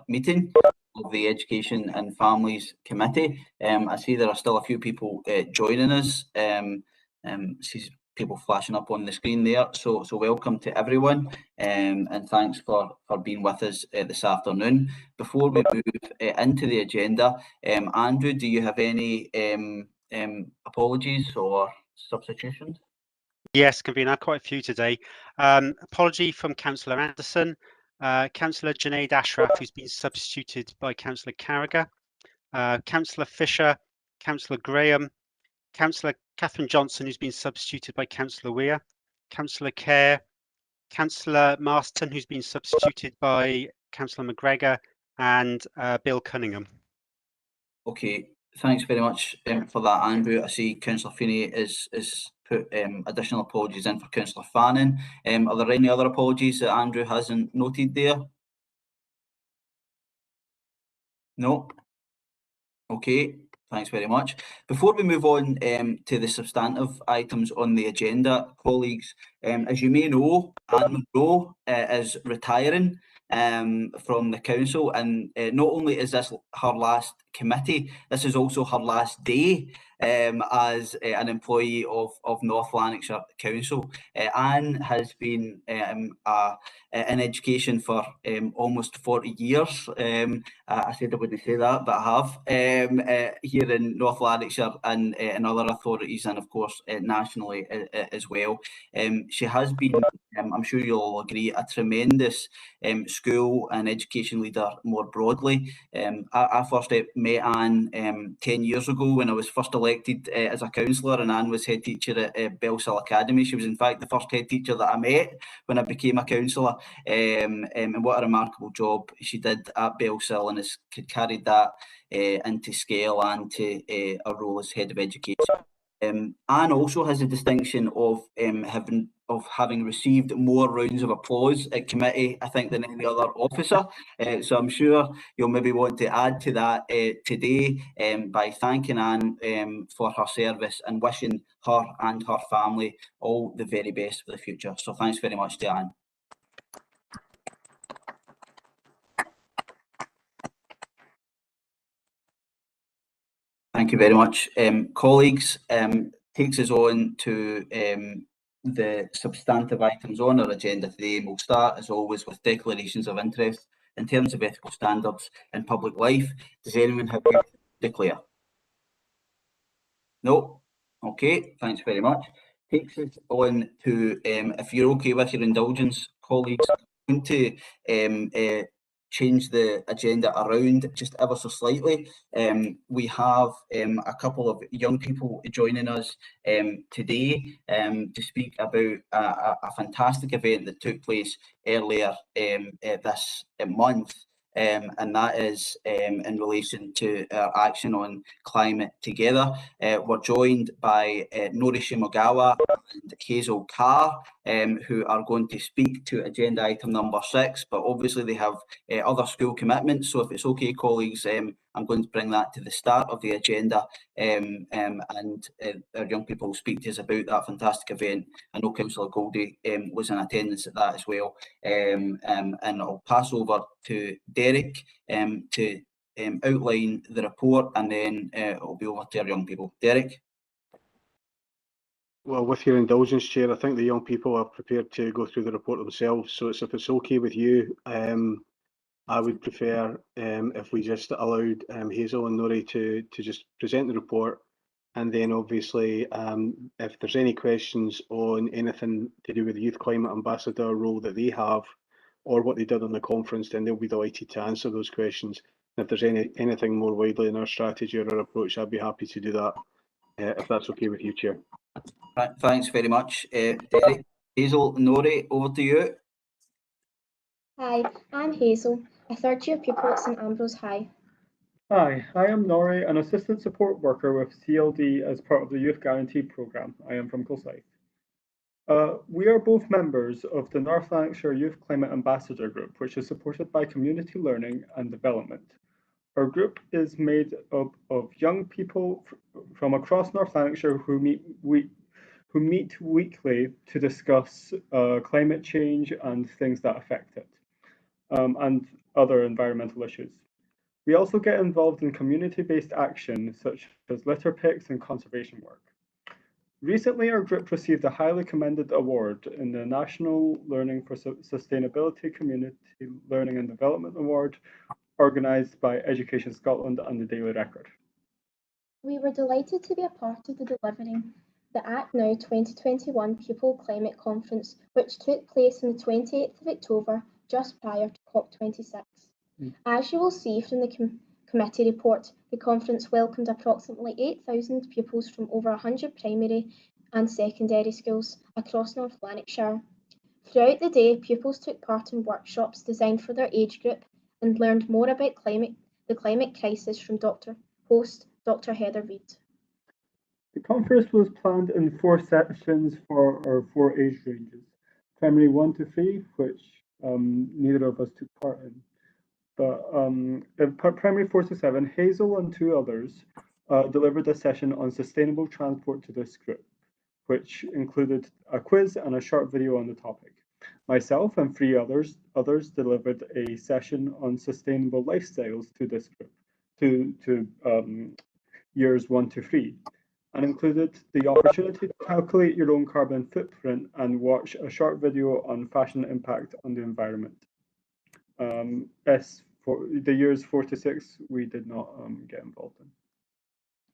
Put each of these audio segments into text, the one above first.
meeting of the Education and Families Committee. I see there are still a few people joining us. See people flashing up on the screen there. So welcome to everyone, and thanks for being with us this afternoon. Before we move into the agenda, Andrew, do you have any apologies or substitutions? Yes, convener, quite a few today. Apology from Councillor Anderson, Councillor Junaid Ashraf, who's been substituted by Councillor Carragher, Councillor Fisher, Councillor Graham, Councillor Catherine Johnson, who's been substituted by Councillor Weir, Councillor Kerr, Councillor Marston, who's been substituted by Councillor McGregor, and Bill Cunningham. Okay, thanks very much for that, Andrew. I see Councillor Feeney is put additional apologies in for Councillor Fannin. Are there any other apologies that Andrew hasn't noted there? No? Okay, thanks very much. Before we move on to the substantive items on the agenda, colleagues, as you may know, Anne Monroe is retiring from the council, and not only is this her last committee, this is also her last day as an employee of North Lanarkshire Council. Anne has been in education for almost 40 years. I said I wouldn't say that, but I have, here in North Lanarkshire and in other authorities, and of course nationally as well. She has been, I'm sure you'll all agree, a tremendous school and education leader more broadly. I first met Anne 10 years ago when I was first elected as a councillor, and Anne was head teacher at Bellsill Academy. She was in fact the first head teacher that I met when I became a councillor, and what a remarkable job she did at Bellsill, and has carried that into scale and to a role as head of education. Anne also has the distinction of having received more rounds of applause at committee, I think, than any other officer. So I'm sure you'll maybe want to add to that today by thanking Anne for her service and wishing her and her family all the very best for the future. So thanks very much to Anne. Thank you very much. Colleagues, takes us on to the substantive items on our agenda today. We'll start, as always, with declarations of interest in terms of ethical standards in public life. Does anyone have to declare? No? Okay, thanks very much. Takes us on to, if you're okay with your indulgence, colleagues, I'm going to change the agenda around just ever so slightly. We have a couple of young people joining us today to speak about a fantastic event that took place earlier this month. And that is in relation to our action on climate together. We're joined by Nori Shimogawa and Hazel Carr, who are going to speak to agenda item number 6, but obviously they have other school commitments. So if it's okay, colleagues, I'm going to bring that to the start of the agenda, and our young people will speak to us about that fantastic event. I know Councillor Goldie was in attendance at that as well. And I'll pass over to Derek to outline the report, and then it'll be over to our young people. Derek? Well, with your indulgence, Chair, I think the young people are prepared to go through the report themselves. So if it's okay with you, I would prefer if we just allowed Hazel and Nori to just present the report, and then obviously if there's any questions on anything to do with the Youth Climate Ambassador role that they have, or what they did on the conference, then they'll be delighted to answer those questions. And if there's anything more widely in our strategy or our approach, I'd be happy to do that, if that's okay with you, Chair. Thanks very much, Derek. Hazel, Nori, over to you. Hi, I'm Hazel, a third-year pupil at St Ambrose High. Hi, I am Nori, an assistant support worker with CLD as part of the Youth Guarantee Programme. I am from Kilsyth. We are both members of the North Lanarkshire Youth Climate Ambassador Group, which is supported by Community Learning and Development. Our group is made up of young people from across North Lanarkshire who meet weekly to discuss climate change and things that affect it. And other environmental issues. We also get involved in community-based action such as litter picks and conservation work. Recently, our group received a highly commended award in the National Learning for Sustainability Community Learning and Development Award, organised by Education Scotland and the Daily Record. We were delighted to be a part of the delivering the Act Now 2021 Pupil Climate Conference, which took place on the 28th of October, just prior to COP26. As you will see from the committee report, the conference welcomed approximately 8,000 pupils from over 100 primary and secondary schools across North Lanarkshire. Throughout the day, pupils took part in workshops designed for their age group and learned more about the climate crisis from host Dr. Heather Reid. The conference was planned in 4 sessions for our 4 age ranges, primary 1 to 3, which neither of us took part in. But primary 4 to 7, Hazel and 2 others delivered a session on sustainable transport to this group, which included a quiz and a short video on the topic. Myself and 3 others delivered a session on sustainable lifestyles to this group, to years 1 to 3, and included the opportunity to calculate your own carbon footprint and watch a short video on fashion impact on the environment. For the years 4 to 6, we did not get involved in.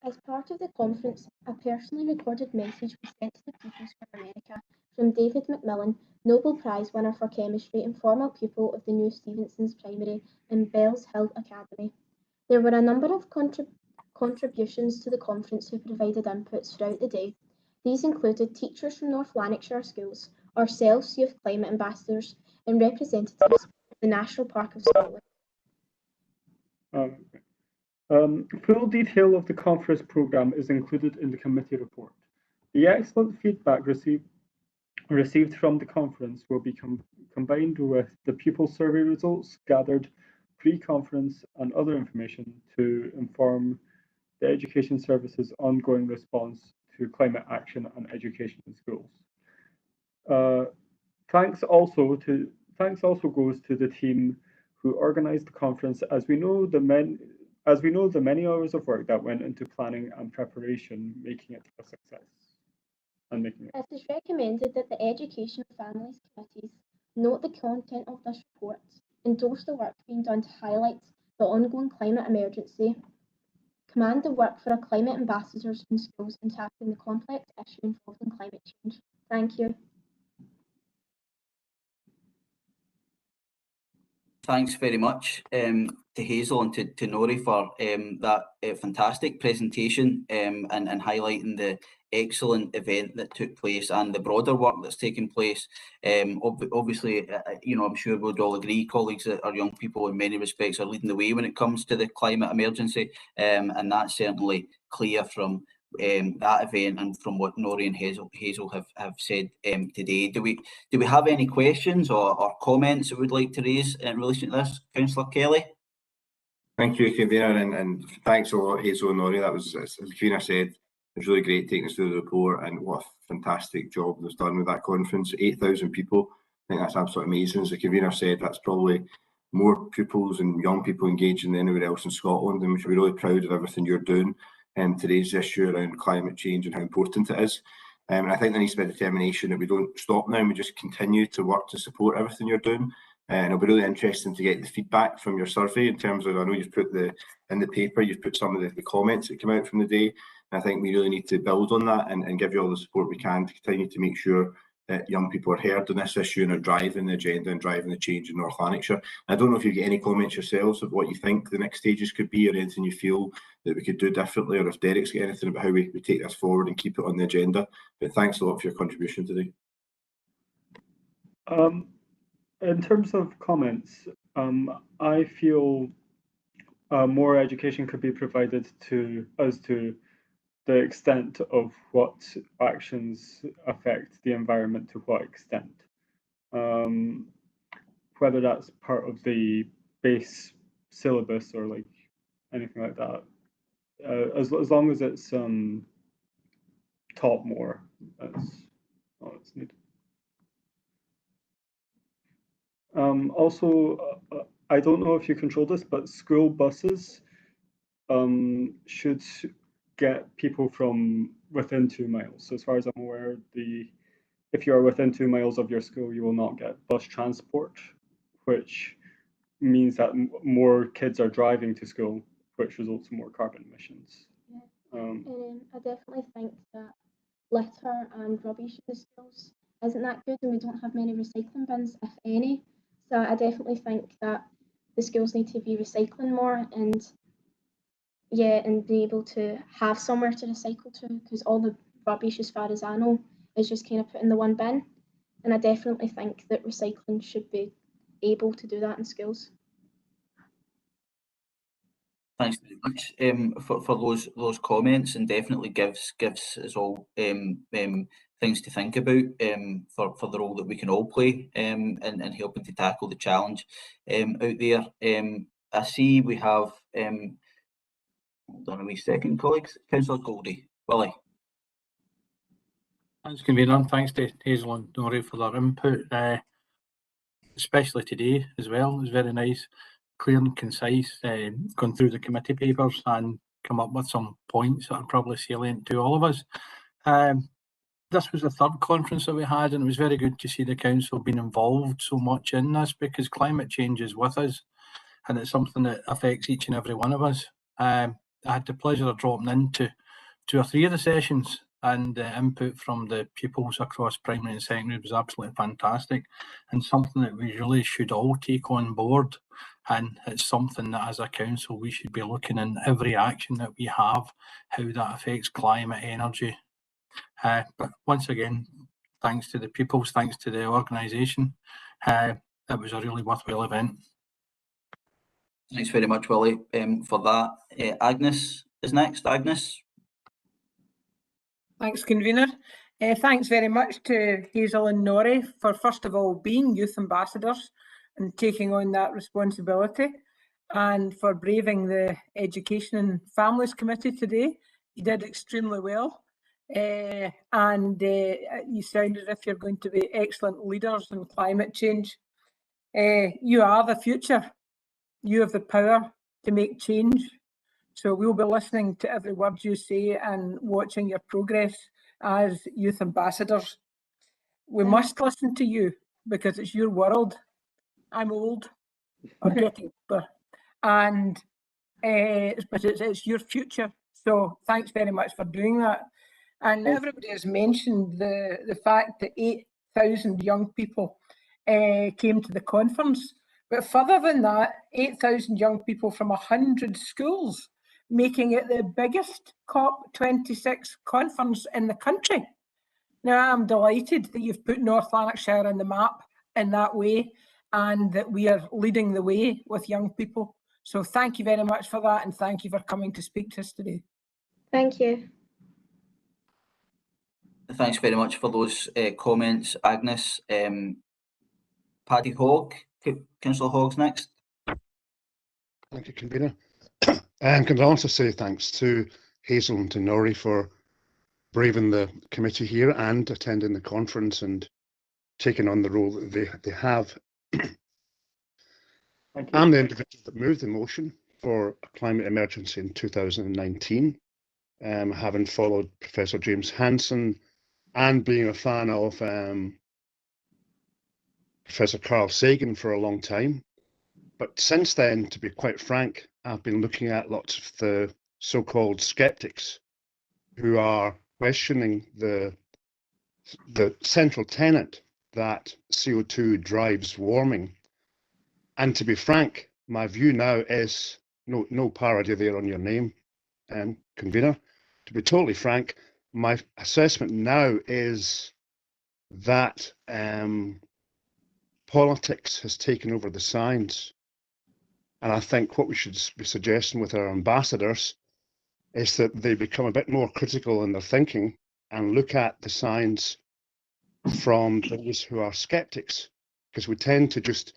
As part of the conference, a personally recorded message was sent to the Pupils for America from David McMillan, Nobel Prize winner for chemistry and former pupil of the New Stevenson's Primary and Bells Hill Academy. There were a number of contributions to the conference who provided inputs throughout the day. These included teachers from North Lanarkshire schools, ourselves youth climate ambassadors, and representatives of the National Park of Scotland. Full detail of the conference programme is included in the committee report. The excellent feedback received from the conference will be combined with the pupil survey results gathered pre-conference and other information to inform the Education Service's ongoing response to climate action and education in schools. Thanks also goes to the team who organised the conference, as we know the many hours of work that went into planning and preparation, making it a success. It is recommended that the Education Families Committees note the content of this report, endorse the work being done to highlight the ongoing climate emergency, command the work for our climate ambassadors in schools in tackling the complex issue involved in climate change. Thank you. Thanks very much to Hazel and to Nori for that fantastic presentation and highlighting the excellent event that took place and the broader work that's taken place. Obviously, I'm sure we'd all agree, colleagues, that our young people in many respects are leading the way when it comes to the climate emergency, and that's certainly clear from that event and from what Nori and Hazel have said today. Do we have any questions or comments that we'd like to raise in relation to this? Councillor Kelly? Thank you, Convener, and thanks a lot, Hazel and Nori. That was, as the Convener said, it was really great taking us through the report, and what a fantastic job was done with that conference. 8,000 people, I think that's absolutely amazing. As the Convener said, that's probably more pupils and young people engaging than anywhere else in Scotland, and we should be really proud of everything you're doing in today's issue around climate change and how important it is. And I think there needs to be a determination that we don't stop now and we just continue to work to support everything you're doing. And it'll be really interesting to get the feedback from your survey in terms of, I know you've put in the paper, you've put some of the comments that came out from the day. And I think we really need to build on that and give you all the support we can to continue to make sure that young people are heard on this issue and are driving the agenda and driving the change in North Lanarkshire. I don't know if you get any comments yourselves of what you think the next stages could be, or anything you feel that we could do differently, or if Derek's got anything about how we take this forward and keep it on the agenda. But thanks a lot for your contribution today. In terms of comments, I feel more education could be provided to us to the extent of what actions affect the environment to what extent. Whether that's part of the base syllabus or like anything like that. As long as it's taught more, that's all that's needed. Also, I don't know if you control this, but school buses should get people from within 2 miles. So as far as I'm aware, if you are within 2 miles of your school, you will not get bus transport, which means that more kids are driving to school, which results in more carbon emissions. I definitely think that litter and rubbish in the schools isn't that good, and we don't have many recycling bins, if any. So I definitely think that the schools need to be recycling more, and be able to have somewhere to recycle to, because all the rubbish, as far as I know, is just kind of put in the one bin. And I definitely think that recycling should be able to do that in schools. Thanks very much for those comments, and definitely gives us all things to think about for the role that we can all play in helping to tackle the challenge out there. I see we have hold on a wee second, colleagues. Councillor Goldie, Willie. Thanks, Convener. Thanks to Hazel and Nori for their input, especially today as well. It was very nice, clear and concise, going through the committee papers and come up with some points that are probably salient to all of us. This was the third conference that we had, and it was very good to see the council being involved so much in this, because climate change is with us and it's something that affects each and every one of us. I had the pleasure of dropping into 2 or 3 of the sessions, and the input from the pupils across primary and secondary was absolutely fantastic, and something that we really should all take on board. And it's something that as a council we should be looking in every action that we have, how that affects climate, energy. But once again, thanks to the pupils, thanks to the organisation. It was a really worthwhile event. Thanks very much, Willie, for that. Agnes is next. Agnes. Thanks, Convener. Thanks very much to Hazel and Nori for, first of all, being youth ambassadors and taking on that responsibility, and for braving the Education and Families Committee today. You did extremely well, and you sound as if you're going to be excellent leaders in climate change. You are the future. You have the power to make change. So we'll be listening to every word you say and watching your progress as youth ambassadors. We must listen to you because it's your world. I'm old, I'm getting older, and but it's your future. So thanks very much for doing that. And everybody has mentioned the fact that 8,000 young people came to the conference. But further than that, 8,000 young people from 100 schools, making it the biggest COP26 conference in the country. Now, I'm delighted that you've put North Lanarkshire on the map in that way, and that we are leading the way with young people. So thank you very much for that, and thank you for coming to speak to us today. Thank you. Thanks very much for those comments, Agnes. Paddy Hogg, Councillor Hogg's next. Thank you, Convener. And can I also say thanks to Hazel and to Nori for braving the committee here and attending the conference and taking on the role that they have. I'm the individual that moved the motion for a climate emergency in 2019, having followed Professor James Hansen and being a fan of Professor Carl Sagan for a long time. But since then, to be quite frank, I've been looking at lots of the so-called skeptics who are questioning the central tenet that CO2 drives warming. And to be frank, my view now is, no parody there on your name, Convener. To be totally frank, my assessment now is that politics has taken over the science. And I think what we should be suggesting with our ambassadors is that they become a bit more critical in their thinking and look at the science from those who are skeptics, because we tend to just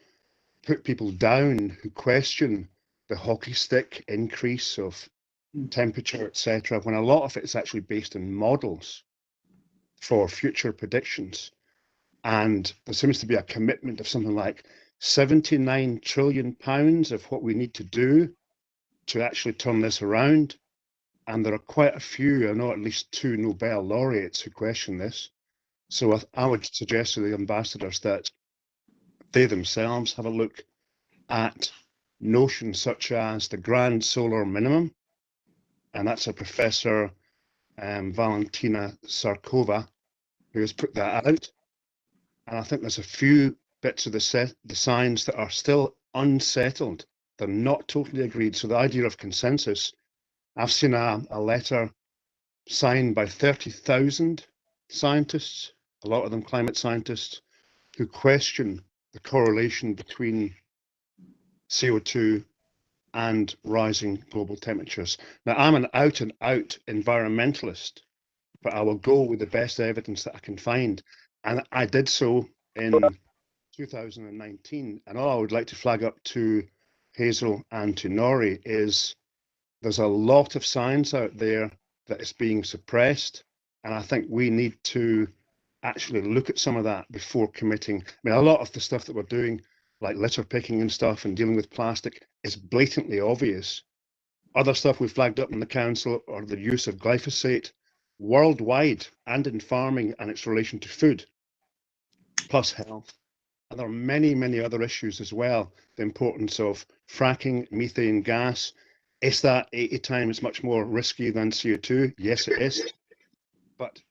put people down who question the hockey stick increase of temperature, etc., when a lot of it is actually based on models for future predictions. And there seems to be a commitment of something like £79 trillion of what we need to do to actually turn this around. And there are quite a few, I know at least 2 Nobel laureates who question this. So I would suggest to the ambassadors that they themselves have a look at notions such as the grand solar minimum, and that's a Professor Valentina Sarkova who has put that out. And I think there's a few bits of the science that are still unsettled. They're not totally agreed. So the idea of consensus, I've seen a letter signed by 30,000 scientists, a lot of them climate scientists, who question the correlation between CO2 and rising global temperatures. Now, I'm an out and out environmentalist, but I will go with the best evidence that I can find. And I did so in 2019. And all I would like to flag up to Hazel and to Nori is there's a lot of science out there that is being suppressed. And I think we need to actually look at some of that before committing. I mean, a lot of the stuff that we're doing, like litter picking and stuff and dealing with plastic, is blatantly obvious. Other stuff we flagged up in the council, or the use of glyphosate worldwide and in farming and its relation to food, plus health. And there are many, many other issues as well. The importance of fracking, methane gas. Is that 80 times much more risky than CO2? Yes, it is. But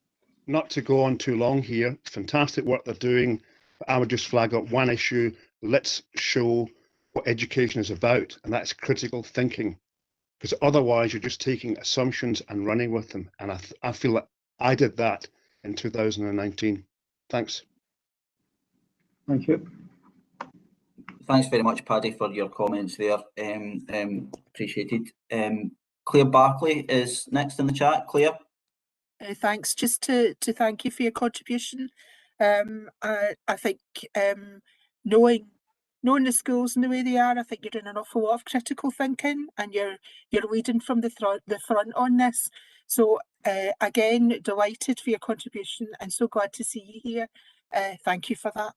not to go on too long here, fantastic work they're doing. But I would just flag up one issue. Let's show what education is about, and that's critical thinking. Because otherwise you're just taking assumptions and running with them. And I feel that I did that in 2019. Thanks. Thank you. Thanks very much, Paddy, for your comments there. Appreciated. Claire Barkley is next in the chat. Claire? Thanks. Just to thank you for your contribution. I think knowing the schools and the way they are, I think you're doing an awful lot of critical thinking, and you're leading from the front on this. So again, delighted for your contribution and so glad to see you here. Thank you for that.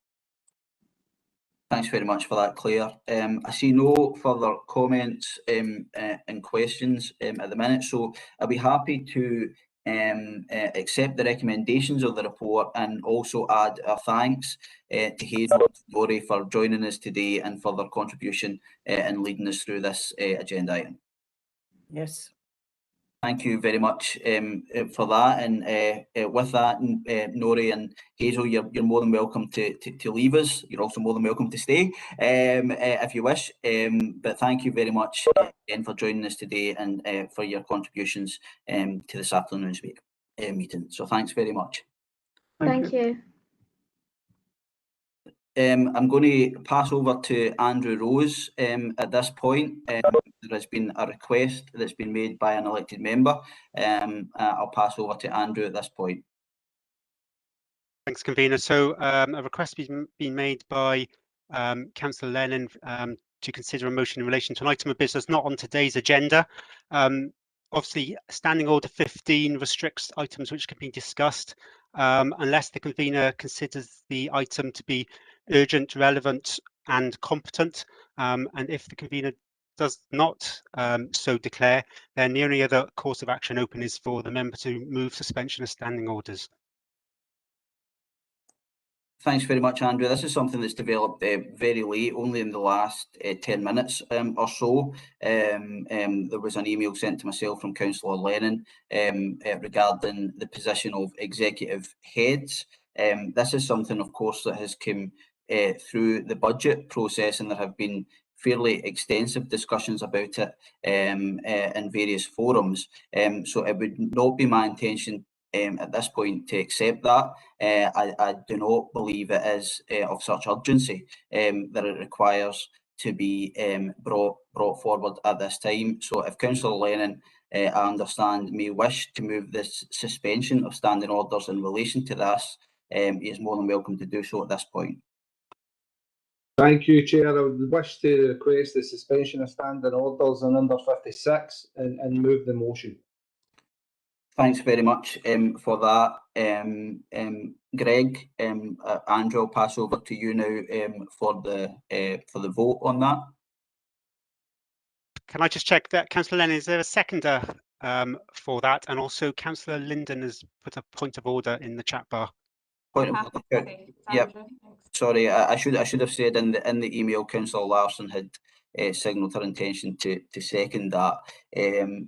Thanks very much for that, Claire. I see no further comments and questions at the minute, so I'll be happy to accept the recommendations of the report and also add our thanks to Hazel and Lori for joining us today and for their contribution and leading us through this agenda item. Yes. Thank you very much for that, and with that, Nori and Hazel, you're more than welcome to leave us. You're also more than welcome to stay if you wish, but thank you very much again for joining us today and for your contributions to this afternoon's meeting. So thanks very much. Thank you. I'm going to pass over to Andrew Rose at this point. There has been a request that's been made by an elected member. I'll pass over to Andrew at this point. Thanks, convener. So a request has been made by Councillor Lennon to consider a motion in relation to an item of business not on today's agenda. Obviously, Standing Order 15 restricts items which can be discussed unless the convener considers the item to be urgent, relevant and competent. And if the convener does not so declare, then the only other course of action open is for the member to move suspension of standing orders. Thanks very much, Andrew. This is something that's developed very late, only in the last 10 minutes or so. There was an email sent to myself from Councillor Lennon regarding the position of executive heads. This is something, of course, that has come through the budget process, and there have been fairly extensive discussions about it in various forums. So it would not be my intention at this point to accept that. I do not believe it is of such urgency that it requires to be brought forward at this time. So if Councillor Lennon, I understand, may wish to move this suspension of standing orders in relation to this, he is more than welcome to do so at this point. Thank you, Chair. I would wish to request the suspension of standing orders on under 56 and move the motion. Thanks very much for that, Greg. Andrew, I'll pass over to you now for the vote on that. Can I just check that, Councillor Lennon, is there a seconder for that? And also Councillor Linden has put a point of order in the chat bar. Point of order. Yep. Sorry, I should have said in the email, Councillor Larson had signalled her intention to second that.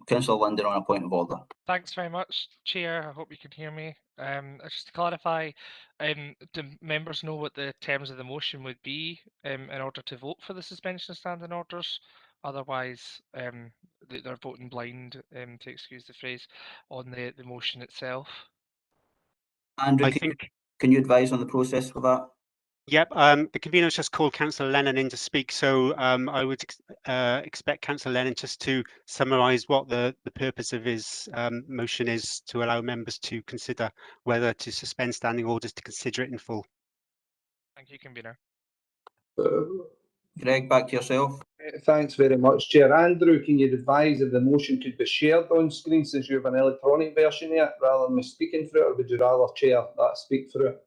Councillor Linden on a point of order. Thanks very much, Chair. I hope you can hear me. Just to clarify, do members know what the terms of the motion would be in order to vote for the suspension of standing orders? Otherwise, they're voting blind, to excuse the phrase, on the motion itself. Andrew, can you advise on the process for that? Yep, the convener's just called Councillor Lennon in to speak, so I would expect Councillor Lennon just to summarise what the purpose of his motion is, to allow members to consider whether to suspend standing orders to consider it in full. Thank you, convener. Greg, back to yourself. Thanks very much, Chair. Andrew, can you advise if the motion could be shared on screen since you have an electronic version yet, rather than me speaking through it, or would you rather, Chair, that speak through it?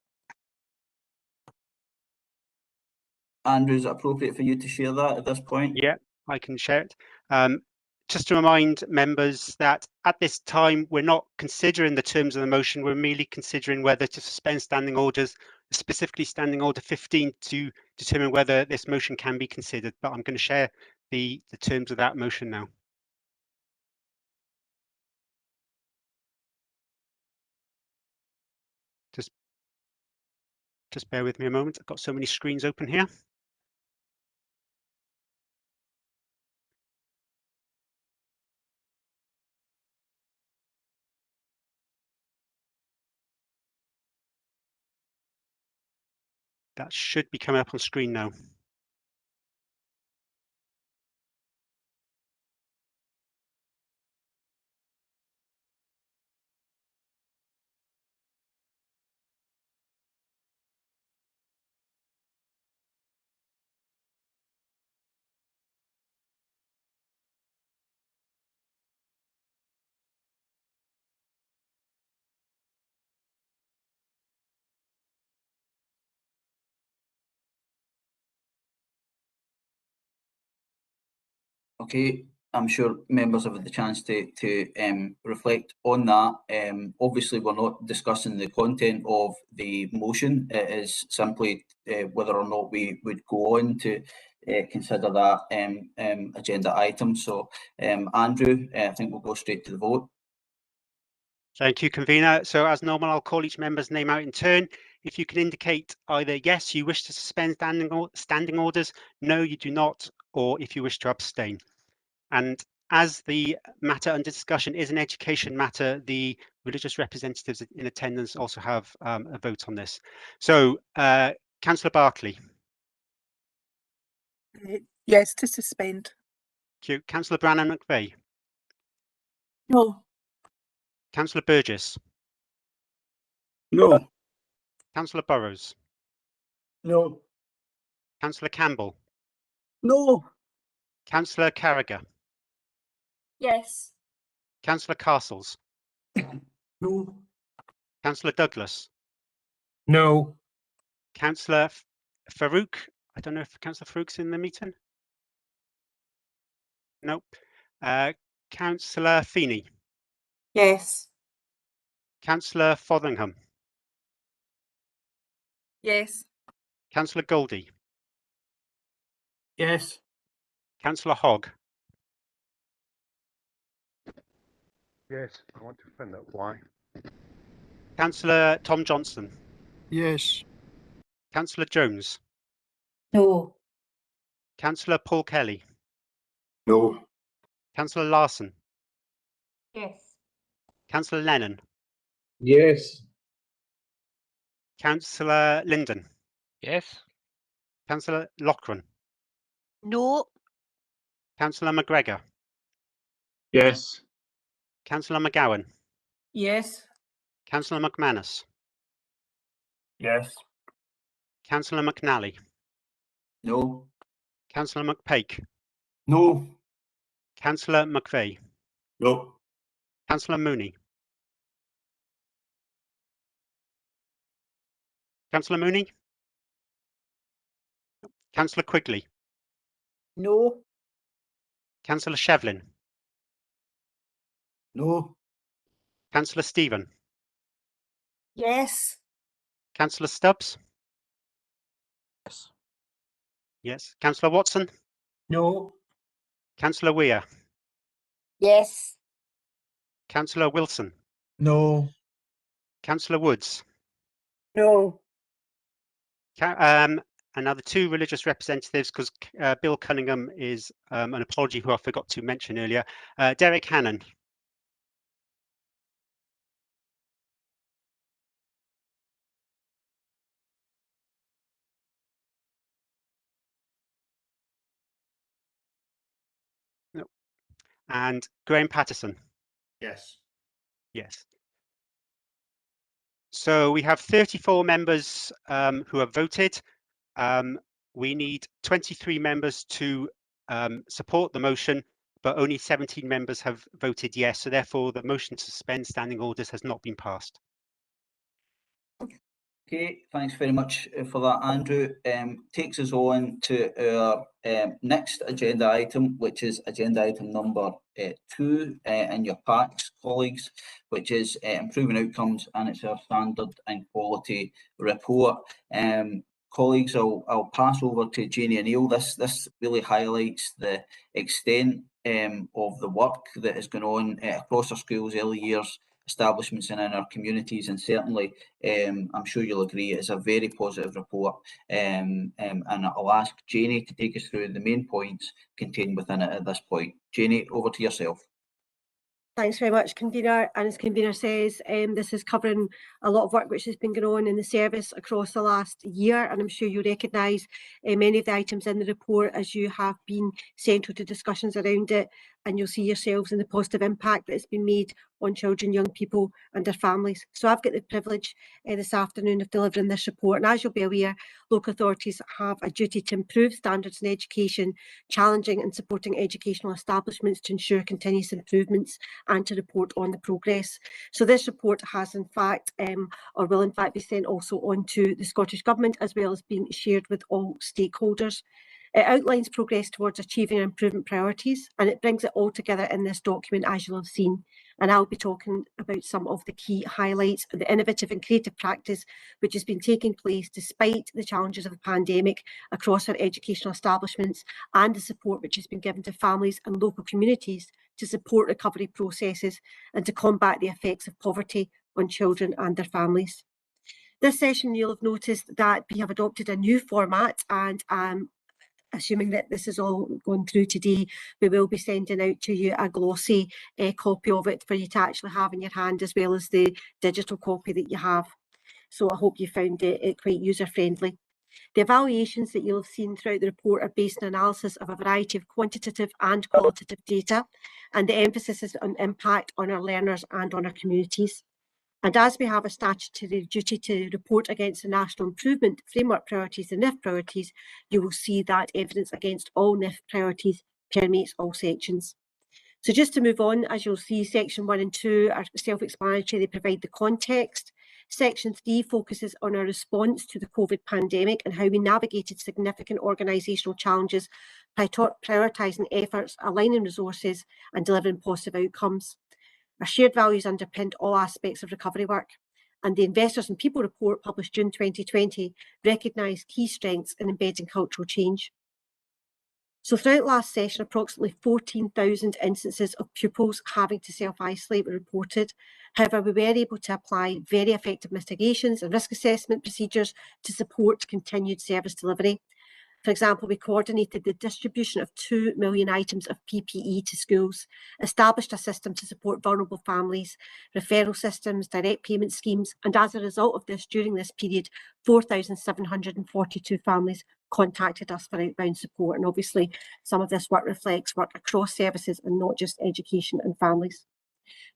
Andrew, is it appropriate for you to share that at this point? Yeah, I can share it. Just to remind members that at this time, we're not considering the terms of the motion, we're merely considering whether to suspend standing orders, specifically standing order 15, to determine whether this motion can be considered. But I'm going to share the terms of that motion now. Just bear with me a moment. I've got so many screens open here. That should be coming up on screen now. Okay, I'm sure members have had the chance to reflect on that. Obviously, we're not discussing the content of the motion. It is simply whether or not we would go on to consider that agenda item. So, Andrew, I think we'll go straight to the vote. Thank you, convener. So as normal, I'll call each member's name out in turn. If you can indicate either yes, you wish to suspend standing orders, no, you do not, or if you wish to abstain. And as the matter under discussion is an education matter, the religious representatives in attendance also have a vote on this. So, Councillor Barkley. Yes, to suspend. Thank you. Councillor Brannan McVeigh. No. Councillor Burgess. No. Councillor Burrows. No. Councillor Campbell. No. Councillor Carragher. Yes. Councillor Castles. No. Councillor Douglas. No. Councillor Farouk. I don't know if Councillor Farouk's in the meeting. Nope. Councillor Feeney. Yes. Councillor Fotheringham. Yes. Councillor Goldie. Yes. Councillor Hogg. Yes, I want to find out why. Councillor Tom Johnson. Yes. Councillor Jones. No. Councillor Paul Kelly. No. Councillor Larson. Yes. Councillor Lennon. Yes. Councillor Linden. Yes. Councillor Loughran. No. Councillor McGregor. Yes. Councillor McGowan. Yes. Councillor McManus. Yes. Councillor McNally. No. Councillor McPake. No. Councillor McVeigh. No. Councillor Mooney. Councillor Mooney? Councillor Quigley? No. Councillor Shevlin? No. Councillor Stephen? Yes. Councillor Stubbs? Yes. Yes. Councillor Watson? No. Councillor Weir? Yes. Councillor Wilson? No. Councillor Woods? No. And now the two religious representatives, because Bill Cunningham is an apology who I forgot to mention earlier. Derek Hannon. No. And Graham Patterson. Yes. Yes. So we have 34 members who have voted. We need 23 members to support the motion, but only 17 members have voted yes. So therefore, the motion to suspend standing orders has not been passed. Okay, thanks very much for that, Andrew. Takes us on to our next agenda item, which is agenda item number 2 in your packs, colleagues, which is improving outcomes, and it's our standard and quality report. Colleagues, I'll pass over to Janie and Neil. This really highlights the extent of the work that has gone on across our schools, early years establishments and in our communities, and certainly I'm sure you'll agree it's a very positive report, and I'll ask Janie to take us through the main points contained within it at this point. Janie, over to yourself. Thanks very much, Convener. And as Convener says, this is covering a lot of work which has been going on in the service across the last year, and I'm sure you recognise many of the items in the report as you have been central to discussions around it, and you'll see yourselves in the positive impact that has been made on children, young people and their families. So I've got the privilege this afternoon of delivering this report, and as you'll be aware, local authorities have a duty to improve standards in education, challenging and supporting educational establishments to ensure continuous improvements and to report on the progress. So this report has in fact, or will in fact be sent also on to the Scottish Government, as well as being shared with all stakeholders. It outlines progress towards achieving our improvement priorities, and it brings it all together in this document, as you'll have seen. And I'll be talking about some of the key highlights of the innovative and creative practice which has been taking place despite the challenges of the pandemic across our educational establishments, and the support which has been given to families and local communities to support recovery processes and to combat the effects of poverty on children and their families. This session, you'll have noticed that we have adopted a new format, and assuming that this is all going through today, we will be sending out to you a glossy copy of it for you to actually have in your hand, as well as the digital copy that you have. So I hope you found it quite user-friendly. The evaluations that you'll have seen throughout the report are based on analysis of a variety of quantitative and qualitative data, and the emphasis is on impact on our learners and on our communities. And as we have a statutory duty to report against the National Improvement Framework priorities, the NIF priorities, you will see that evidence against all NIF priorities permeates all sections. So just to move on, as you'll see, section 1 and 2 are self-explanatory. They provide the context. Section 3 focuses on our response to the COVID pandemic and how we navigated significant organisational challenges by prioritising efforts, aligning resources and delivering positive outcomes. Our shared values underpinned all aspects of recovery work, and the Investors and People report published June 2020 recognised key strengths in embedding cultural change. So throughout last session, approximately 14,000 instances of pupils having to self-isolate were reported. However, we were able to apply very effective mitigations and risk assessment procedures to support continued service delivery. For example, we coordinated the distribution of 2 million items of PPE to schools, established a system to support vulnerable families, referral systems, direct payment schemes, and as a result of this, during this period, 4,742 families contacted us for outbound support. And obviously, some of this work reflects work across services and not just education and families.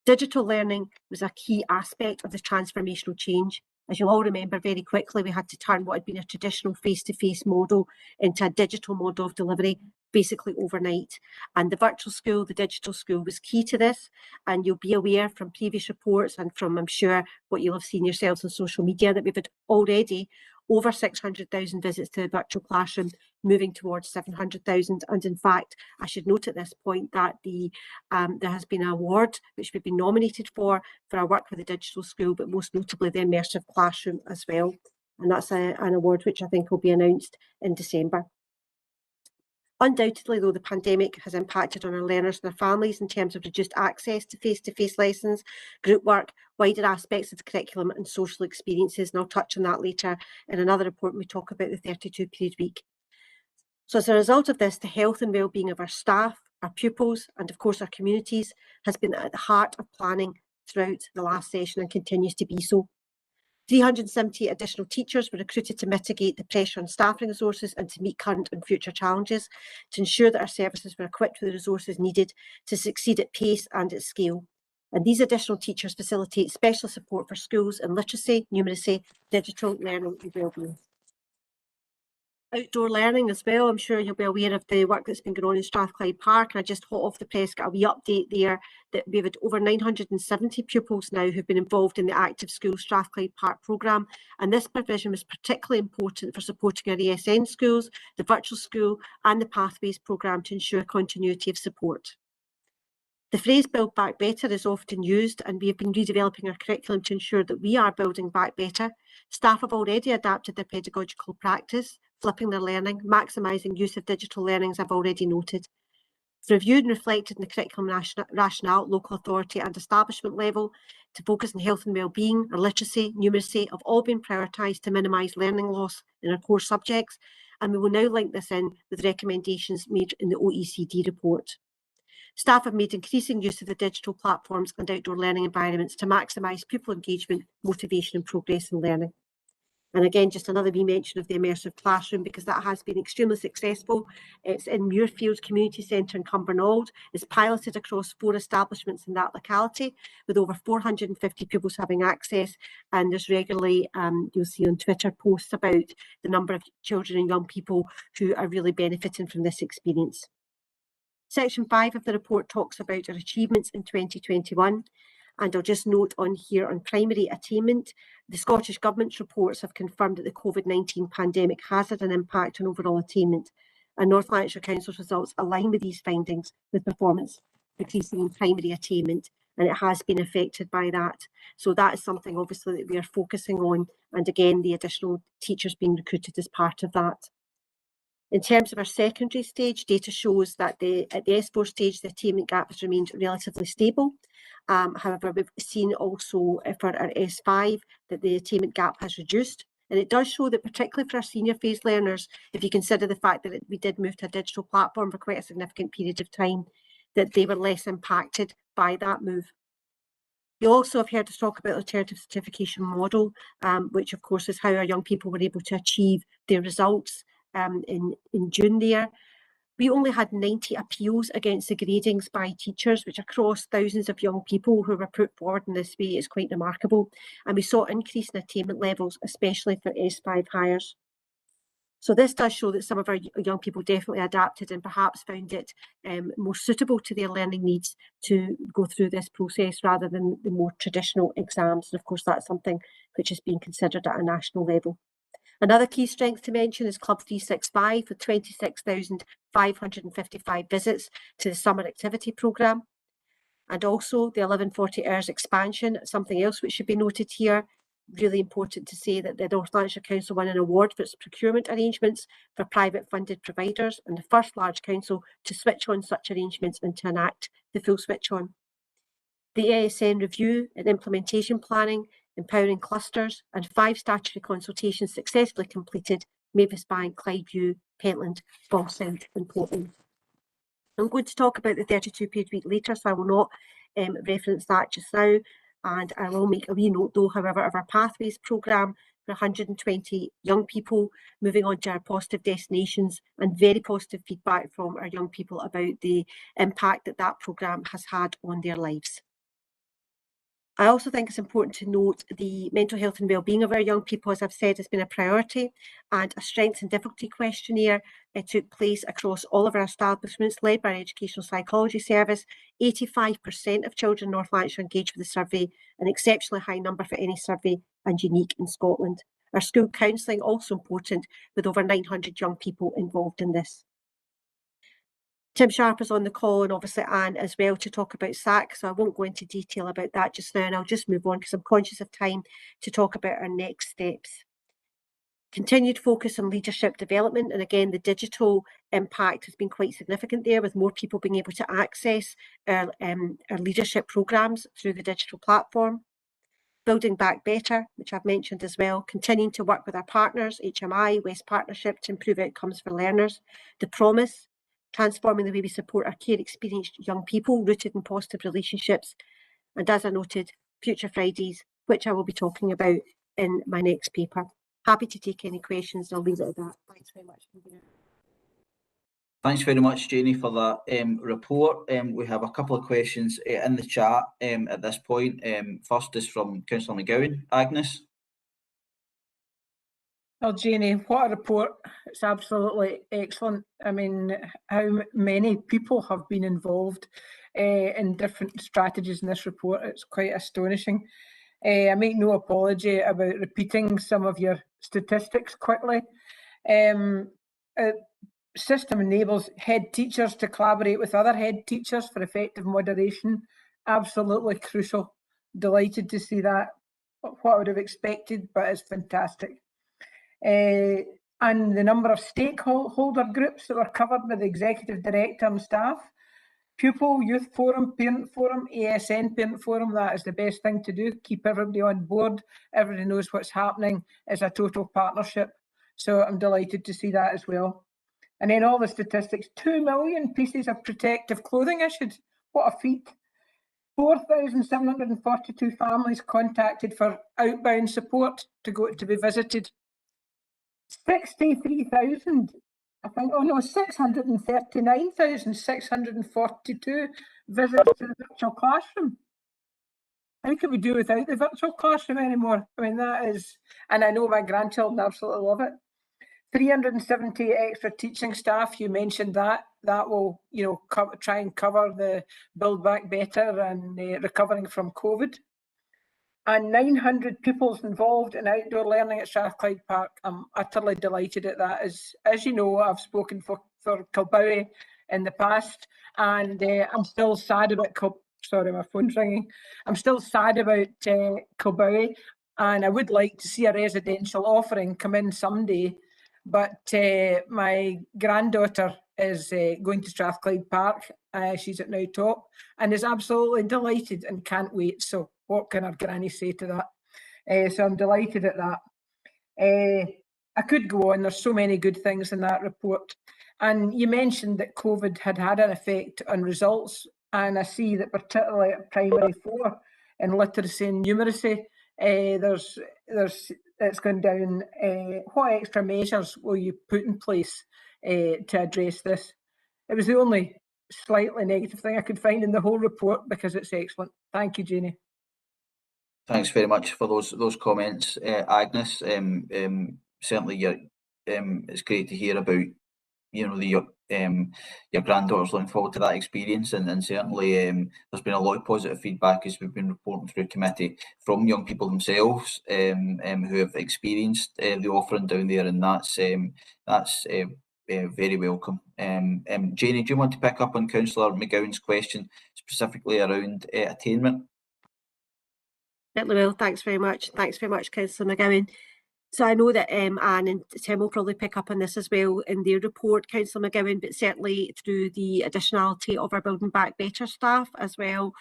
Digital learning was a key aspect of the transformational change. As you'll all remember, very quickly we had to turn what had been a traditional face-to-face model into a digital model of delivery basically overnight. And the virtual school, the digital school was key to this. And you'll be aware from previous reports and from, I'm sure, what you'll have seen yourselves on social media, that we've had already over 600,000 visits to the virtual classroom, moving towards 700,000. And in fact, I should note at this point that there has been an award which we've been nominated for our work with the digital school, but most notably the Immersive Classroom as well. And that's an award which I think will be announced in December. Undoubtedly, though, the pandemic has impacted on our learners and their families in terms of reduced access to face-to-face lessons, group work, wider aspects of the curriculum and social experiences, and I'll touch on that later in another report when we talk about the 32-period week. So as a result of this, the health and well-being of our staff, our pupils, and of course our communities has been at the heart of planning throughout the last session and continues to be so. 370 additional teachers were recruited to mitigate the pressure on staffing resources and to meet current and future challenges, to ensure that our services were equipped with the resources needed to succeed at pace and at scale. And these additional teachers facilitate special support for schools in literacy, numeracy, digital learning and wellbeing. Outdoor learning as well. I'm sure you'll be aware of the work that's been going on in Strathclyde Park, and I just hot off the press got a wee update there that we've had over 970 pupils now who've been involved in the Active School Strathclyde Park programme, and this provision was particularly important for supporting our ESN schools, the virtual school and the Pathways programme to ensure continuity of support. The phrase build back better is often used, and we have been redeveloping our curriculum to ensure that we are building back better. Staff have already adapted their pedagogical practice, flipping their learning, maximising use of digital learning, as I've already noted. Reviewed and reflected in the curriculum rationale at local authority and establishment level to focus on health and wellbeing, or literacy, numeracy have all been prioritised to minimise learning loss in our core subjects, and we will now link this in with recommendations made in the OECD report. Staff have made increasing use of the digital platforms and outdoor learning environments to maximise pupil engagement, motivation and progress in learning. And again, just another wee mention of the Immersive Classroom, because that has been extremely successful. It's in Muirfield Community Centre in Cumbernauld. It's piloted across 4 establishments in that locality, with over 450 pupils having access. And there's regularly, you'll see on Twitter, posts about the number of children and young people who are really benefiting from this experience. Section 5 of the report talks about our achievements in 2021. And I'll just note on here on primary attainment, the Scottish Government's reports have confirmed that the COVID-19 pandemic has had an impact on overall attainment, and North Lanarkshire Council's results align with these findings, with performance decreasing in primary attainment, and it has been affected by that. So that is something obviously that we are focusing on, and again the additional teachers being recruited as part of that. In terms of our secondary stage, data shows that at the S4 stage, the attainment gap has remained relatively stable. However, we've seen also for our S5 that the attainment gap has reduced. And it does show that particularly for our senior phase learners, if you consider the fact that we did move to a digital platform for quite a significant period of time, that they were less impacted by that move. You also have heard us talk about the alternative certification model, which of course is how our young people were able to achieve their results in June there. We only had 90 appeals against the gradings by teachers, which across thousands of young people who were put forward in this way is quite remarkable. And we saw an increase in attainment levels, especially for S5 hires. So this does show that some of our young people definitely adapted and perhaps found it more suitable to their learning needs to go through this process rather than the more traditional exams. And of course, that's something which is being considered at a national level. Another key strength to mention is Club 365 with 26,555 visits to the summer activity programme. And also the 1140 hours expansion, something else which should be noted here. Really important to say that the North Lanarkshire Council won an award for its procurement arrangements for private funded providers, and the first large council to switch on such arrangements and to enact the full switch on. The ASN review and implementation planning, empowering clusters, and 5 statutory consultations successfully completed: Mavis Bank, Clydeview, Pentland, Fawside and Portland. I'm going to talk about the 32-period week later, so I will not reference that just now. And I will make a wee note though, however, of our Pathways programme for 120 young people moving on to our positive destinations, and very positive feedback from our young people about the impact that that programme has had on their lives. I also think it's important to note the mental health and wellbeing of our young people, as I've said, has been a priority, and a strengths and difficulty questionnaire took place across all of our establishments led by our Educational Psychology Service. 85% of children in North Lanarkshire engaged with the survey, an exceptionally high number for any survey and unique in Scotland. Our school counselling also important, with over 900 young people involved in this. Tim Sharp is on the call, and obviously Anne as well, to talk about SAC, so I won't go into detail about that just now, and I'll just move on because I'm conscious of time to talk about our next steps. Continued focus on leadership development, and again the digital impact has been quite significant there, with more people being able to access our leadership programmes through the digital platform. Building back better, which I've mentioned as well, continuing to work with our partners, HMI, West Partnership, to improve outcomes for learners. The promise, transforming the way we support our care experienced young people rooted in positive relationships. And as I noted, Future Fridays, which I will be talking about in my next paper. Happy to take any questions, and I'll leave it at that. Thanks very much. Thanks very much, Janie, for that report. We have a couple of questions in the chat at this point. First is from Councillor McGowan. Agnes? Well, Janie, what a report. It's absolutely excellent. I mean, how many people have been involved in different strategies in this report. It's quite astonishing. I make no apology about repeating some of your statistics quickly. System enables head teachers to collaborate with other head teachers for effective moderation. Absolutely crucial. Delighted to see that. What I would have expected, but it's fantastic. And the number of stakeholder groups that were covered by the Executive Director and staff. Pupil, Youth Forum, Parent Forum, ASN Parent Forum, that is the best thing to do. Keep everybody on board. Everybody knows what's happening. It's a total partnership. So I'm delighted to see that as well. And then all the statistics, 2 million pieces of protective clothing issued. What a feat. 4,742 families contacted for outbound support to be visited. 63,000, I think, 639,642 visits to the virtual classroom. How can we do without the virtual classroom anymore? I mean, that is, and I know my grandchildren absolutely love it. 370 extra teaching staff, you mentioned that. That will, try and cover the build back better and recovering from COVID. And 900 pupils involved in outdoor learning at Strathclyde Park. I'm utterly delighted at that. As you know, I've spoken for Kilbowie in the past, and I'm still sad about sorry, my phone's ringing. I'm still sad about Kilbowie, and I would like to see a residential offering come in someday. But my granddaughter is going to Strathclyde Park. She's at Now Top and is absolutely delighted and can't wait. So what can our granny say to that? So I'm delighted at that. I could go on. There's so many good things in that report. And you mentioned that COVID had an effect on results. And I see that particularly at primary 4 in literacy and numeracy, it's gone down. What extra measures will you put in place to address this? It was the only slightly negative thing I could find in the whole report, because it's excellent. Thank you, Janie. Thanks very much for those comments, Agnes. Certainly, it's great to hear about your granddaughter's looking forward to that experience, and certainly there's been a lot of positive feedback as we've been reporting through committee from young people themselves who have experienced the offering down there, and that's very welcome. Janie, do you want to pick up on Councillor McGowan's question specifically around attainment? Certainly will. Thanks very much. Thanks very much, Councillor McGowan. So I know that Anne and Tim will probably pick up on this as well in their report, Councillor McGowan, but certainly through the additionality of our Building Back Better staff as well.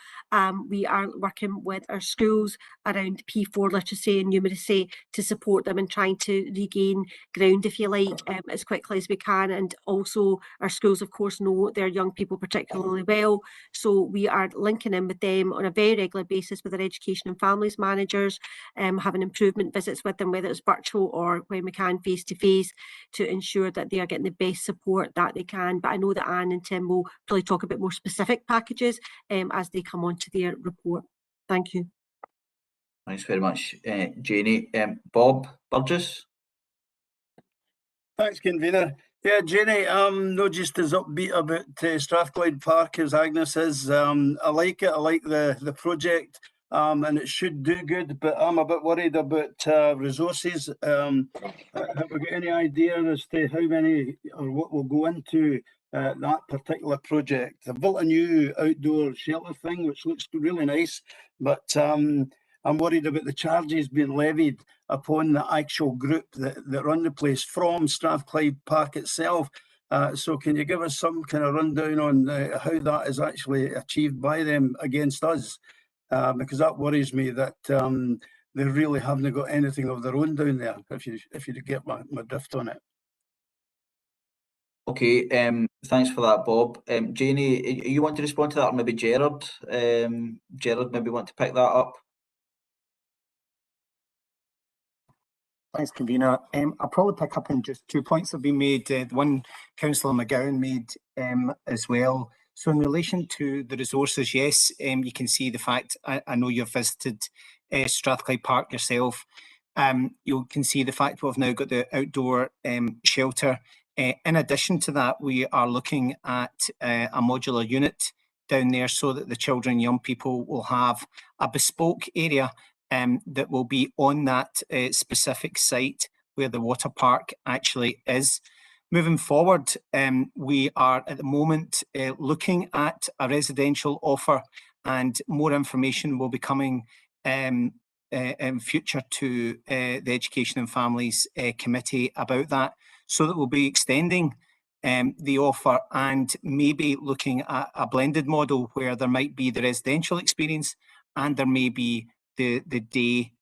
We are working with our schools around P4 literacy and numeracy to support them in trying to regain ground, if you like, as quickly as we can. And also our schools, of course, know their young people particularly well. So we are linking in with them on a very regular basis with our education and families managers, having improvement visits with them, whether it's virtual or when we can face-to-face, to ensure that they are getting the best support that they can. But I know that Anne and Tim will probably talk about more specific packages as they come onto their report. Thank you. Thanks very much, Janie. Bob Burgess. Thanks, convener. Yeah, Jenny, not just as upbeat about Strathclyde Park as Agnes is. I like it. I like the project, and it should do good. But I'm a bit worried about resources. Have we got any idea as to how many or what will go into that particular project? They've built a new outdoor shelter thing, which looks really nice, but I'm worried about the charges being levied upon the actual group that run the place from Strathclyde Park itself. So can you give us some kind of rundown on how that is actually achieved by them against us? Because that worries me that they really haven't got anything of their own down there, if you get my drift on it. Okay, thanks for that, Bob. Janie, you want to respond to that, or maybe Gerard? Gerard, maybe want to pick that up? Thanks, convener. I'll probably pick up on just 2 points that have been made. The one Councillor McGowan made as well. So in relation to the resources, yes, you can see the fact, I know you've visited Strathclyde Park yourself. You can see the fact we've now got the outdoor shelter. In addition to that, we are looking at a modular unit down there so that the children and young people will have a bespoke area that will be on that specific site where the water park actually is. Moving forward, we are at the moment looking at a residential offer, and more information will be coming in future to the Education and Families Committee about that, so that we'll be extending the offer and maybe looking at a blended model where there might be the residential experience and there may be the day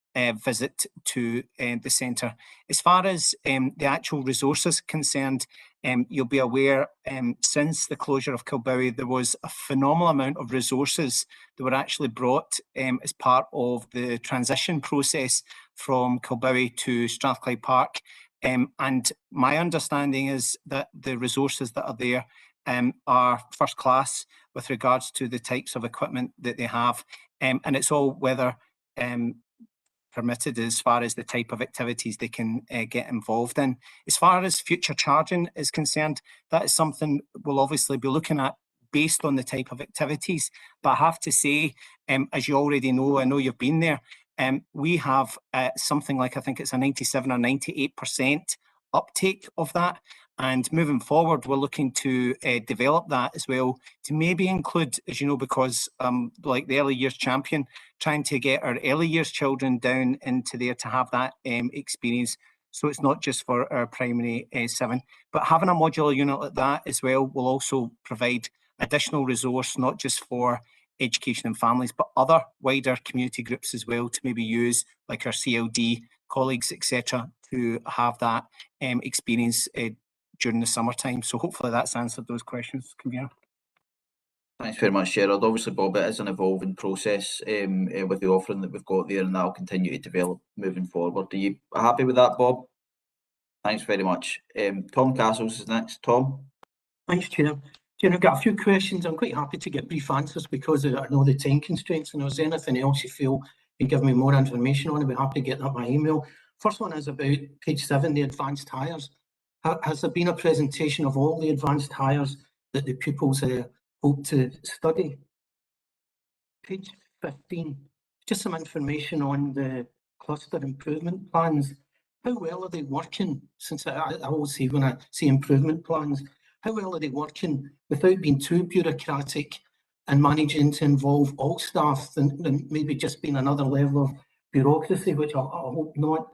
visit to the centre. As far as the actual resources concerned, you'll be aware since the closure of Kilbowie, there was a phenomenal amount of resources that were actually brought as part of the transition process from Kilbowie to Strathclyde Park. And my understanding is that the resources that are there are first class with regards to the types of equipment that they have. And it's all weather permitted as far as the type of activities they can get involved in. As far as future charging is concerned, that is something we'll obviously be looking at based on the type of activities. But I have to say, as you already know, I know you've been there, we have something like, I think it's a 97 or 98% uptake of that. And moving forward, we're looking to develop that as well, to maybe include, as you know, because like the early years champion, trying to get our early years children down into there to have that experience. So it's not just for our primary 7, but having a modular unit like that as well will also provide additional resource, not just for Education and Families, but other wider community groups as well to maybe use, like our CLD colleagues, etc., to have that experience during the summertime. So hopefully that's answered those questions, convener. Thanks very much, Gerard. Obviously, Bob, it is an evolving process with the offering that we've got there, and that will continue to develop moving forward. Are you happy with that, Bob? Thanks very much. Tom Castles is next. Tom? Thanks, Chair. Chair, I've got a few questions. I'm quite happy to get brief answers because I know the time constraints, and if there's anything else you feel you give me more information on, I'd be happy to get that by email. First one is about page 7, the advanced hires. Has there been a presentation of all the advanced hires that the pupils hope to study? Page 15, just some information on the cluster improvement plans. How well are they working? Since I always say when I see improvement plans, how well are they working without being too bureaucratic and managing to involve all staff and maybe just being another level of bureaucracy, which I hope not.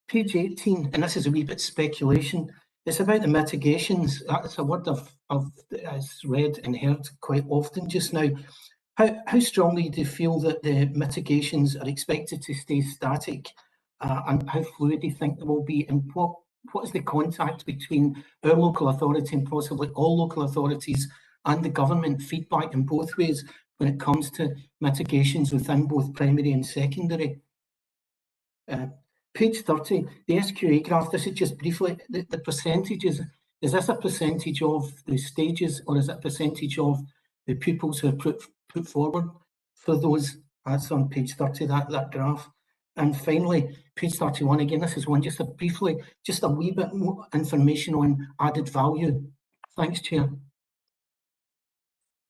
Page 18, and this is a wee bit speculation, it's about the mitigations. That's a word I've read and heard quite often just now. How strongly do you feel that the mitigations are expected to stay static, and how fluid do you think they will be, and what is the contact between our local authority and possibly all local authorities and the government feedback in both ways when it comes to mitigations within both primary and secondary? Page 30, the SQA graph, this is just briefly, the percentages, is this a percentage of the stages or is it a percentage of the pupils who are put forward for those That's on page 30, that graph. And finally, page 31 again, this is one just a wee bit more information on added value. Thanks, Chair.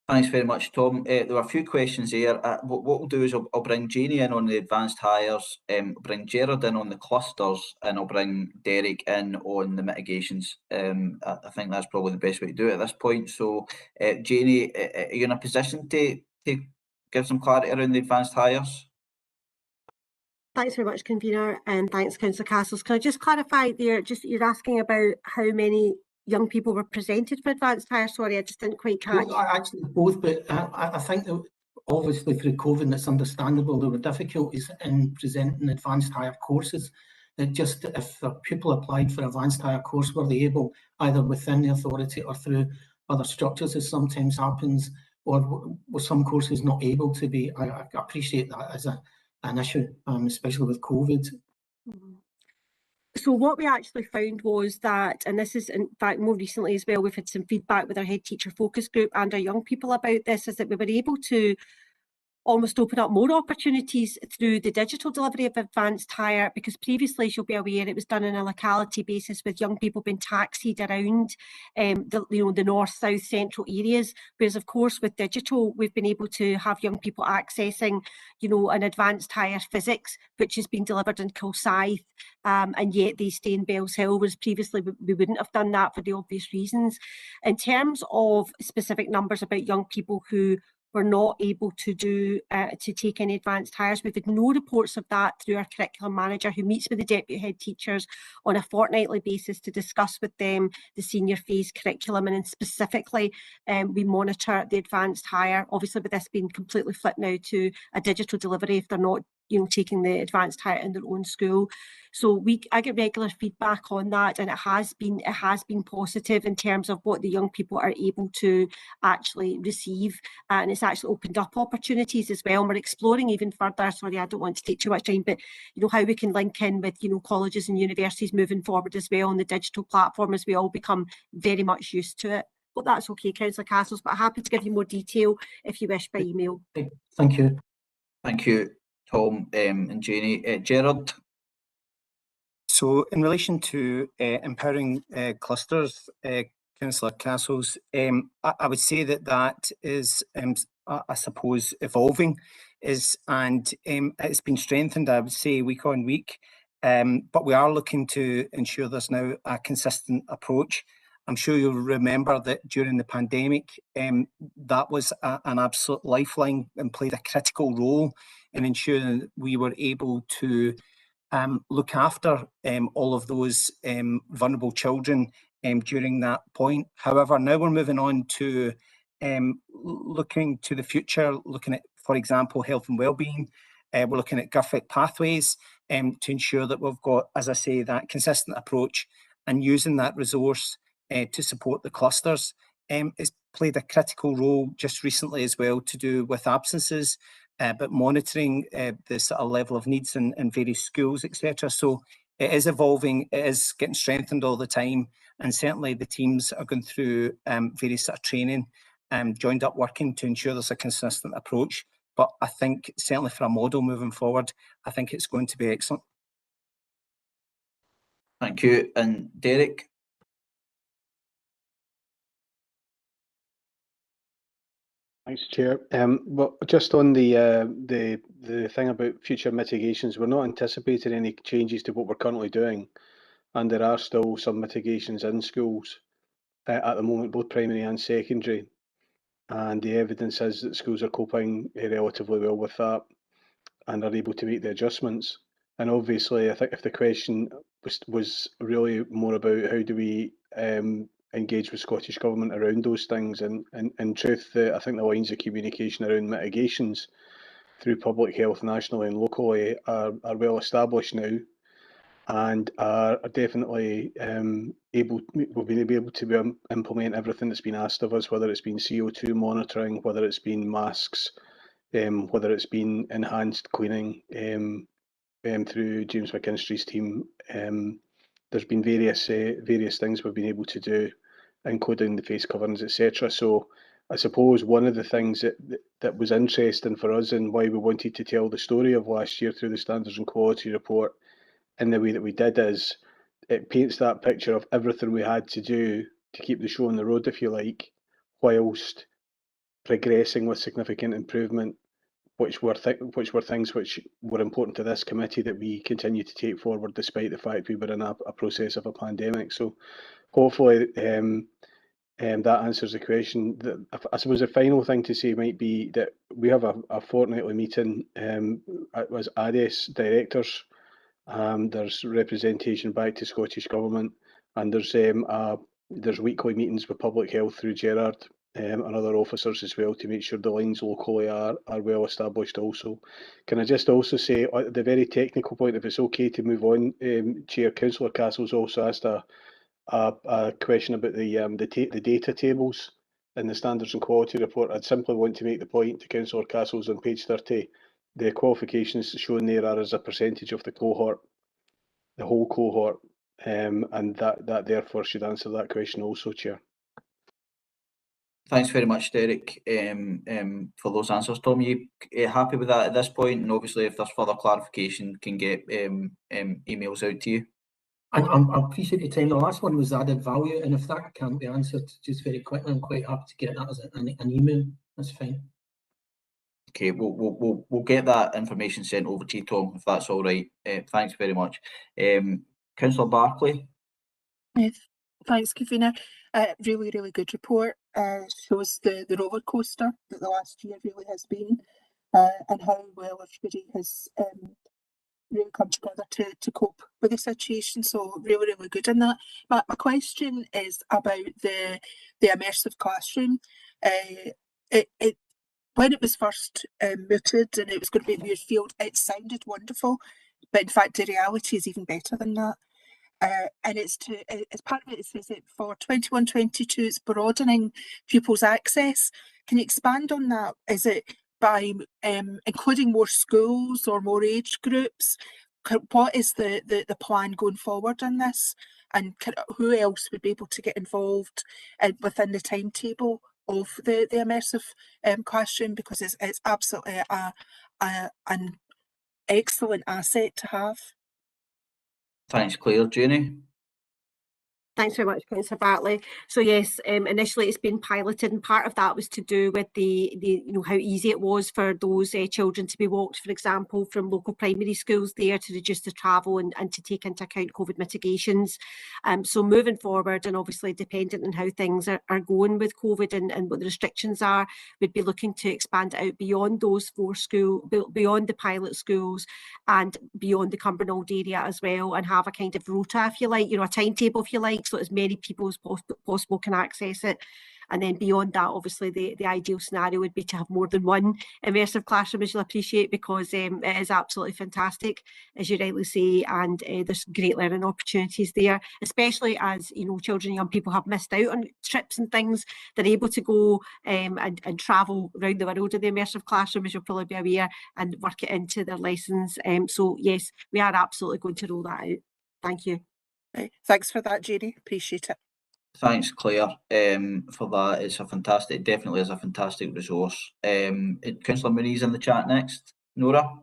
Thanks very much, Tom. There were a few questions here. What we'll do is I'll bring Janie in on the advanced hires, bring Gerard in on the clusters, and I'll bring Derek in on the mitigations. I think that's probably the best way to do it at this point. So, Janie, are you in a position to give some clarity around the advanced hires? Thanks very much, Convener, and thanks, Councillor Castles. Can I just clarify there, you're asking about how many young people were presented for advanced hire? Sorry, I just didn't quite catch. Well, actually both, but I think that obviously through COVID, it's understandable there were difficulties in presenting advanced hire courses. That just if a pupil applied for advanced hire course, were they able, either within the authority or through other structures, as sometimes happens, or were some courses not able to be? I appreciate that as an issue, especially with COVID. Mm-hmm. So what we actually found was that, and this is in fact more recently as well, we've had some feedback with our head teacher focus group and our young people about this, is that we were able to almost open up more opportunities through the digital delivery of advanced hire, because previously, as you'll be aware, it was done on a locality basis with young people being taxied around the north, south, central areas. Whereas, of course, with digital, we've been able to have young people accessing, an advanced hire physics, which has been delivered in Kilsyth, and yet they stay in Bells Hill, whereas previously we wouldn't have done that for the obvious reasons. In terms of specific numbers about young people who were not able to take any advanced hires, we've had no reports of that through our curriculum manager, who meets with the deputy head teachers on a fortnightly basis to discuss with them the senior phase curriculum, and then specifically we monitor the advanced hire, obviously with this being completely flipped now to a digital delivery if they're not taking the advanced hire in their own school. So I get regular feedback on that, and it has been positive in terms of what the young people are able to actually receive, and it's actually opened up opportunities as well. And we're exploring even further. Sorry, I don't want to take too much time, but how we can link in with colleges and universities moving forward as well on the digital platform as we all become very much used to it. Hope that's okay, Councillor Castles, but happy to give you more detail if you wish by email. Thank you. Thank you, Tom and Janie. Gerard? So in relation to empowering clusters, Councillor Castles, I would say that is, I suppose, evolving, and it's been strengthened, I would say, week on week. But we are looking to ensure there's now a consistent approach. I'm sure you'll remember that during the pandemic, that was an absolute lifeline and played a critical role in ensuring that we were able to look after all of those vulnerable children during that point. However, now we're moving on to looking to the future, looking at, for example, health and wellbeing. We're looking at GovFit pathways to ensure that we've got, as I say, that consistent approach, and using that resource to support the clusters. It's played a critical role just recently as well to do with absences, but monitoring the sort of level of needs in various schools, etc. So it is evolving, it is getting strengthened all the time, and certainly the teams are going through various sort of training, joined up working to ensure there's a consistent approach. But I think certainly for a model moving forward, I think it's going to be excellent. Thank you. And Derek? Thanks, Chair. Well, just on the thing about future mitigations, we're not anticipating any changes to what we're currently doing, and there are still some mitigations in schools at the moment, both primary and secondary, and the evidence is that schools are coping relatively well with that and are able to make the adjustments. And obviously, I think if the question was really more about how do we engage with Scottish Government around those things, and in truth, I think the lines of communication around mitigations through public health nationally and locally are well established now, and are definitely we've been able to implement everything that's been asked of us, whether it's been CO2 monitoring, whether it's been masks, whether it's been enhanced cleaning through James McKinstry's team. There's been various things we've been able to do, including the face coverings, etc. So I suppose one of the things that was interesting for us and why we wanted to tell the story of last year through the Standards and Quality Report in the way that we did is it paints that picture of everything we had to do to keep the show on the road, if you like, whilst progressing with significant improvement, which were things which were important to this committee that we continue to take forward despite the fact we were in a process of a pandemic. So hopefully that answers the question. I suppose the final thing to say might be that we have a fortnightly meeting as ADES directors. There's representation back to Scottish Government, and there's weekly meetings with Public Health through Gerard and other officers as well to make sure the lines locally are well established also. Can I just also say, at the very technical point, if it's okay to move on, Chair, Councillor Castle's also asked a question about the data tables in the Standards and Quality Report. I'd simply want to make the point to Councillor Castle's on page 30, the qualifications shown there are as a percentage of the cohort, the whole cohort, and that therefore should answer that question also, Chair. Thanks very much, Derek, for those answers. Tom, you happy with that at this point? And obviously, if there's further clarification, can get emails out to you. I appreciate your time. The last one was added value, and if that can't be answered just very quickly, I'm quite happy to get that as an email. That's fine. Okay, we'll get that information sent over to you, Tom, if that's all right. Thanks very much. Councillor Barkley. Yes, thanks, Convener. Really, really good report. Shows the roller coaster that the last year really has been, and how well everybody has really come together to cope with the situation. So really, really good in that. My question is about the immersive classroom. When it was first mooted and it was going to be at Muirfield, it sounded wonderful, but in fact the reality is even better than that. And it's part of it, it says that for 21-22, it's broadening pupils' access. Can you expand on that? Is it by including more schools or more age groups? What is the plan going forward on this? And who else would be able to get involved within the timetable of the immersive classroom? Because it's absolutely an excellent asset to have. Thanks, Claire. Jenny? Thanks very much, Councillor Barkley. So yes, initially it's been piloted, and part of that was to do with the how easy it was for those children to be walked, for example, from local primary schools there to reduce the travel and to take into account COVID mitigations. So moving forward, and obviously dependent on how things are going with COVID and what the restrictions are, we'd be looking to expand out beyond those 4 schools, beyond the pilot schools and beyond the Cumbernauld area as well, and have a kind of rota, if you like, a timetable, if you like, so as many people as possible can access it. And then beyond that, obviously, the ideal scenario would be to have more than one immersive classroom, as you'll appreciate, because it is absolutely fantastic, as you rightly say, and there's great learning opportunities there, especially as, children and young people have missed out on trips and things. They're able to go and travel around the world in the immersive classroom, as you'll probably be aware, and work it into their lessons. So yes, we are absolutely going to roll that out. Thank you. Thanks for that, Jenny. Appreciate it. Thanks, Claire, for that. It's definitely is a fantastic resource. Councillor Marie's in the chat next. Nora?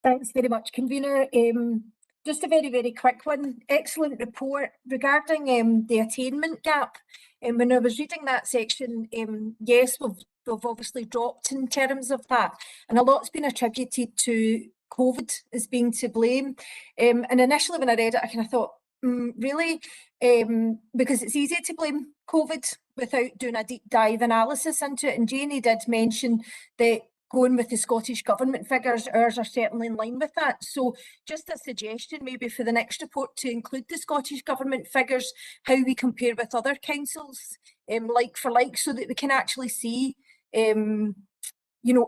Thanks very much, Convener. Just a very, very quick one. Excellent report regarding the attainment gap. When I was reading that section, yes, we've obviously dropped in terms of that, and a lot's been attributed to COVID as being to blame. And initially when I read it, I kind of thought, really? Because it's easy to blame COVID without doing a deep dive analysis into it. And Janie did mention that going with the Scottish Government figures, ours are certainly in line with that. So just a suggestion maybe for the next report to include the Scottish Government figures, how we compare with other councils, like for like, so that we can actually see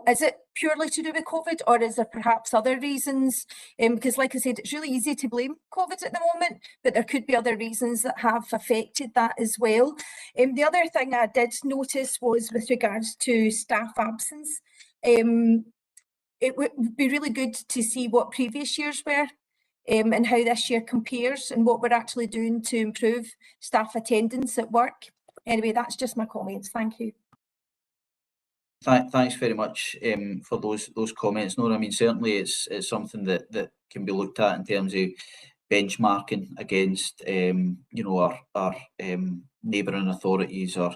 is it purely to do with COVID, or is there perhaps other reasons? Because like I said, it's really easy to blame COVID at the moment, but there could be other reasons that have affected that as well. The other thing I did notice was with regards to staff absence. It would be really good to see what previous years were and how this year compares and what we're actually doing to improve staff attendance at work. Anyway, that's just my comments. Thank you. Thanks very much for those comments, Nora. I mean, certainly it's something that can be looked at in terms of benchmarking against our neighbouring authorities or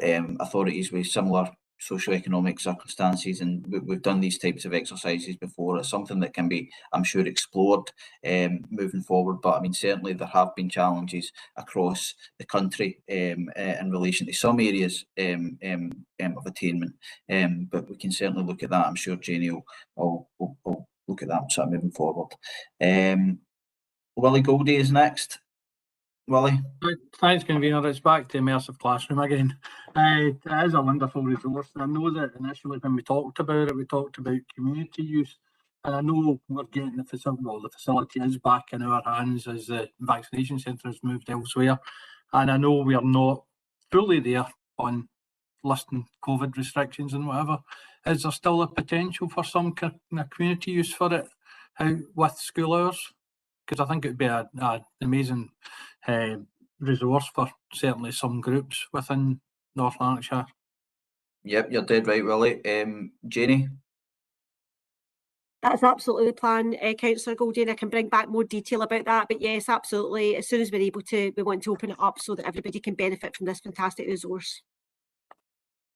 authorities with similar socioeconomic circumstances, and we've done these types of exercises before. It's something that can be, I'm sure, explored moving forward. But I mean, certainly there have been challenges across the country in relation to some areas of attainment. But we can certainly look at that. I'm sure Jenny will look at that sort of moving forward. Willie Goldie is next. Willie? Thanks, convener. It's back to Immersive Classroom again. It is a wonderful resource. I know that initially when we talked about it, we talked about community use. And I know we're getting the facility, well, the facility is back in our hands as the vaccination centre has moved elsewhere. And I know we are not fully there on listing COVID restrictions and whatever. Is there still a potential for some community use for it with school hours? Because I think it would be an amazing resource for certainly some groups within North Lanarkshire. Yep, you're dead right, Willie. Jenny? That's absolutely the plan, Councillor Goldie, and I can bring back more detail about that. But yes, absolutely. As soon as we're able to, we want to open it up so that everybody can benefit from this fantastic resource.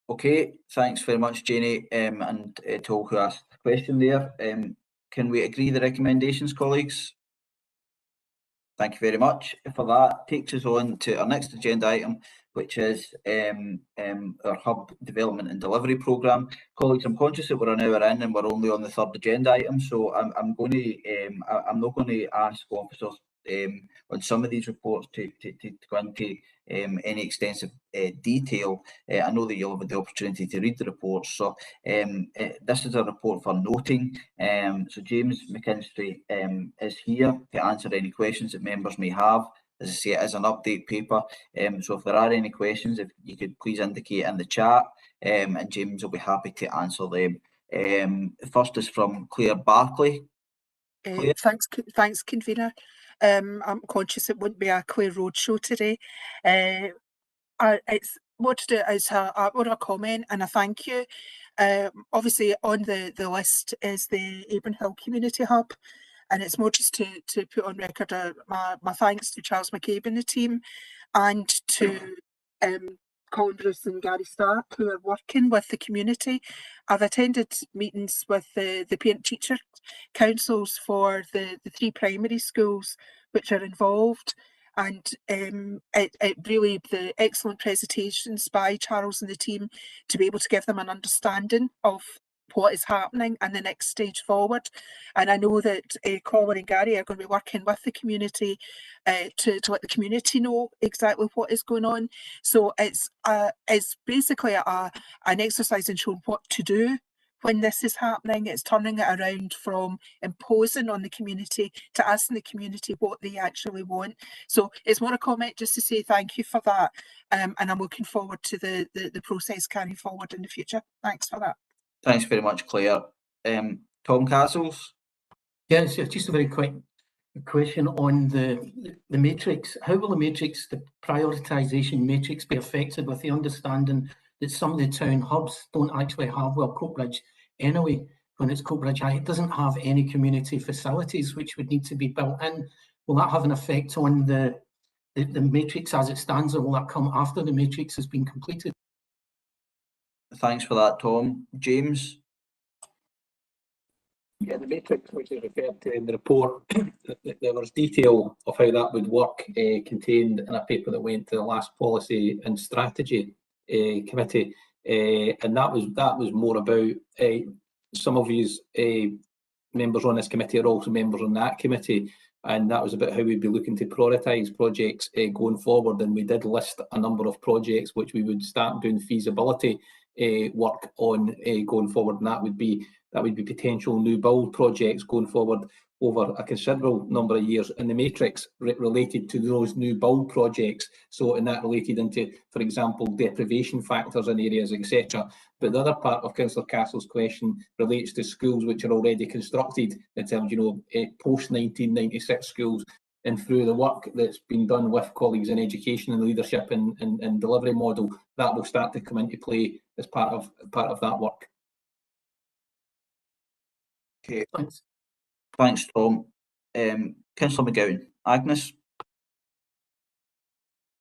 Okay, thanks very much, Jenny, and to all who asked the question there. Can we agree the recommendations, colleagues? Thank you very much for that. Takes us on to our next agenda item, which is our Hub Development and Delivery Programme. Colleagues, I'm conscious that we're an hour in and we're only on the third agenda item, so I'm not going to ask officers on some of these reports to go into any extensive detail. I know that you'll have the opportunity to read the reports. So this is a report for noting. So James McKinstry is here to answer any questions that members may have. As I say, it is an update paper. So if there are any questions, if you could please indicate in the chat, and James will be happy to answer them. First is from Claire Barkley. Thanks, convener. I'm conscious it wouldn't be a Claire Roadshow today. It's what to do is a comment and a thank you. Obviously on the list is the Abram Hill Community Hub, and it's more just to put on record my thanks to Charles McCabe and the team, and to Colin Bruce and Gary Stark, who are working with the community. I've attended meetings with the parent-teacher councils for the 3 primary schools which are involved, and it really, the excellent presentations by Charles and the team to be able to give them an understanding of what is happening and the next stage forward. And I know that Colin and Gary are going to be working with the community to let the community know exactly what is going on. So it's basically an exercise in showing what to do when this is happening. It's turning it around from imposing on the community to asking the community what they actually want. So it's more a comment just to say thank you for that, and I'm looking forward to the process carrying forward in the future. Thanks for that. Thanks very much, Claire. Tom Castles? Yes, just a very quick question on the matrix. How will the prioritisation matrix be affected with the understanding that some of the town hubs don't actually have, well, Coatbridge anyway, when it's Coatbridge High, it doesn't have any community facilities which would need to be built in. Will that have an effect on the matrix as it stands, or will that come after the matrix has been completed? Thanks for that, Tom. James? Yeah, the matrix which is referred to in the report, there was detail of how that would work contained in a paper that went to the last Policy and Strategy Committee, and that was more about some of these members on this committee are also members on that committee, and that was about how we'd be looking to prioritise projects going forward. And we did list a number of projects which we would start doing feasibility work on going forward, and that would be potential new build projects going forward over a considerable number of years, and the matrix related to those new build projects. So, and that related into, for example, deprivation factors in areas, etc. But the other part of Councillor Castle's question relates to schools which are already constructed in terms, post 1996 schools, and through the work that's been done with colleagues in education and leadership and delivery model, that will start to come into play as part of that work. Okay, thanks Tom. Councillor McGowan. Agnes?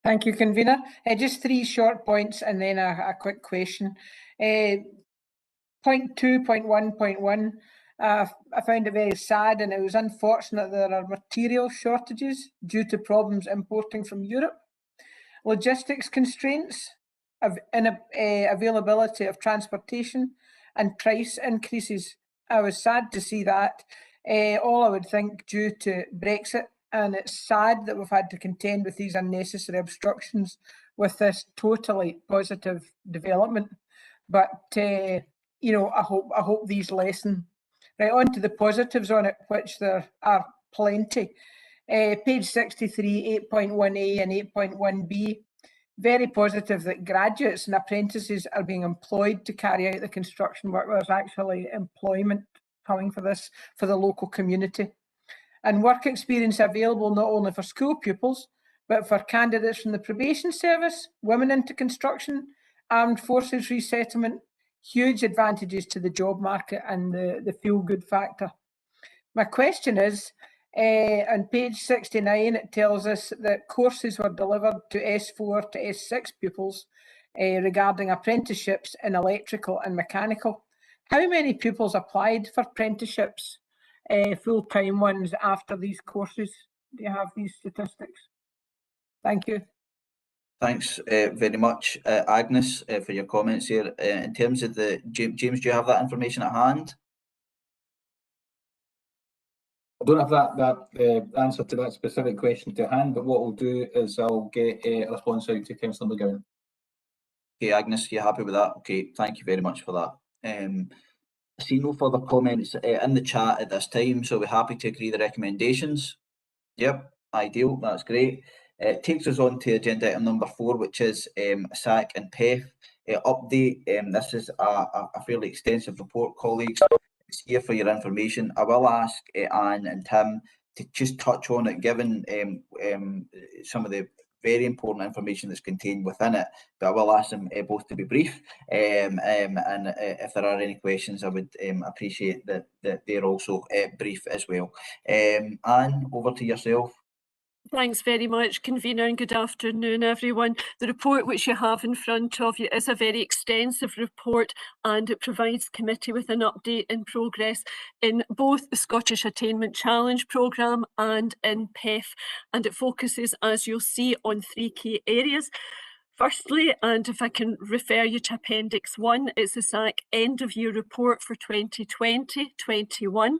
Thank you, convener. Just 3 short points and then a quick question. Point 2, point 1, point 1. I found it very sad, and it was unfortunate that there are material shortages due to problems importing from Europe, logistics constraints, availability of transportation, and price increases. I was sad to see that. All I would think due to Brexit, and it's sad that we've had to contend with these unnecessary obstructions with this totally positive development. But you know, I hope these lessen. Right, on to the positives on it, which there are plenty. Page 63, 8.1a and 8.1b. Very positive that graduates and apprentices are being employed to carry out the construction work. There's actually employment coming for this for the local community. And work experience available not only for school pupils, but for candidates from the probation service, women into construction, armed forces resettlement. Huge advantages to the job market and the feel-good factor. My question is, on page 69, it tells us that courses were delivered to S4 to S6 pupils regarding apprenticeships in electrical and mechanical. How many pupils applied for apprenticeships, full-time ones, after these courses? Do you have these statistics? Thank you. Thanks very much, Agnes, for your comments here. In terms of the James, do you have that information at hand? I don't have that answer to that specific question to hand, but what we'll do is I'll get a response out to Councillor McGowan. Okay, Agnes, you happy with that? Okay, thank you very much for that. I see no further comments in the chat at this time, so we're happy to agree the recommendations. Yep, ideal, that's great. It takes us on to agenda item number 4, which is SAC and PEF update. This is a fairly extensive report, colleagues. It's here for your information. I will ask Anne and Tim to just touch on it, given some of the very important information that's contained within it, but I will ask them both to be brief. And if there are any questions, I would appreciate that they're also brief as well. Anne, over to yourself. Thanks very much, convener, and good afternoon, everyone. The report which you have in front of you is a very extensive report, and it provides the committee with an update in progress in both the Scottish Attainment Challenge programme and in PEF, and it focuses, as you'll see, on 3 key areas. Firstly, and if I can refer you to Appendix 1, it's the SAC end of year report for 2020-21.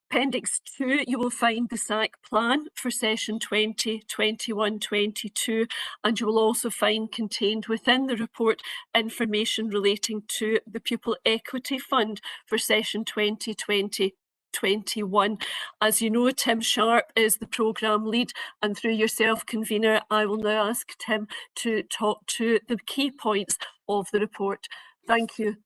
Appendix 2, you will find the SAC plan for session 2021-22, and you will also find contained within the report information relating to the Pupil Equity Fund for session 2020-21. As you know, Tim Sharp is the programme lead, and through yourself, convener, I will now ask Tim to talk to the key points of the report. Thank you.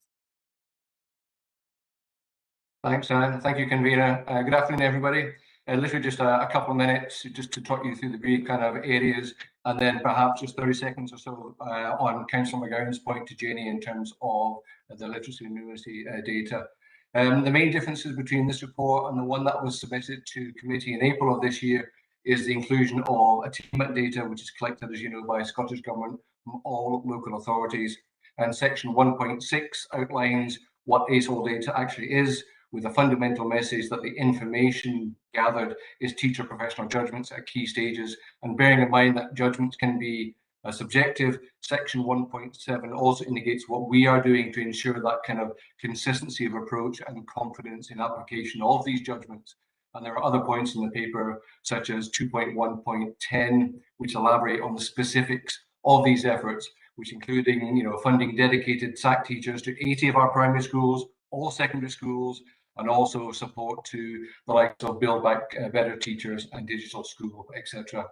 Thanks, Anne. Thank you, convener. Good afternoon, everybody. Literally just a couple of minutes just to talk you through the brief kind of areas, and then perhaps just 30 seconds or so on Councillor McGowan's point to Jenny in terms of the literacy and numeracy data. The main differences between this report and the one that was submitted to committee in April of this year is the inclusion of attainment data, which is collected, as you know, by Scottish Government from all local authorities. And section 1.6 outlines what ASOL data actually is, with a fundamental message that the information gathered is teacher professional judgments at key stages. And bearing in mind that judgments can be subjective, section 1.7 also indicates what we are doing to ensure that kind of consistency of approach and confidence in application of these judgments. And there are other points in the paper, such as 2.1.10, which elaborate on the specifics of these efforts, which including, you know, funding dedicated SAC teachers to 80 of our primary schools, all secondary schools, and also support to the likes of Build Back Better Teachers and Digital School, etc.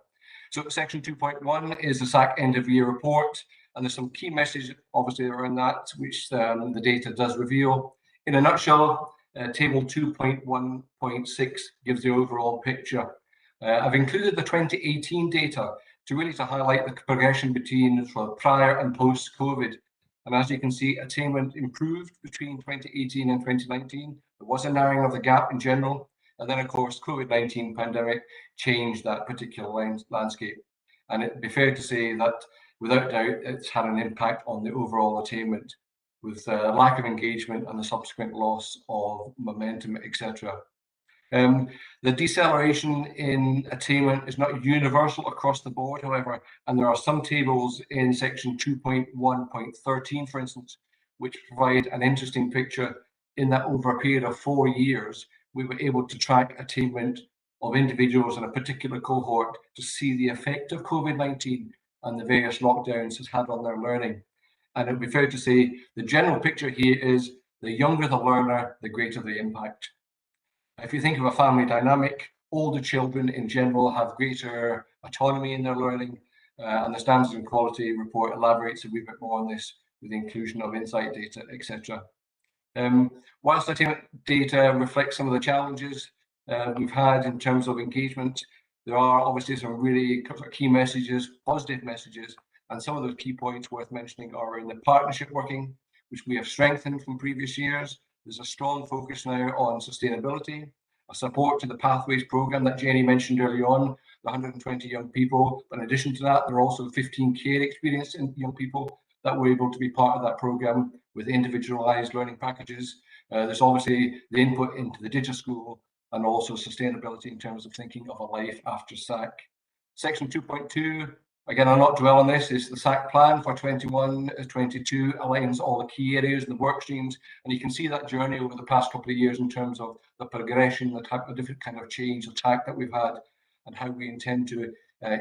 So section 2.1 is the SAC end of year report, and there's some key messages obviously around that, which the data does reveal. In a nutshell, table 2.1.6 gives the overall picture. I've included the 2018 data to really highlight the progression between prior and post-COVID. And as you can see, attainment improved between 2018 and 2019. There was a narrowing of the gap in general. And then, of course, COVID-19 pandemic changed that particular landscape. And it'd be fair to say that, without doubt, it's had an impact on the overall attainment, with lack of engagement and the subsequent loss of momentum, etc. The deceleration in attainment is not universal across the board, however, and there are some tables in section 2.1.13, for instance, which provide an interesting picture in that over a period of 4 years, we were able to track attainment of individuals in a particular cohort to see the effect of COVID-19 and the various lockdowns has had on their learning. And it would be fair to say the general picture here is the younger the learner, the greater the impact. If you think of a family dynamic, older children in general have greater autonomy in their learning, and the Standards and Quality report elaborates a wee bit more on this with the inclusion of insight data, etc. Whilst attainment data reflects some of the challenges we've had in terms of engagement, there are obviously some really key messages, positive messages, and some of those key points worth mentioning are in the partnership working, which we have strengthened from previous years. There's a strong focus now on sustainability, a support to the Pathways programme that Jenny mentioned earlier on, the 120 young people. But in addition to that, there are also 15 care experienced young people that were able to be part of that programme with individualised learning packages. There's obviously the input into the digital school and also sustainability in terms of thinking of a life after SAC. Section 2.2, again, I'll not dwell on this, is the SAC plan for 21-22, aligns all the key areas and the work streams, and you can see that journey over the past couple of years in terms of the progression, the type of different kind of change of tack that we've had, and how we intend to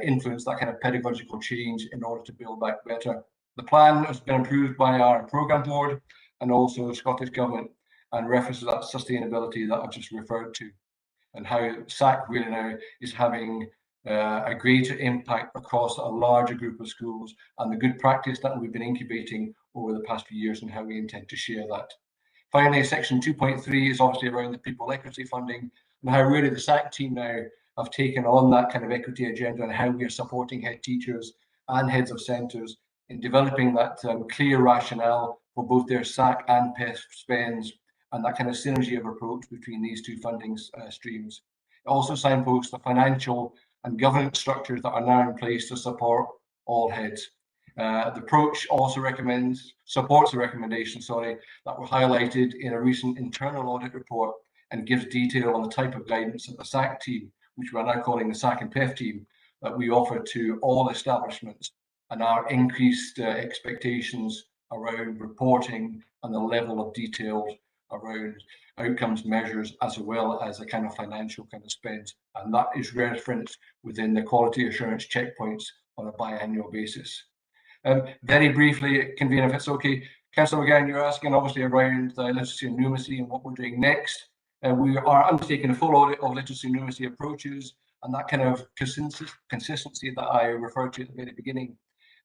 influence that kind of pedagogical change in order to build back better. The plan has been approved by our programme board and also the Scottish Government, and references that sustainability that I've just referred to, and how SAC really now is having a greater impact across a larger group of schools, and the good practice that we've been incubating over the past few years and how we intend to share that. Finally, section 2.3 is obviously around the pupil equity funding and how really the SAC team now have taken on that kind of equity agenda and how we are supporting head teachers and heads of centres in developing that clear rationale for both their SAC and PEF spends and that kind of synergy of approach between these two funding streams. It also signposts the financial and governance structures that are now in place to support all heads. The approach also supports the recommendations that were highlighted in a recent internal audit report and gives detail on the type of guidance that the SAC team, which we are now calling the SAC and PEF team, that we offer to all establishments, and our increased expectations around reporting and the level of detail around outcomes measures, as well as a kind of financial kind of spend, and that is referenced within the quality assurance checkpoints on a biannual basis. Very briefly, convener, if it's okay, Councillor McGowan, you're asking obviously around the literacy and numeracy and what we're doing next. We are undertaking a full audit of literacy and numeracy approaches and that kind of consistency that I referred to at the very beginning,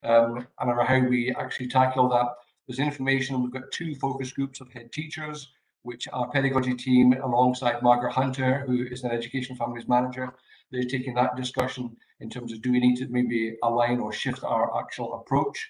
and around how we actually tackle that. There's information. We've got 2 focus groups of head teachers, which our pedagogy team, alongside Margaret Hunter, who is an education families manager, they're taking that discussion in terms of do we need to maybe align or shift our actual approach.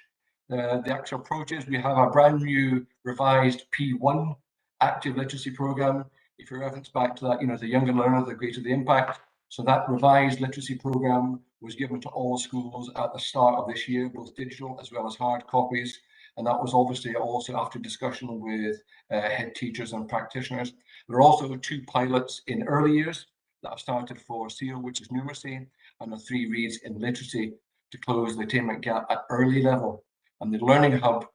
The actual approach is we have a brand new revised P1 active literacy programme. If you reference back to that, the younger learner, the greater the impact. So that revised literacy programme was given to all schools at the start of this year, both digital as well as hard copies. And that was obviously also after discussion with head teachers and practitioners. There are also 2 pilots in early years that have started for SEAL, which is numeracy, and the 3 reads in literacy to close the attainment gap at early level. And the Learning Hub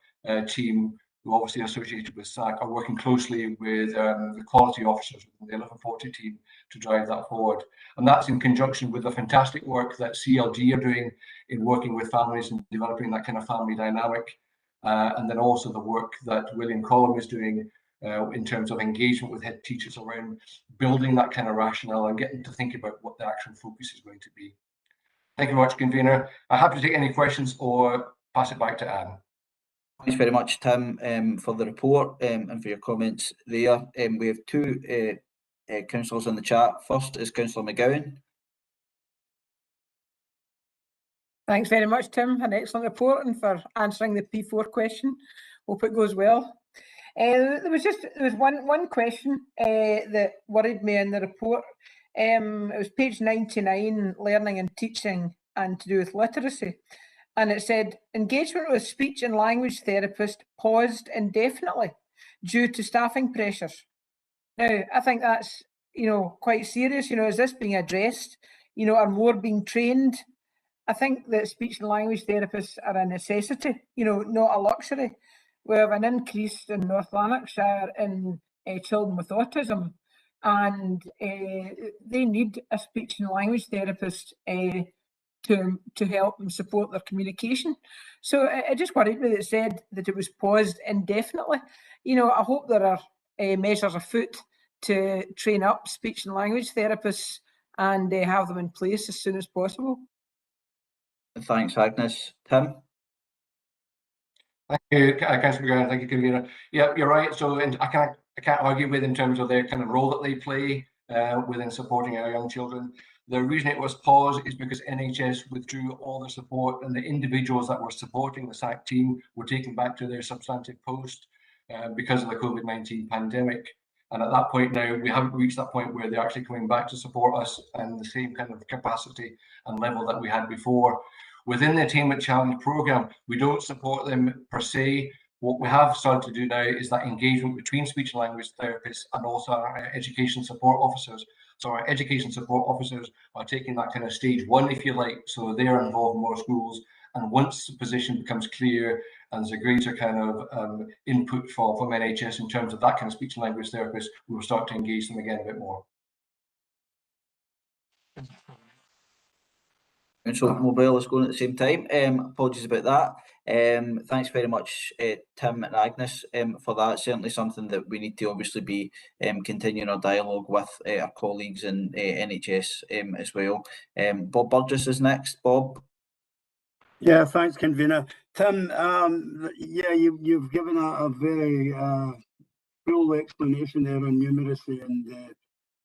team, who obviously are associated with SAC, are working closely with the quality officers within the 1140 team to drive that forward. And that's in conjunction with the fantastic work that CLG are doing in working with families and developing that kind of family dynamic. And then also the work that William Collum is doing in terms of engagement with head teachers around building that kind of rationale and getting to think about what the actual focus is going to be. Thank you very much, convener. I'm happy to take any questions or pass it back to Anne. Thanks very much, Tim, for the report and for your comments there. We have 2 councillors in the chat. First is Councillor McGowan. Thanks very much, Tim. An excellent report and for answering the P4 question. Hope it goes well. There was one question that worried me in the report. It was page 99, learning and teaching and to do with literacy. And it said, engagement with speech and language therapist paused indefinitely due to staffing pressures. Now, I think that's, quite serious. Is this being addressed? Are more being trained? I think that speech and language therapists are a necessity, not a luxury. We have an increase in North Lanarkshire in children with autism, and they need a speech and language therapist to help and support their communication. So it just worried me that it said that it was paused indefinitely. I hope there are measures afoot to train up speech and language therapists and have them in place as soon as possible. Thanks, Agnes. Tim? Thank you, Councillor McGowan. Thank you, Convener. Yeah, you're right. So I can't argue with in terms of their kind of role that they play within supporting our young children. The reason it was paused is because NHS withdrew all the support, and the individuals that were supporting the SAC team were taken back to their substantive post because of the COVID-19 pandemic. And at that point now, we haven't reached that point where they're actually coming back to support us in the same kind of capacity and level that we had before. Within the Attainment Challenge programme, we don't support them per se. What we have started to do now is that engagement between speech and language therapists and also our education support officers. So our education support officers are taking that kind of stage one, if you like, so they're involved in more schools. And once the position becomes clear and there's a greater kind of input from NHS in terms of that kind of speech and language therapist, we will start to engage them again a bit more. And so mobile is going at the same time. Apologies about that. Thanks very much, Tim and Agnes, for that. Certainly something that we need to obviously be continuing our dialogue with our colleagues in NHS as well. Bob Burgess is next. Bob? Yeah, thanks, Convener. Tim, yeah, you've given a very full explanation there on numeracy, and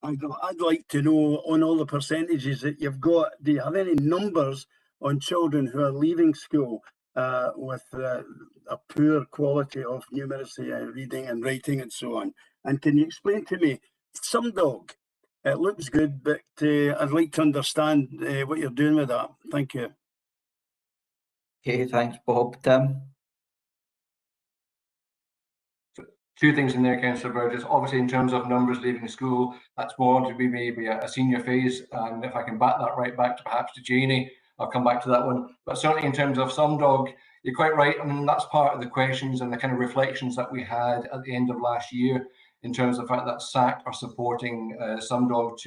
I'd like to know on all the percentages that you've got, do you have any numbers on children who are leaving school with a poor quality of numeracy, reading and writing and so on? And can you explain to me, Sumdog, it looks good, but I'd like to understand what you're doing with that. Thank you. Okay, thanks, Bob. Tim? Two things in there, Councillor Burgess. Obviously, in terms of numbers leaving school, that's more to be maybe a senior phase. And if I can back that right back to perhaps to Janie, I'll come back to that one. But certainly in terms of Sumdog, you're quite right. I mean, that's part of the questions and the kind of reflections that we had at the end of last year in terms of the fact that SAC are supporting Sumdog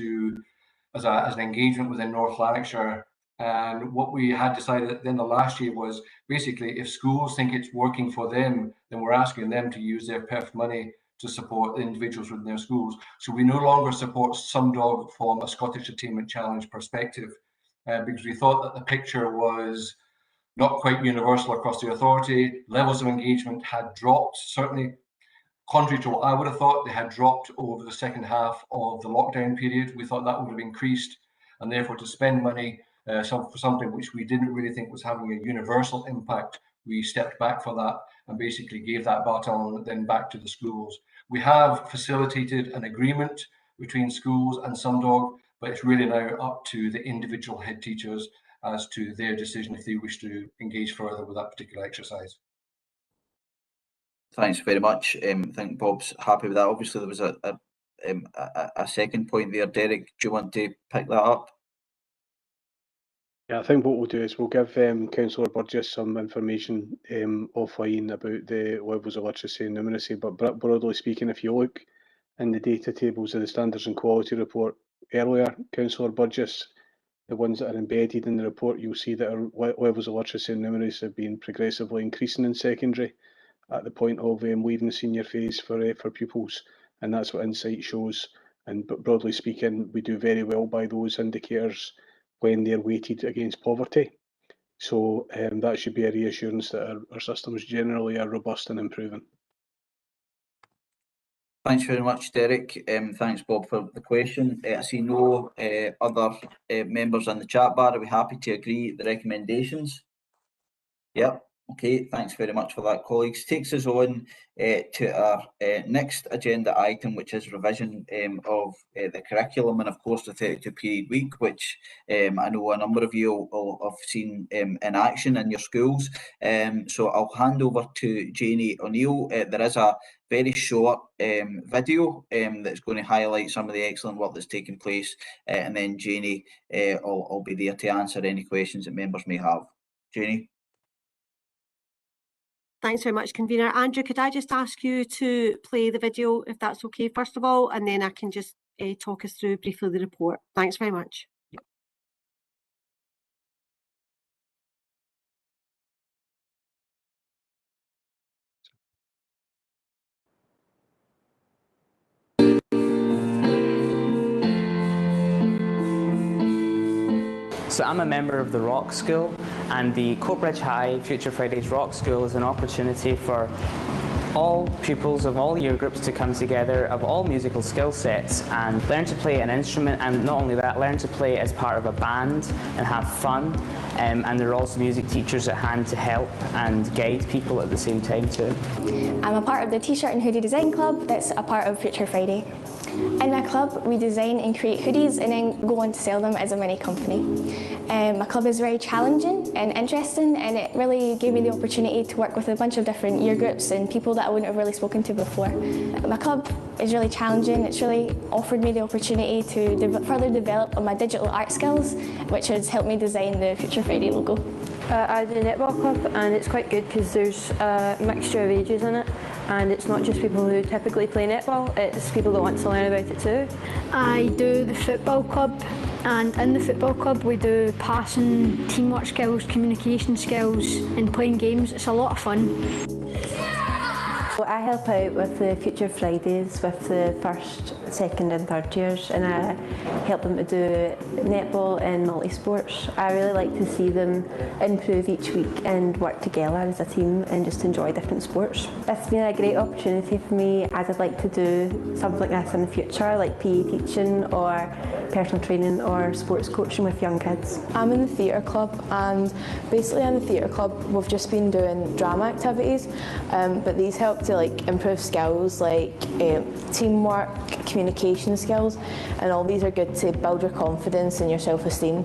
as an engagement within North Lanarkshire. And what we had decided at the end of last year was basically if schools think it's working for them, then we're asking them to use their PERF money to support the individuals within their schools. So we no longer support Sumdog from a Scottish Attainment Challenge perspective because we thought that the picture was not quite universal across the authority. Levels of engagement had dropped, certainly contrary to what I would have thought, they had dropped over the second half of the lockdown period. We thought that would have increased, and therefore to spend money for something which we didn't really think was having a universal impact, we stepped back for that and basically gave that baton then back to the schools. We have facilitated an agreement between schools and Sumdog, but it's really now up to the individual head teachers as to their decision if they wish to engage further with that particular exercise. Thanks very much. I think Bob's happy with that. Obviously, there was a second point there. Derek, do you want to pick that up? Yeah, I think what we'll do is we'll give Councillor Burgess some information offline about the levels of literacy and numeracy, but broadly speaking, if you look in the data tables of the Standards and Quality Report earlier, Councillor Burgess, the ones that are embedded in the report, you'll see that our levels of literacy and numeracy have been progressively increasing in secondary at the point of leaving the senior phase for pupils, and that's what Insight shows. And broadly speaking, we do very well by those indicators when they're weighted against poverty. So that should be a reassurance that our systems generally are robust and improving. Thanks very much, Derek. Thanks, Bob, for the question. I see no other members in the chat bar. Are we happy to agree the recommendations? Yep. Okay, thanks very much for that, colleagues. Takes us on to our next agenda item, which is revision of the curriculum and, of course, the 32 period week, which I know a number of you will have seen in action in your schools. So I'll hand over to Janie O'Neill. There is a very short video that's going to highlight some of the excellent work that's taken place, and then Janie will be there to answer any questions that members may have. Janie? Thanks very much, Convener. Andrew, could I just ask you to play the video, if that's okay, first of all, and then I can just talk us through briefly the report. Thanks very much. So I'm a member of the Rock School, and the Coatbridge High Future Fridays Rock School is an opportunity for all pupils of all year groups to come together of all musical skill sets and learn to play an instrument, and not only that, learn to play as part of a band and have fun. And there are also music teachers at hand to help and guide people at the same time too. I'm a part of the T-shirt and hoodie design club that's a part of Future Friday. In my club, we design and create hoodies and then go on to sell them as a mini company. My club is very challenging and interesting, and it really gave me the opportunity to work with a bunch of different year groups and people that I wouldn't have really spoken to before. My club is really challenging. It's really offered me the opportunity to further develop my digital art skills, which has helped me design the Future Friday logo. I do netball club, and it's quite good because there's a mixture of ages in it, and it's not just people who typically play netball, it's people that want to learn about it too. I do the football club, and in the football club we do passing, teamwork skills, communication skills and playing games. It's a lot of fun. I help out with the Future Fridays with the first, second and third years, and I help them to do netball and multi-sports. I really like to see them improve each week and work together as a team and just enjoy different sports. It's been a great opportunity for me, as I'd like to do something like this in the future, like PE teaching or personal training or sports coaching with young kids. I'm in the theatre club, and basically in the theatre club we've just been doing drama activities, but these help to improve skills like teamwork, communication skills, and all these are good to build your confidence and your self-esteem.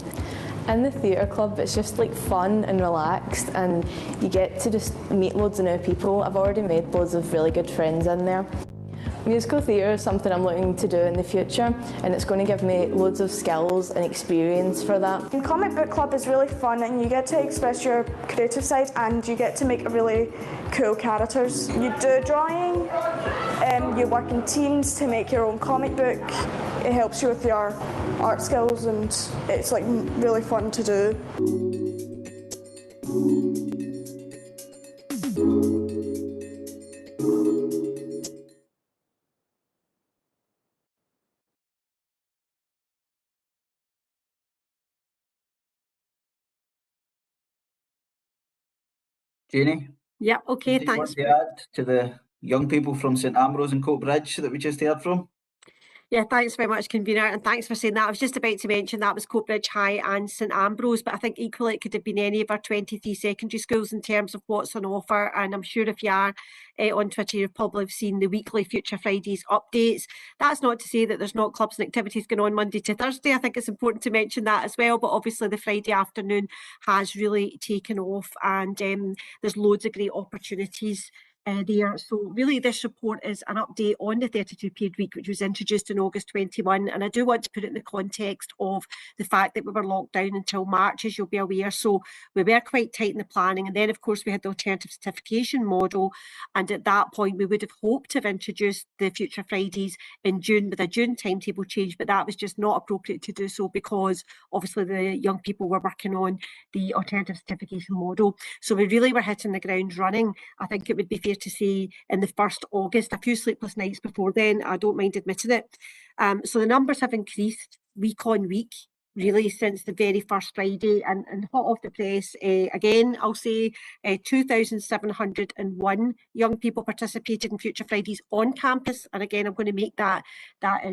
In the theatre club, it's just fun and relaxed, and you get to just meet loads of new people. I've already made loads of really good friends in there. Musical theatre is something I'm looking to do in the future, and it's going to give me loads of skills and experience for that. And comic book club is really fun, and you get to express your creative side, and you get to make really cool characters. You do drawing, you work in teams to make your own comic book. It helps you with your art skills, and it's really fun to do. Janie? Yep, okay, do you thanks. want to add to the young people from St Ambrose and Coatbridge that we just heard from? Yeah, thanks very much, Convener, and thanks for saying that. I was just about to mention that was Coatbridge High and St Ambrose, but I think equally it could have been any of our 23 secondary schools in terms of what's on offer. And I'm sure if you are on Twitter, you've probably seen the weekly Future Fridays updates. That's not to say that there's not clubs and activities going on Monday to Thursday. I think it's important to mention that as well, but obviously the Friday afternoon has really taken off, and there's loads of great opportunities there. So really this report is an update on the 32 period week, which was introduced in August 21, and I do want to put it in the context of the fact that we were locked down until March, as you'll be aware, so we were quite tight in the planning. And then of course we had the alternative certification model, and at that point we would have hoped to have introduced the Future Fridays in June with a June timetable change, but that was just not appropriate to do so because obviously the young people were working on the alternative certification model. So we really were hitting the ground running. I think it would be fair to say in the 1st August, a few sleepless nights before then, I don't mind admitting it. So the numbers have increased week on week really since the very first Friday, and hot off the press, again, I'll say 2,701 young people participated in Future Fridays on campus, and again, I'm going to make that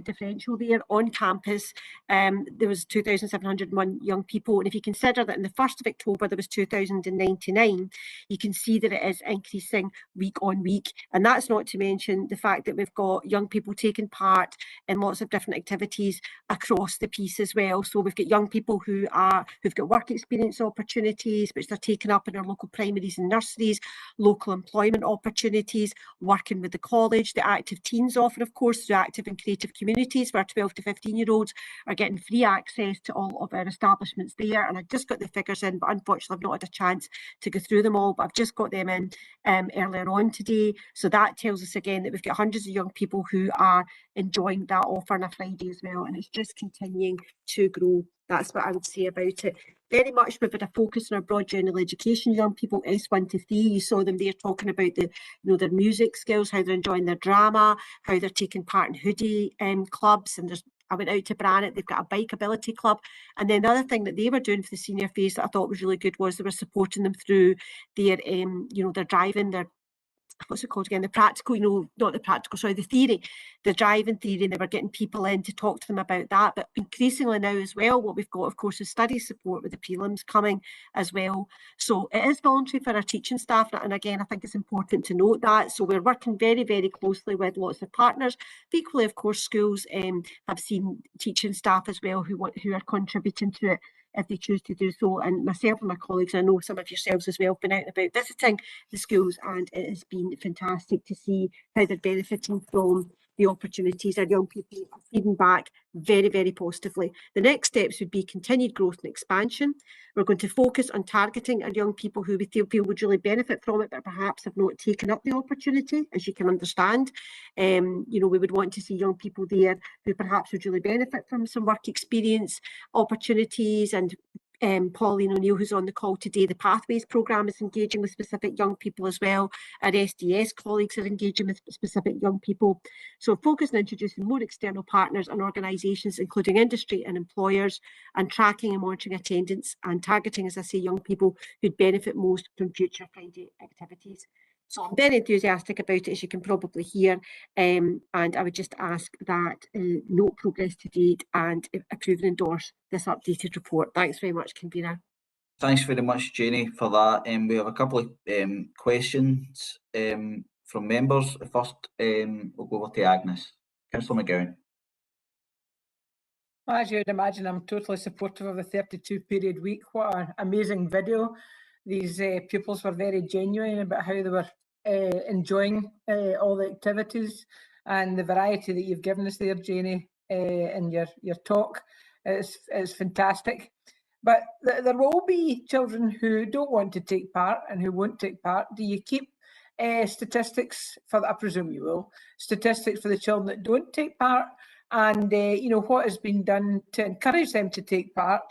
differential there. On campus, there was 2,701 young people, and if you consider that in the 1st of October there was 2,099, you can see that it is increasing week on week, and that's not to mention the fact that we've got young people taking part in lots of different activities across the piece as well. So we've got young people who've got work experience opportunities, which they're taking up in our local primaries and nurseries, local employment opportunities, working with the college. The active teens offer, of course, through active and creative communities, where 12 to 15-year-olds are getting free access to all of our establishments there. And I've just got the figures in, but unfortunately I've not had a chance to go through them all, but I've just got them in earlier on today. So that tells us again that we've got hundreds of young people who are enjoying that offer on a Friday as well, and it's just continuing to grow. That's what I would say about it. Very much we've had a focus on our broad general education young people, S1 to 3. You saw them there talking about their music skills, how they're enjoying their drama, how they're taking part in hoodie clubs, and I went out to Brannet, they've got a bike ability club. And then the other thing that they were doing for the senior phase that I thought was really good was they were supporting them through their their driving, their what's it called again? The practical, not the practical, sorry, the theory, the driving theory, and they were getting people in to talk to them about that. But increasingly now as well, what we've got, of course, is study support with the prelims coming as well. So it is voluntary for our teaching staff. And again, I think it's important to note that. So we're working very, very closely with lots of partners. But equally, of course, schools have seen teaching staff as well who are contributing to it if they choose to do so. And myself and my colleagues, I know some of yourselves as well, have been out and about visiting the schools, and it has been fantastic to see how they're benefiting from the opportunities. Our young people are feeding back very, very positively. The next steps would be continued growth and expansion. We're going to focus on targeting our young people who we feel would really benefit from it, but perhaps have not taken up the opportunity, as you can understand. We would want to see young people there who perhaps would really benefit from some work experience opportunities. And Pauline O'Neill, who's on the call today, the Pathways programme is engaging with specific young people as well. Our SDS colleagues are engaging with specific young people. So focus on introducing more external partners and organisations, including industry and employers, and tracking and monitoring attendance and targeting, as I say, young people who'd benefit most from Future Friday activities. So I'm very enthusiastic about it, as you can probably hear, and I would just ask that note progress to date and approve and endorse this updated report. Thanks very much, Convener. Thanks very much, Jenny, for that. We have a couple of questions from members. First, we'll go over to Agnes. Councillor McGowan. As you would imagine, I'm totally supportive of the 32-period week. What an amazing video. These pupils were very genuine about how they were enjoying all the activities, and the variety that you've given us there, Jenny, in your talk is fantastic. But there will be children who don't want to take part and who won't take part. Do you keep statistics for that? I presume you will. Statistics for the children that don't take part, and what has been done to encourage them to take part.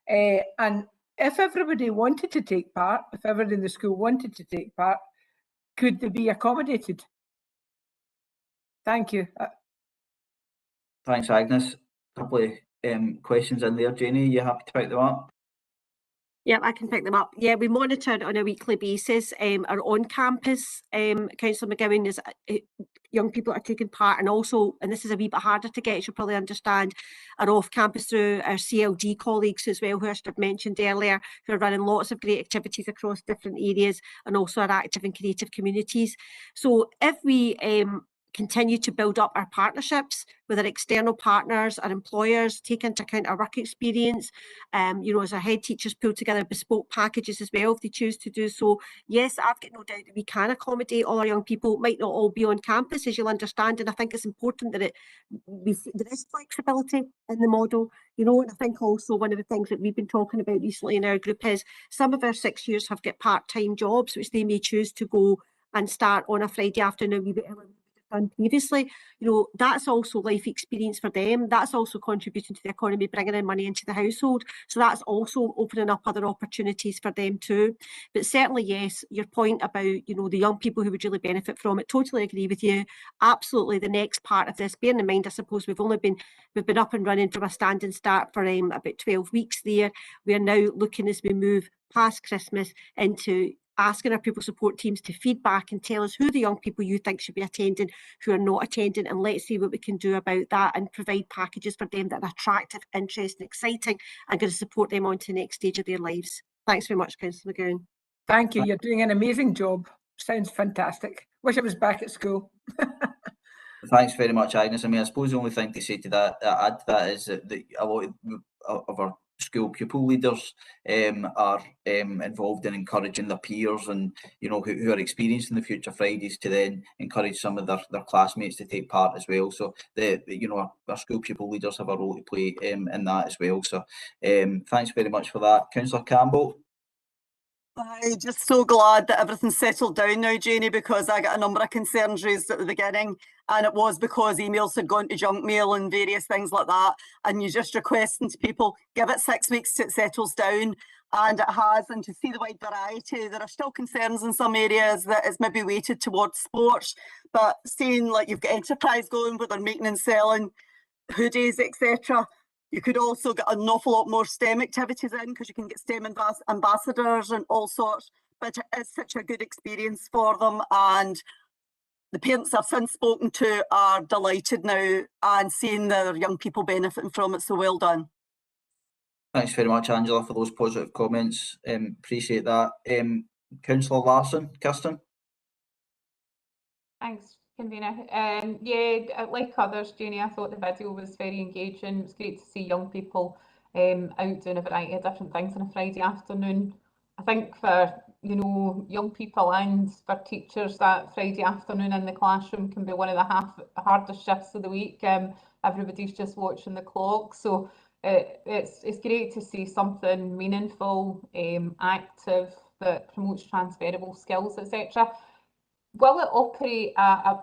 And if everybody wanted to take part, if everybody in the school wanted to take part, could they be accommodated? Thank you. Thanks, Agnes. A couple of questions in there. Jenny, you happy to pick them up? Yeah, I can pick them up. Yeah, we monitor on a weekly basis. Our on-campus, Councillor McGowan, is young people are taking part, and also, and this is a wee bit harder to get, as you'll probably understand, are off-campus through our CLD colleagues as well, who I should have mentioned earlier, who are running lots of great activities across different areas, and also our active and creative communities. So if we continue to build up our partnerships with our external partners, our employers, take into account our work experience, as our head teachers pull together bespoke packages as well if they choose to do so. Yes, I've got no doubt that we can accommodate all our young people. It might not all be on campus, as you'll understand, and I think it's important that there is flexibility in the model, and I think also one of the things that we've been talking about recently in our group is some of our 6-years have got part-time jobs, which they may choose to go and start on a Friday afternoon a wee bit earlier done previously, you know, that's also life experience for them. That's also contributing to the economy, bringing in money into the household. So that's also opening up other opportunities for them too. But certainly, yes, your point about, you know, the young people who would really benefit from it, totally agree with you. Absolutely, the next part of this, bearing in mind, I suppose we've been up and running from a standing start for about 12 weeks there. We are now looking, as we move past Christmas, into asking our pupil support teams to feedback and tell us who the young people you think should be attending, who are not attending, and let's see what we can do about that and provide packages for them that are attractive, interesting, exciting, and going to support them on to the next stage of their lives. Thanks very much, Councillor McGowan. Thank you. You're doing an amazing job. Sounds fantastic. Wish I was back at school. Thanks very much, Agnes. I mean, I suppose the only thing to say to that, add to that, is that a lot of our school pupil leaders are involved in encouraging their peers and, you know, who are experiencing the Future Fridays to then encourage some of their classmates to take part as well. So you know, our school pupil leaders have a role to play in that as well. So thanks very much for that. Councillor Campbell. I'm just so glad that everything's settled down now, Janie, because I got a number of concerns raised at the beginning, and it was because emails had gone to junk mail and various things like that, and you're just requesting to people, give it 6 weeks till it settles down, and it has. And to see the wide variety, there are still concerns in some areas that it's maybe weighted towards sports, but seeing like you've got enterprise going where they're making and selling hoodies, etc. You could also get an awful lot more STEM activities in, because you can get STEM ambassadors and all sorts, but it is such a good experience for them, and the parents I've since spoken to are delighted now and seeing their young people benefiting from it, so well done. Thanks very much, Angela, for those positive comments. Appreciate that. Councillor Larson, Kirsten. Thanks, convener. Yeah, like others, Janie, I thought the video was very engaging. It's great to see young people out doing a variety of different things on a Friday afternoon. I think for, you know, young people and for teachers, that Friday afternoon in the classroom can be one of the hardest shifts of the week. Everybody's just watching the clock, so it's great to see something meaningful, active, that promotes transferable skills, etc. Will it operate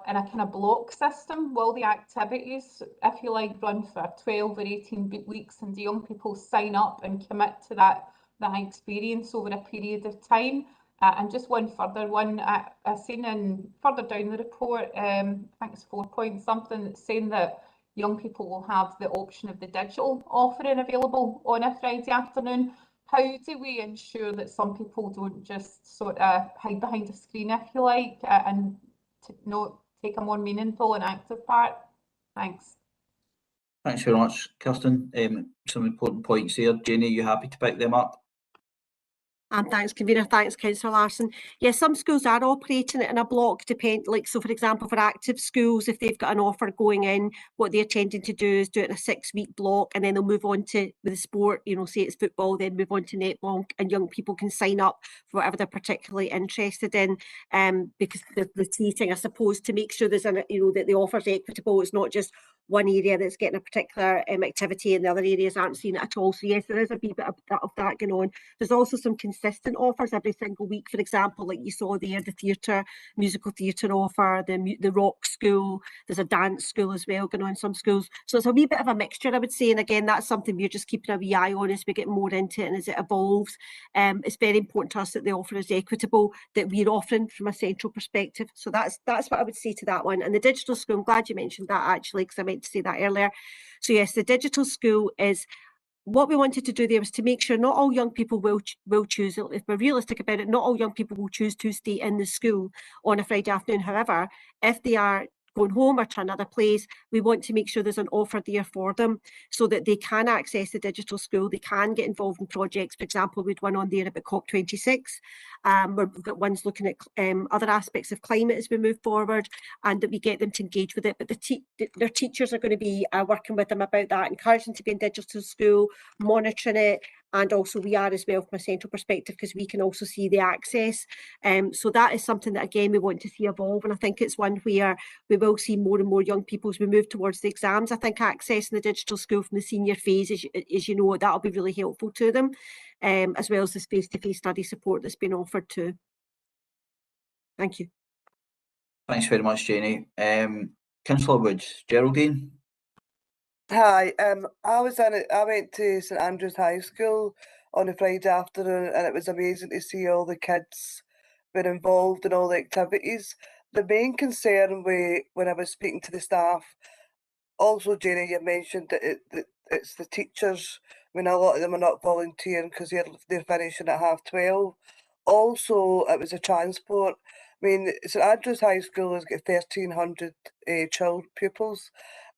in a kind of block system? Will the activities, if you like, run for 12 or 18 weeks, and do young people sign up and commit to that experience over a period of time? And just one further one, I've seen further down the report, I think it's 4 point something, that's saying that young people will have the option of the digital offering available on a Friday afternoon. How do we ensure that some people don't just sort of hide behind a screen, if you like, and not take a more meaningful and active part? Thanks. Thanks very much, Kirsten. Some important points there. Janie, are you happy to pick them up? Thanks, convener. Thanks, Councillor Larson. Yes, some schools are operating it in a block, so for example, for active schools, if they've got an offer going in, what they're tending to do is do it in a 6-week block, and then they'll move on to, with the sport, you know, say it's football, then move on to netball, and young people can sign up for whatever they're particularly interested in, because the rotating, I suppose, to make sure there's that the offer's equitable. It's not just one area that's getting a particular activity and the other areas aren't seeing it at all. So yes, there is a wee bit of that going on. There's also some consistent offers every single week. For example, like you saw there, the theatre, musical theatre offer, the rock school, there's a dance school as well going on in some schools. So it's a wee bit of a mixture, I would say. And again, that's something we're just keeping a wee eye on as we get more into it and as it evolves. It's very important to us that the offer is equitable, that we're offering from a central perspective. So that's what I would say to that one. And the digital school, I'm glad you mentioned that actually, because I meant to say that earlier. So yes, the digital school is, what we wanted to do there was to make sure not all young people will choose, if we're realistic about it, not all young people will choose to stay in the school on a Friday afternoon. However, if they are going home or to another place, we want to make sure there's an offer there for them so that they can access the digital school, they can get involved in projects. For example, we'd one on there about COP26, we've got ones looking at other aspects of climate as we move forward, and that we get them to engage with it. But their teachers are going to be working with them about that, encouraging them to be in digital school, monitoring it, and also we are as well from a central perspective, because we can also see the access. So that is something that again we want to see evolve, and I think it's one where we will see more and more young people as we move towards the exams. I think accessing the digital school from the senior phase, as you know, that'll be really helpful to them, as well as this face-to-face study support that's been offered too. Thank you. Thanks very much, Jenny. Councillor Woods, Geraldine. Hi, I went to St Andrews High School on a Friday afternoon, and it was amazing to see all the kids were involved in all the activities. The main concern when I was speaking to the staff, also Jenny, you mentioned that it's the teachers. I mean, a lot of them are not volunteering because they're finishing at 12:30. Also, it was a transport. I mean, St Andrews High School has got 1,300 pupils,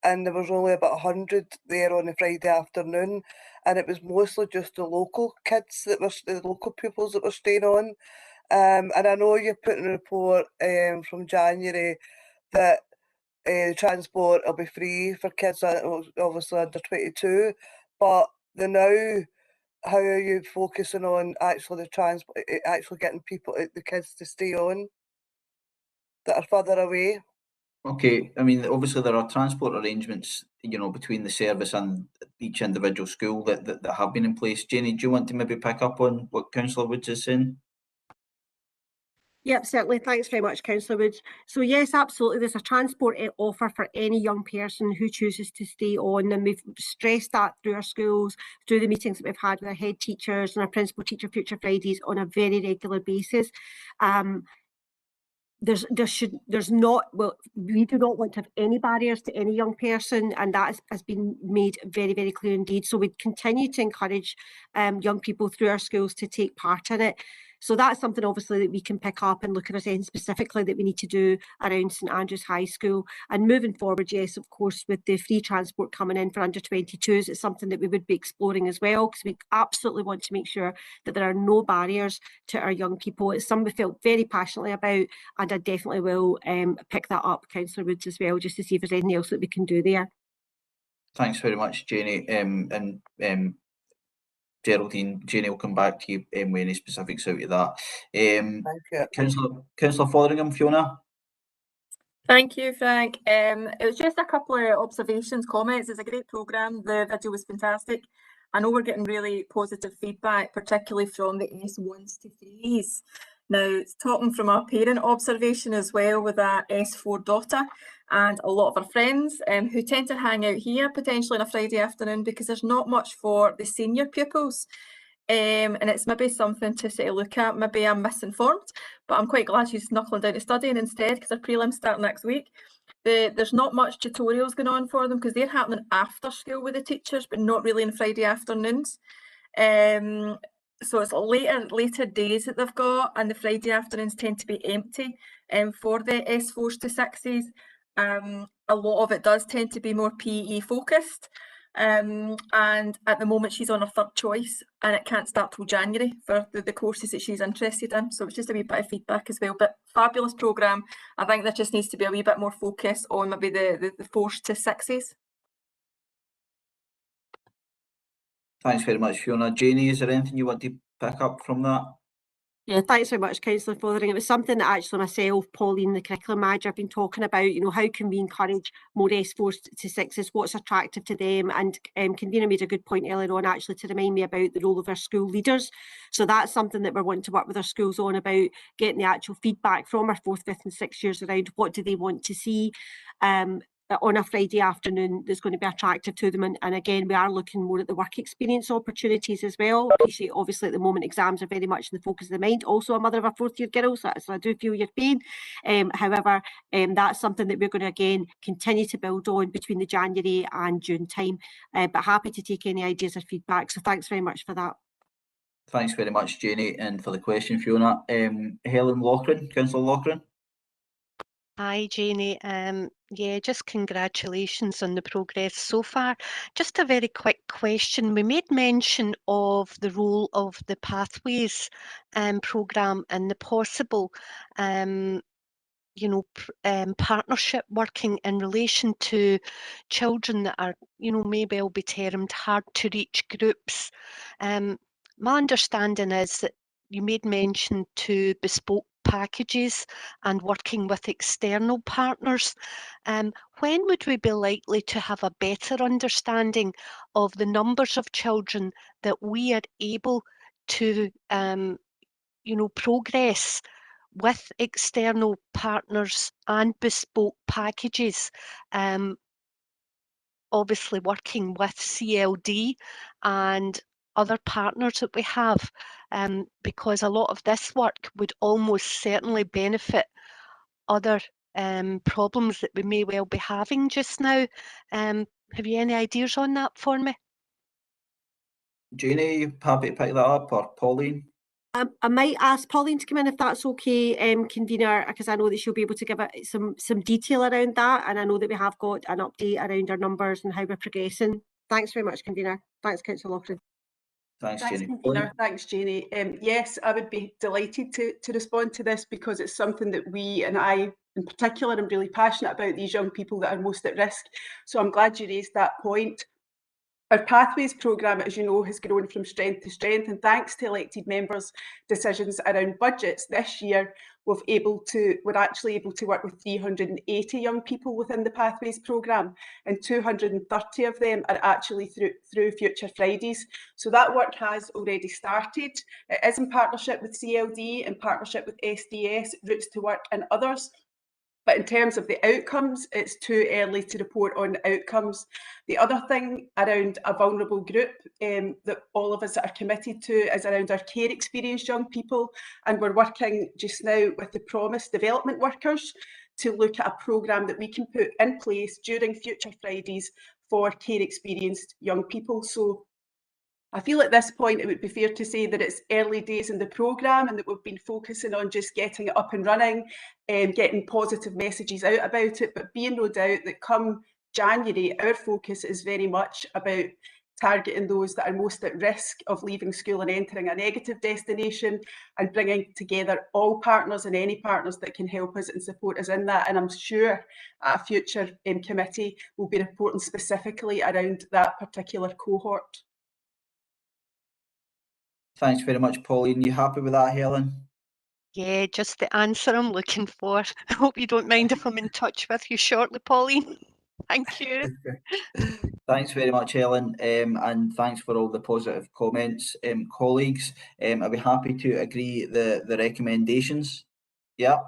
and there was only about 100 there on a Friday afternoon, and it was mostly just the local kids the local pupils that were staying on. And I know you're putting a report from January that transport will be free for kids obviously under 22, but now how are you focusing on actually the transport, actually getting the kids to stay on that are further away? Okay, I mean, obviously there are transport arrangements, between the service and each individual school that have been in place. Jenny, do you want to maybe pick up on what Councillor Woods is saying? Yep, certainly. Thanks very much, Councillor Woods. So yes, absolutely. There's a transport offer for any young person who chooses to stay on, and we've stressed that through our schools, through the meetings that we've had with our head teachers and our principal teacher Future Fridays on a very regular basis. We do not want to have any barriers to any young person, and that has been made very, very clear indeed. So we continue to encourage young people through our schools to take part in it. So that's something obviously that we can pick up and look at anything specifically that we need to do around St Andrews High School. And moving forward, yes, of course, with the free transport coming in for under 22s, it's something that we would be exploring as well, because we absolutely want to make sure that there are no barriers to our young people. It's something we felt very passionately about, and I definitely will pick that up, Councillor Woods, as well, just to see if there's anything else that we can do there. Thanks very much, Jenny. Geraldine, Jenny will come back to you with any specifics out of that. Councillor Fotheringham, Fiona. Thank you, Frank. It was just a couple of observations, comments. It's a great programme. The video was fantastic. I know we're getting really positive feedback, particularly from the S1s to 3s. Now, talking from a parent observation as well with our S4 daughter and a lot of our friends who tend to hang out here potentially on a Friday afternoon because there's not much for the senior pupils. And it's maybe something to sort of look at. Maybe I'm misinformed, but I'm quite glad she's knuckling down to studying instead because her prelims start next week. There's not much tutorials going on for them because they're happening after school with the teachers, but not really on Friday afternoons. So it's later days that they've got, and the Friday afternoons tend to be empty for the S4s to 6s. A lot of it does tend to be more PE focused. And at the moment she's on her third choice and it can't start till January for the courses that she's interested in. So it's just a wee bit of feedback as well. But fabulous programme. I think there just needs to be a wee bit more focus on maybe the 4s to 6s. Thanks very much, Fiona. Jenny, is there anything you want to pick up from that? Yeah, thanks very much, Councillor Fotheringham. It was something that actually myself, Pauline, the curriculum manager, have been talking about, how can we encourage more S4s to 6s, what's attractive to them, and Convener made a good point earlier on actually to remind me about the role of our school leaders. So that's something that we're wanting to work with our schools on, about getting the actual feedback from our 4th, 5th and 6th years around what do they want to see on a Friday afternoon that's going to be attractive to them. And again, we are looking more at the work experience opportunities as well. Appreciate obviously at the moment exams are very much in the focus of the mind. Also a mother of a 4th year girl, so I do feel your pain. However, that's something that we're going to again continue to build on between the January and June time. But happy to take any ideas or feedback. So thanks very much for that. Thanks very much, Jenny, and for the question, Fiona. Helen Loughran, Councillor Loughran. Hi, Jenny. Yeah, just congratulations on the progress so far. Just a very quick question. We made mention of the role of the Pathways programme and the possible partnership working in relation to children that are, may well be termed hard to reach groups. My understanding is that you made mention to bespoke packages and working with external partners. When would we be likely to have a better understanding of the numbers of children that we are able to, progress with external partners and bespoke packages. Obviously working with CLD and other partners that we have, because a lot of this work would almost certainly benefit other problems that we may well be having just now. Have you any ideas on that for me? Janie, you happy to pick that up, or Pauline? I might ask Pauline to come in if that's okay, convener, because I know that she'll be able to give it some detail around that, and I know that we have got an update around our numbers and how we're progressing. Thanks very much, convener. Thanks, Councillor Loughran. Thanks, Thanks, Janie. convener. Thanks, Janie. Yes, I would be delighted to respond to this, because it's something that we, and I in particular, am really passionate about, these young people that are most at risk. So I'm glad you raised that point. Our Pathways programme, as you know, has grown from strength to strength, and thanks to elected members' decisions around budgets this year, we're actually able to work with 380 young people within the Pathways programme, and 230 of them are actually through Future Fridays. So that work has already started. It is in partnership with CLD, in partnership with SDS, Routes to Work and others. But in terms of the outcomes, it's too early to report on outcomes. The other thing around a vulnerable group that all of us are committed to is around our care experienced young people. And we're working just now with the Promise development workers to look at a programme that we can put in place during Future Fridays for care experienced young people. So I feel at this point it would be fair to say that it's early days in the programme, and that we've been focusing on just getting it up and running and getting positive messages out about it. But be in no doubt that come January, our focus is very much about targeting those that are most at risk of leaving school and entering a negative destination, and bringing together all partners and any partners that can help us and support us in that. And I'm sure a future committee will be reporting specifically around that particular cohort. Thanks very much, Pauline. You happy with that, Helen? Yeah, just the answer I'm looking for. I hope you don't mind if I'm in touch with you shortly, Pauline. Thank you. Thanks very much, Helen, and thanks for all the positive comments. Colleagues, are we happy to agree the recommendations? Yeah.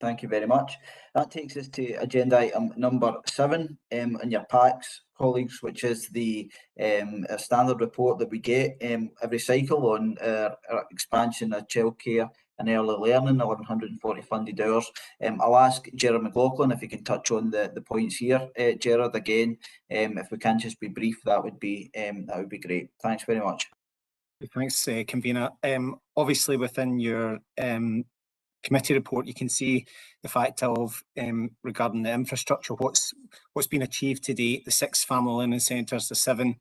Thank you very much. That takes us to agenda item number 7 in your packs, colleagues, which is the standard report that we get every cycle on our expansion of childcare and early learning, 1,140 funded hours. I'll ask Gerard McLaughlin if he can touch on the points here. Gerard, again, if we can just be brief, that would be great. Thanks very much. Thanks, convener. Obviously, within your committee report, you can see the fact of regarding the infrastructure, what's been achieved to date, the 6 family learning centres, the 7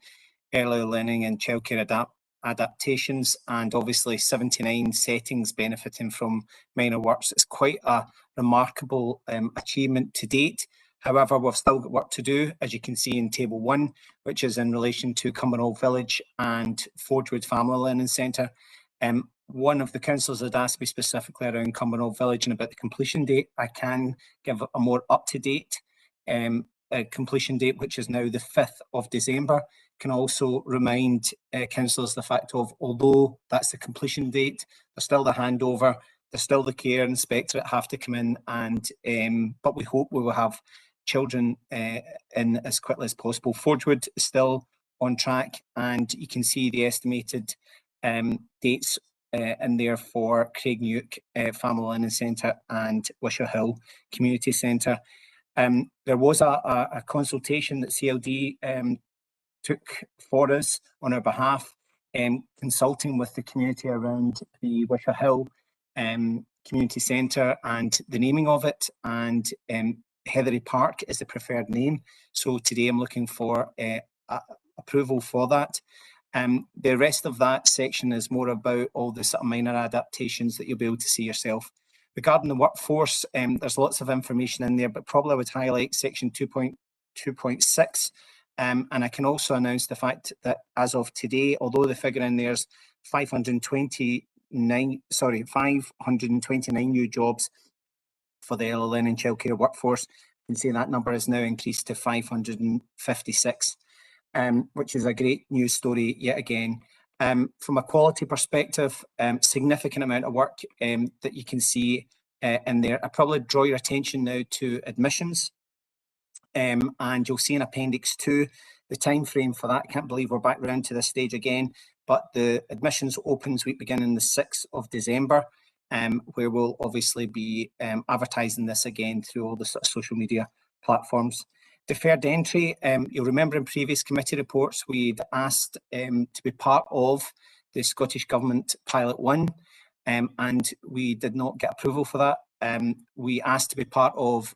early learning and childcare adaptations, and obviously 79 settings benefiting from minor works. It's quite a remarkable achievement to date. However, we've still got work to do, as you can see in table 1, which is in relation to Cumbernauld Village and Forgewood Family Learning Centre. One of the councillors had asked me specifically around Cumbernauld Village and about the completion date. I can give a more up-to-date completion date, which is now the 5th of December. Can also remind councillors the fact of, although that's the completion date, there's still the handover, there's still the care inspectorate have to come in, and but we hope we will have children in as quickly as possible. Forgewood is still on track, and you can see the estimated dates in there for Craigneuk Family Learning Centre and Wishaw Hill Community Centre. There was a consultation that CLD took for us on our behalf, consulting with the community around the Wishaw Hill Community Centre and the naming of it, and Heathery Park is the preferred name. So today I'm looking for approval for that. The rest of that section is more about all the sort of minor adaptations that you'll be able to see yourself. Regarding the workforce, there's lots of information in there, but probably I would highlight section 2.2.6. And I can also announce the fact that as of today, although the figure in there is 529 new jobs for the early learning childcare workforce, you can see that number is now increased to 556. Which is a great news story yet again. From a quality perspective, significant amount of work that you can see in there. I probably draw your attention now to admissions, and you'll see in Appendix 2 the time frame for that. I can't believe we're back round to this stage again, but the admissions opens week beginning the 6th of December, where we'll obviously be advertising this again through all the sort of social media platforms. Deferred entry, you'll remember in previous committee reports we'd asked to be part of the Scottish Government Pilot 1, and we did not get approval for that. We asked to be part of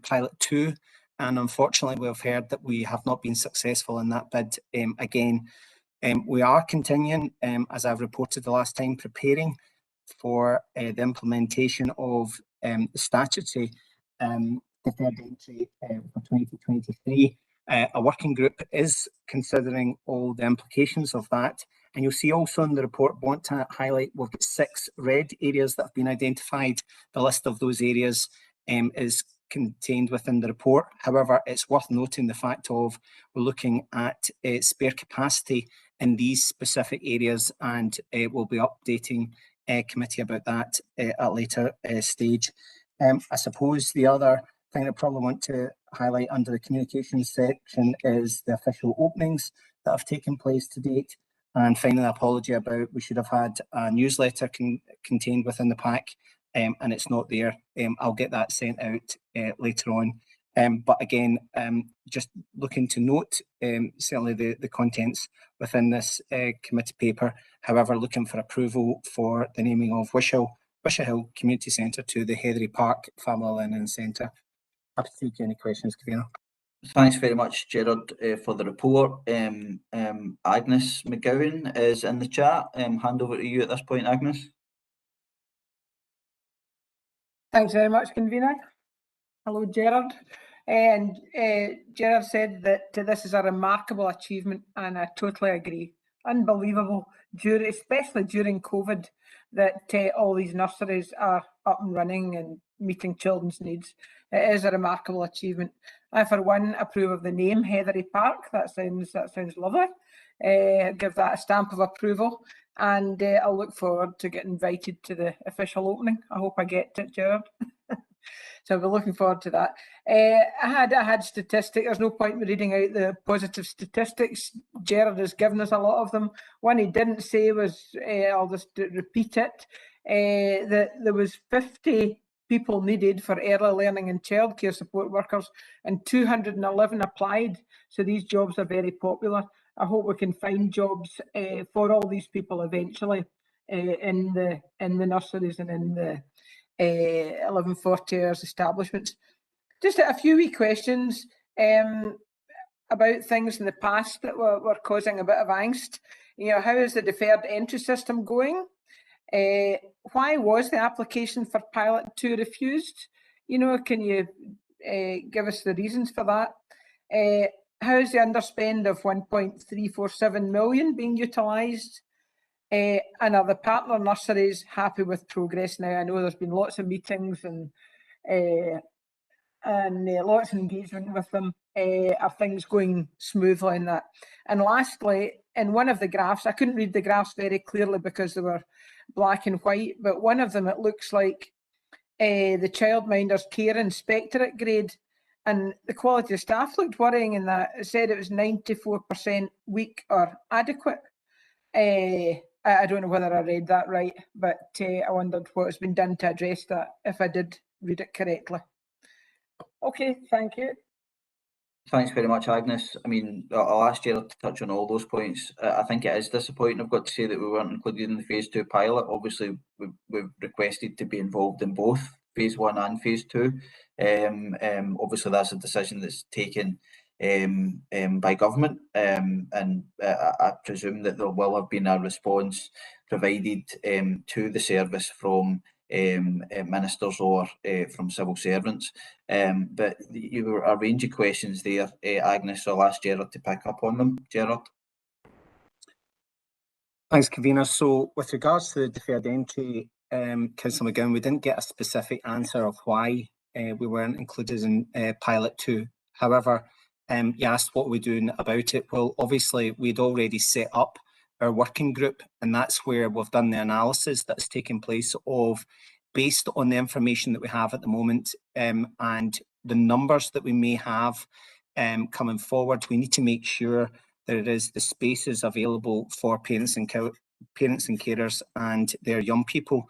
Pilot 2, and unfortunately we've heard that we have not been successful in that bid again. We are continuing, as I've reported the last time, preparing for the implementation of the statutory deferred entry for 2023. A working group is considering all the implications of that. And you'll see also in the report, want to highlight, we've got 6 red areas that have been identified. The list of those areas is contained within the report. However, it's worth noting the fact of we're looking at spare capacity in these specific areas, and we'll be updating committee about that at a later stage. I suppose the other thing I probably want to highlight under the communications section is the official openings that have taken place to date. And finally, an apology about we should have had a newsletter contained within the pack, and it's not there. I'll get that sent out later on. But again, just looking to note certainly the contents within this committee paper. However, looking for approval for the naming of Wishaw Hill Community Centre to the Heathery Park Family Learning Centre. Happy to take any questions, Kavina. Thanks very much, Gerard, for the report. Agnes McGowan is in the chat. Hand over to you at this point, Agnes. Thanks very much, convener. Hello, Gerard. And Gerard said that this is a remarkable achievement, and I totally agree. Unbelievable, especially during COVID, that all these nurseries are up and running and meeting children's needs. It is a remarkable achievement. I, for one, approve of the name Heathery Park. That sounds lovely. Give that a stamp of approval, and I'll look forward to getting invited to the official opening. I hope I get it, Gerard. So we're looking forward to that. I had statistics. There's no point in reading out the positive statistics. Gerard has given us a lot of them. One he didn't say was, I'll just repeat it, that there was 50 people needed for early learning and childcare support workers, and 211 applied. So these jobs are very popular. I hope we can find jobs for all these people eventually in the nurseries and in the 1140 hours establishments. Just a few wee questions about things in the past that were causing a bit of angst. You know, how is the deferred entry system going? Why was the application for Pilot 2 refused? You know, can you give us the reasons for that? How is the underspend of 1.347 million being utilised? And are the partner nurseries happy with progress now? I know there's been lots of meetings and lots of engagement with them. Are things going smoothly in that? And lastly, in one of the graphs, I couldn't read the graphs very clearly because they were black and white, but one of them, it looks like the childminder's care inspectorate grade, and the quality of staff looked worrying in that. It said it was 94% weak or adequate. I don't know whether I read that right, but I wondered what has been done to address that, if I did read it correctly. Okay, thank you. Thanks very much, Agnes. I mean, I'll ask Gerard to touch on all those points. I think it is disappointing, I've got to say, that we weren't included in the Phase 2 pilot. Obviously, we've requested to be involved in both Phase 1 and Phase 2. Obviously, that's a decision that's taken by government, and I presume that there will have been a response provided to the service from ministers or from civil servants. But you were a range of questions there, Agnes, so I'll ask Gerard to pick up on them. Gerard? Thanks, Kavina. So with regards to the deferred entry, Councillor McGowan, we didn't get a specific answer of why we weren't included in Pilot 2. However, you asked what we're doing about it. Well, obviously, we'd already set up our working group, and that's where we've done the analysis that's taken place of, based on the information that we have at the moment and the numbers that we may have coming forward, we need to make sure that it is the spaces available for parents and carers and their young people.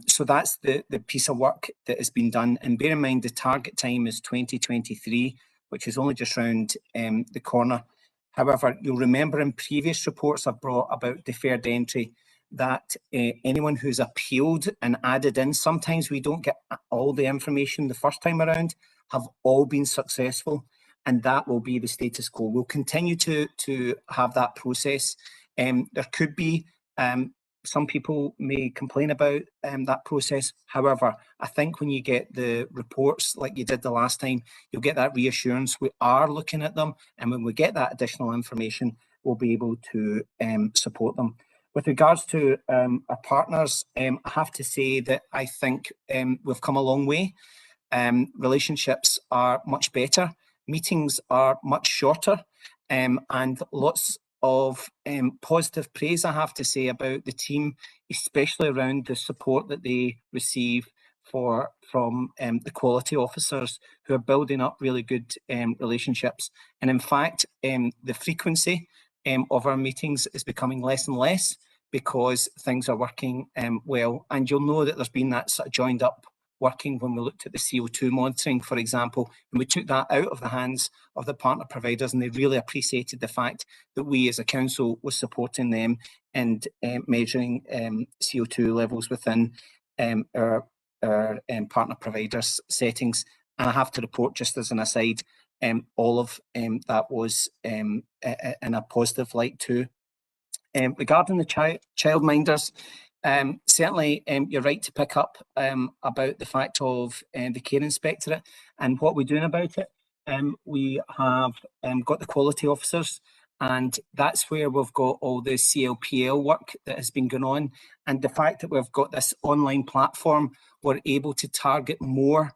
So that's the piece of work that has been done. And bear in mind, the target time is 2023, which is only just round the corner. However, you'll remember in previous reports I've brought about deferred entry that anyone who's appealed and added in, sometimes we don't get all the information the first time around, have all been successful, and that will be the status quo. We'll continue to have that process. There could be some people may complain about that process. However, I think when you get the reports like you did the last time, you'll get that reassurance. We are looking at them, and when we get that additional information, we'll be able to support them. With regards to our partners, I have to say that I think we've come a long way. Relationships are much better. Meetings are much shorter, and lots of positive praise I have to say about the team, especially around the support that they receive from the quality officers who are building up really good relationships. And in fact, the frequency of our meetings is becoming less and less because things are working well. And you'll know that there's been that sort of joined up working when we looked at the CO2 monitoring, for example, and we took that out of the hands of the partner providers, and they really appreciated the fact that we as a council was supporting them and measuring CO2 levels within our partner providers settings. And I have to report, just as an aside, all of that was in a positive light too. Regarding the childminders, certainly you're right to pick up about the fact of the Care Inspectorate and what we're doing about it. We have got the quality officers, and that's where we've got all the CLPL work that has been going on. And the fact that we've got this online platform, we're able to target more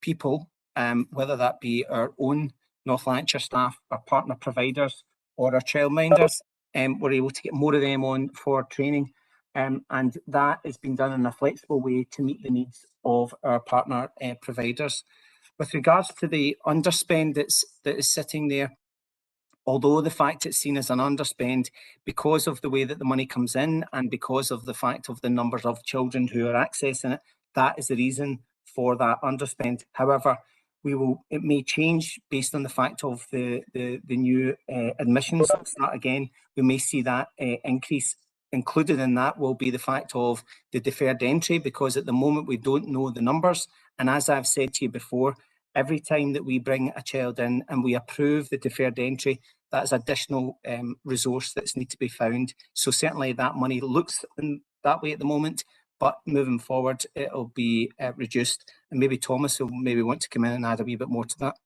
people, whether that be our own North Lanarkshire staff, our partner providers, or our childminders. We're able to get more of them on for training, and that has been done in a flexible way to meet the needs of our partner providers. With regards to the underspend that is sitting there, although the fact it's seen as an underspend because of the way that the money comes in and because of the fact of the numbers of children who are accessing it, that is the reason for that underspend. However, it may change based on the fact of the new admissions start again. We may see that increase. Included in that will be the fact of the deferred entry, because at the moment we don't know the numbers. And as I've said to you before, every time that we bring a child in and we approve the deferred entry, that's additional resource that's need to be found. So certainly that money looks in that way at the moment, but moving forward, it'll be reduced. And maybe Thomas will maybe want to come in and add a wee bit more to that.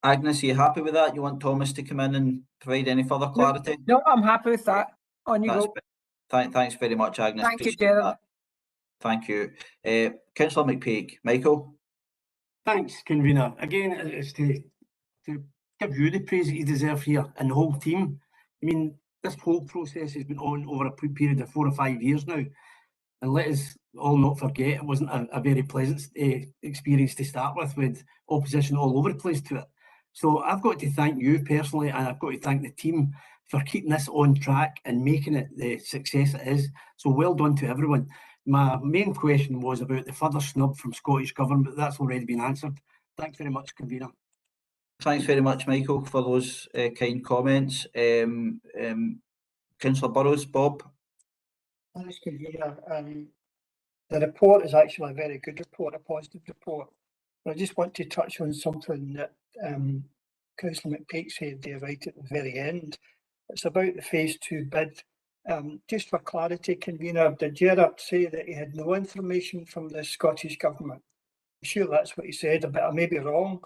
Agnes, are you happy with that? You want Thomas to come in and provide any further clarity? No, I'm happy with that. On you go. Thanks very much, Agnes. Thank you, Gerald. Thank you. Councillor McPeak. Michael? Thanks, Convener. Again, it's to give you the praise that you deserve here and the whole team. I mean, this whole process has been on over a period of 4 or 5 years now. And let us all not forget, it wasn't a very pleasant experience to start with opposition all over the place to it. So I've got to thank you personally, and I've got to thank the team for keeping this on track and making it the success it is. So well done to everyone. My main question was about the further snub from Scottish Government, but that's already been answered. Thanks very much, Convener. Thanks very much, Michael, for those kind comments. Councillor Burrows, Bob? Thanks, Convener. The report is actually a very good report, a positive report. But I just want to touch on something that Councillor McPeak said there right at the very end. It's about the phase 2 bid. Just for clarity, Convener, did Gerard say that he had no information from the Scottish Government? I'm sure that's what he said, but I may be wrong.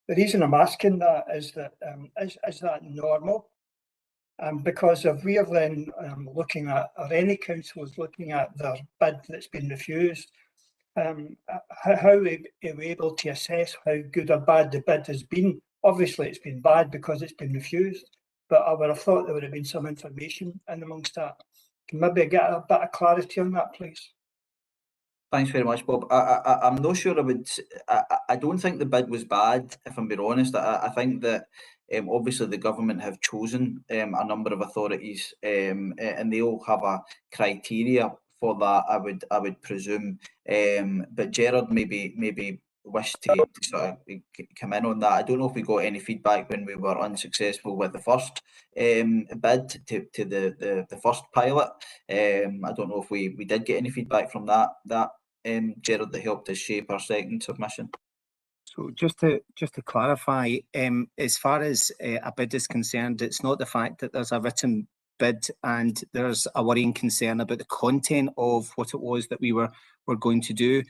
The reason I'm asking that is that is that normal? Because if we are then looking at, or any council is looking at their bid that's been refused, how are we able to assess how good or bad the bid has been Obviously, it's been bad because it's been refused, but I would have thought there would have been some information in amongst that. Can maybe get a bit of clarity on that, please? Thanks very much, Bob. I'm not sure I would. I don't think the bid was bad, if I'm being honest. I think that obviously the government have chosen a number of authorities, and they all have a criteria for that. I would presume. But Gerard maybe wished to sort of come in on that. I don't know if we got any feedback when we were unsuccessful with the first bid to the first pilot. I don't know if we did get any feedback from that Gerard, that helped us shape our second submission. So just to clarify, as far as a bid is concerned, it's not the fact that there's a written bid and there's a worrying concern about the content of what it was that we were going to do.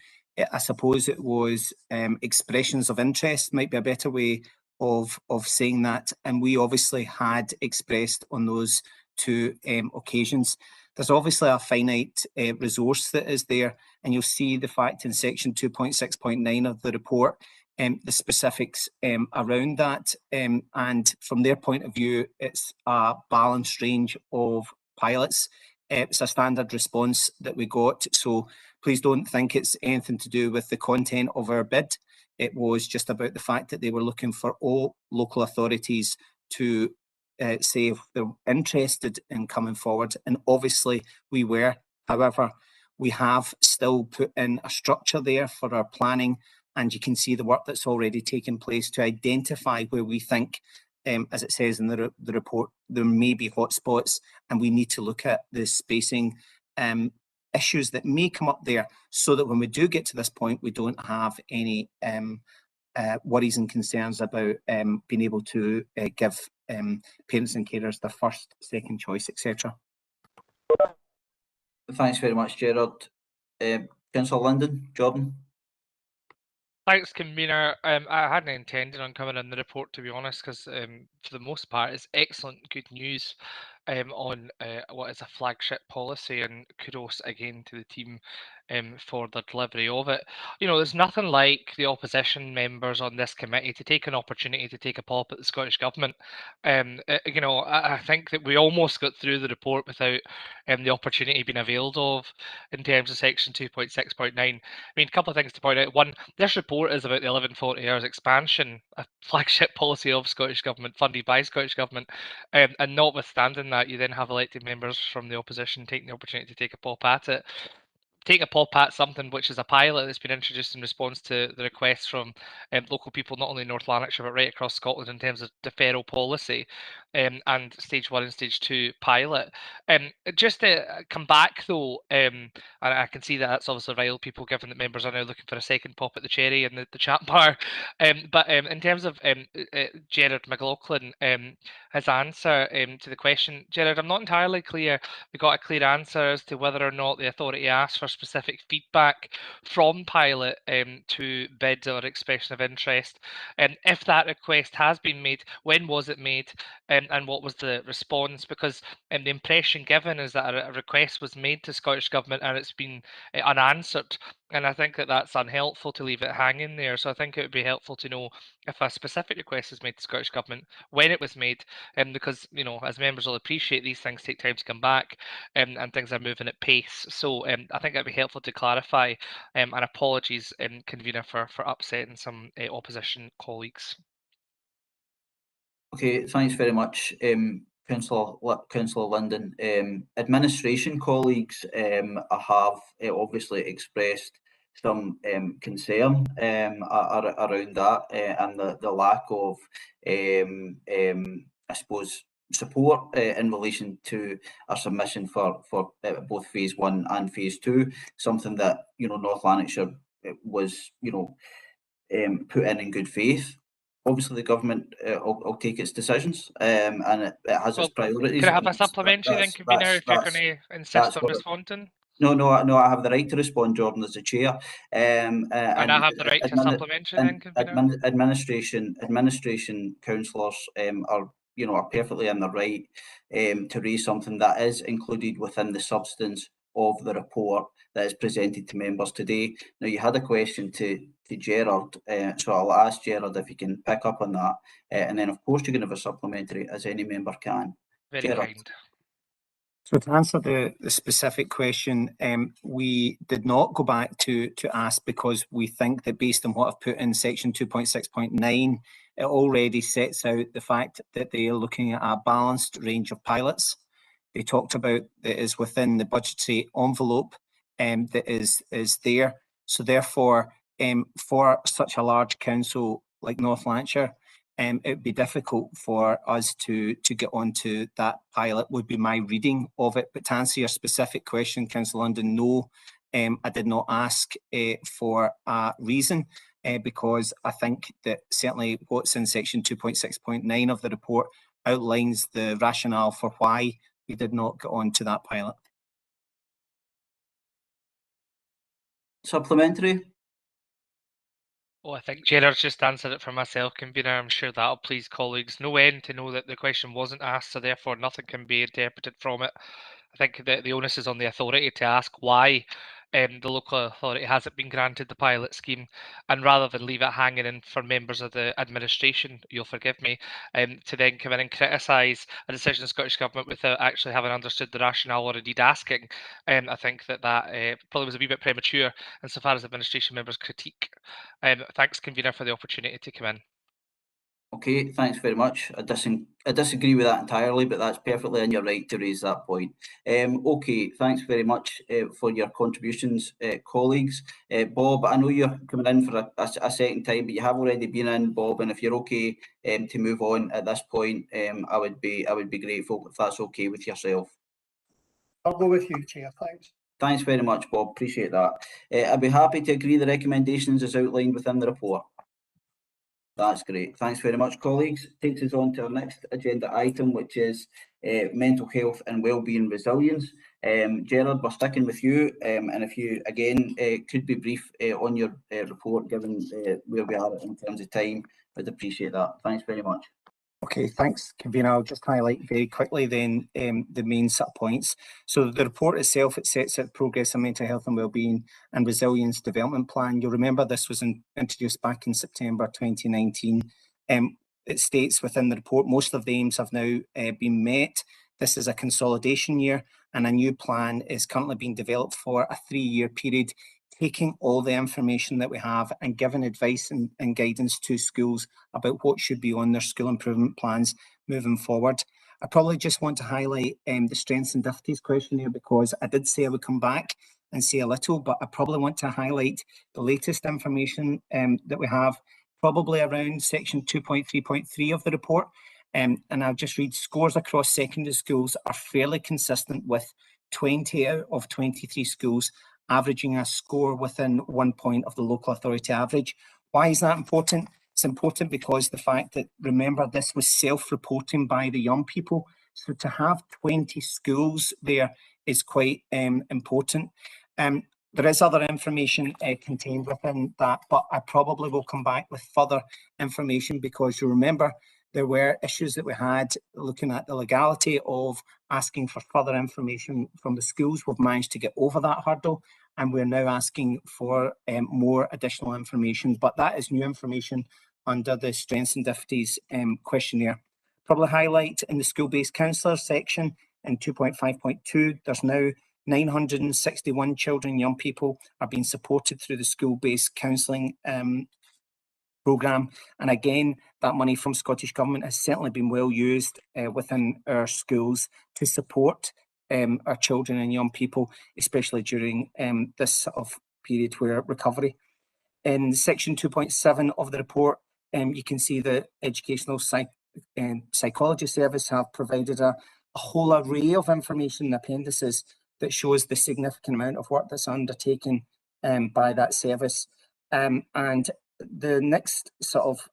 I suppose it was expressions of interest might be a better way of saying that, and we obviously had expressed on those two occasions. There's obviously a finite resource that is there, and you'll see the fact in section 2.6.9 of the report, the specifics around that. And from their point of view, it's a balanced range of pilots. It's a standard response that we got. So please don't think it's anything to do with the content of our bid. It was just about the fact that they were looking for all local authorities to say if they're interested in coming forward, and obviously we were. However, we have still put in a structure there for our planning, and you can see the work that's already taken place to identify where we think, as it says in the report, there may be hotspots, and we need to look at the spacing issues that may come up there, so that when we do get to this point, we don't have any worries and concerns about being able to give parents and carers their first, second choice, etc. Thanks very much, Gerard. Councillor Linden, Jordan. Thanks, convener. I hadn't intended on coming in the report, to be honest, because for the most part, it's excellent, good news on what is a flagship policy, and kudos again to the team for the delivery of it. You know, there's nothing like the opposition members on this committee to take an opportunity to take a pop at the Scottish Government. You know, I think that we almost got through the report without the opportunity being availed of in terms of section 2.6.9. I mean, a couple of things to point out. One, this report is about the 1140 hours expansion, a flagship policy of Scottish Government, funded by Scottish Government, and notwithstanding that, you then have elected members from the opposition taking the opportunity to take a pop at it. Take a pop at something which is a pilot that's been introduced in response to the requests from local people, not only in North Lanarkshire, but right across Scotland in terms of deferral policy and stage 1 and stage 2 pilot. Just to come back though, and I can see that that's obviously riled people given that members are now looking for a second pop at the cherry in the chat bar. But in terms of Gerard McLaughlin, his answer to the question, Gerard, I'm not entirely clear we got a clear answer as to whether or not the authority asked for specific feedback from pilot to bid or expression of interest. If that request has been made, when was it made, and what was the response? Because the impression given is that a request was made to Scottish Government and it's been unanswered. And I think that that's unhelpful to leave it hanging there. So I think it would be helpful to know if a specific request is made to Scottish Government, when it was made, because, you know, as members will appreciate, these things take time to come back, and things are moving at pace. So I think it'd be helpful to clarify, and apologies, convener, for upsetting some opposition colleagues. Okay, thanks very much, Councillor Linden. Administration colleagues have obviously expressed some concern around that and the lack of, I suppose, support in relation to our submission for both phase 1 and phase 2. Something that, you know, North Lanarkshire was, you know, put in good faith. Obviously, the government will take its decisions, and it has its priorities. Can I have a supplementary then, convener, if you're going to insist on responding? No, I have the right to respond, Jordan, as the chair. And I have the right to supplementary then, convener? Administration councillors are perfectly in the right to raise something that is included within the substance of the report that is presented to members today. Now, you had a question to Gerard. So I'll ask Gerard if he can pick up on that. And then, of course, you can have a supplementary as any member can. Very Gerard. kind. So to answer the specific question, we did not go back to ask because we think that based on what I've put in section 2.6.9, it already sets out the fact that they are looking at a balanced range of pilots. They talked about that is within the budgetary envelope that is there. So therefore, for such a large council like North Lanarkshire, it would be difficult for us to get onto that pilot, would be my reading of it. But to answer your specific question, Councillor London, no, I did not ask for a reason because I think that certainly what's in section 2.6.9 of the report outlines the rationale for why we did not get on to that pilot. Supplementary? Oh, I think Gerard's just answered it for myself, convener. I'm sure that'll please colleagues no end to know that the question wasn't asked, so therefore nothing can be interpreted from it. I think that the onus is on the authority to ask why the local authority hasn't been granted the pilot scheme, and rather than leave it hanging in for members of the administration, you'll forgive me, to then come in and criticise a decision of the Scottish Government without actually having understood the rationale or indeed asking, I think that probably was a wee bit premature insofar as administration members' critique. Thanks, convener, for the opportunity to come in. Okay, thanks very much. I disagree with that entirely, but that's perfectly in your right to raise that point. Okay, thanks very much for your contributions, colleagues. Bob, I know you're coming in for a second time, but you have already been in, Bob, and if you're okay to move on at this point, I would be grateful if that's okay with yourself. I'll go with you, Chair. Thanks. Thanks very much, Bob. Appreciate that. I'd be happy to agree the recommendations as outlined within the report. That's great. Thanks very much, colleagues. Takes us on to our next agenda item, which is mental health and wellbeing resilience. Gerard, we're sticking with you, and if you again could be brief on your report, given where we are in terms of time, I'd appreciate that. Thanks very much. Okay, thanks, convener. I'll just highlight very quickly then the main sub points. So the report itself, it sets out progress on mental health and wellbeing and resilience development plan. You'll remember this was introduced back in September 2019. It states within the report most of the aims have now been met. This is a consolidation year and a new plan is currently being developed for a 3-year period, taking all the information that we have and giving advice and guidance to schools about what should be on their school improvement plans moving forward. I probably just want to highlight the strengths and difficulties questionnaire because I did say I would come back and say a little, but I probably want to highlight the latest information that we have, probably around section 2.3.3 of the report. And I'll just read, scores across secondary schools are fairly consistent with 20 out of 23 schools averaging a score within 1 point of the local authority average. Why is that important? It's important because the fact that, remember, this was self-reporting by the young people. So to have 20 schools there is quite important. There is other information contained within that, but I probably will come back with further information because you remember there were issues that we had looking at the legality of asking for further information from the schools. We've managed to get over that hurdle and we're now asking for more additional information, but that is new information under the strengths and difficulties questionnaire. Probably highlight in the school-based counsellors section in 2.5.2, there's now 961 children and young people are being supported through the school-based counselling programme. And again, that money from Scottish Government has certainly been well used within our schools to support our children and young people, especially during this sort of period where recovery. In section 2.7 of the report, you can see the Educational Psychology Service have provided a whole array of information in appendices that shows the significant amount of work that's undertaken by that service. And the next sort of,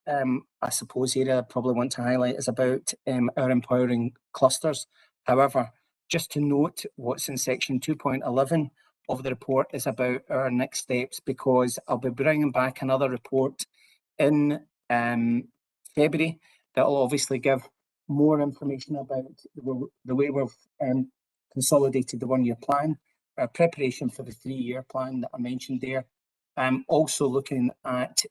I suppose, area I probably want to highlight is about our empowering clusters. However, just to note what's in section 2.11 of the report is about our next steps, because I'll be bringing back another report in February that will obviously give more information about the way we've consolidated the 1-year plan, our preparation for the 3-year plan that I mentioned there, Also looking at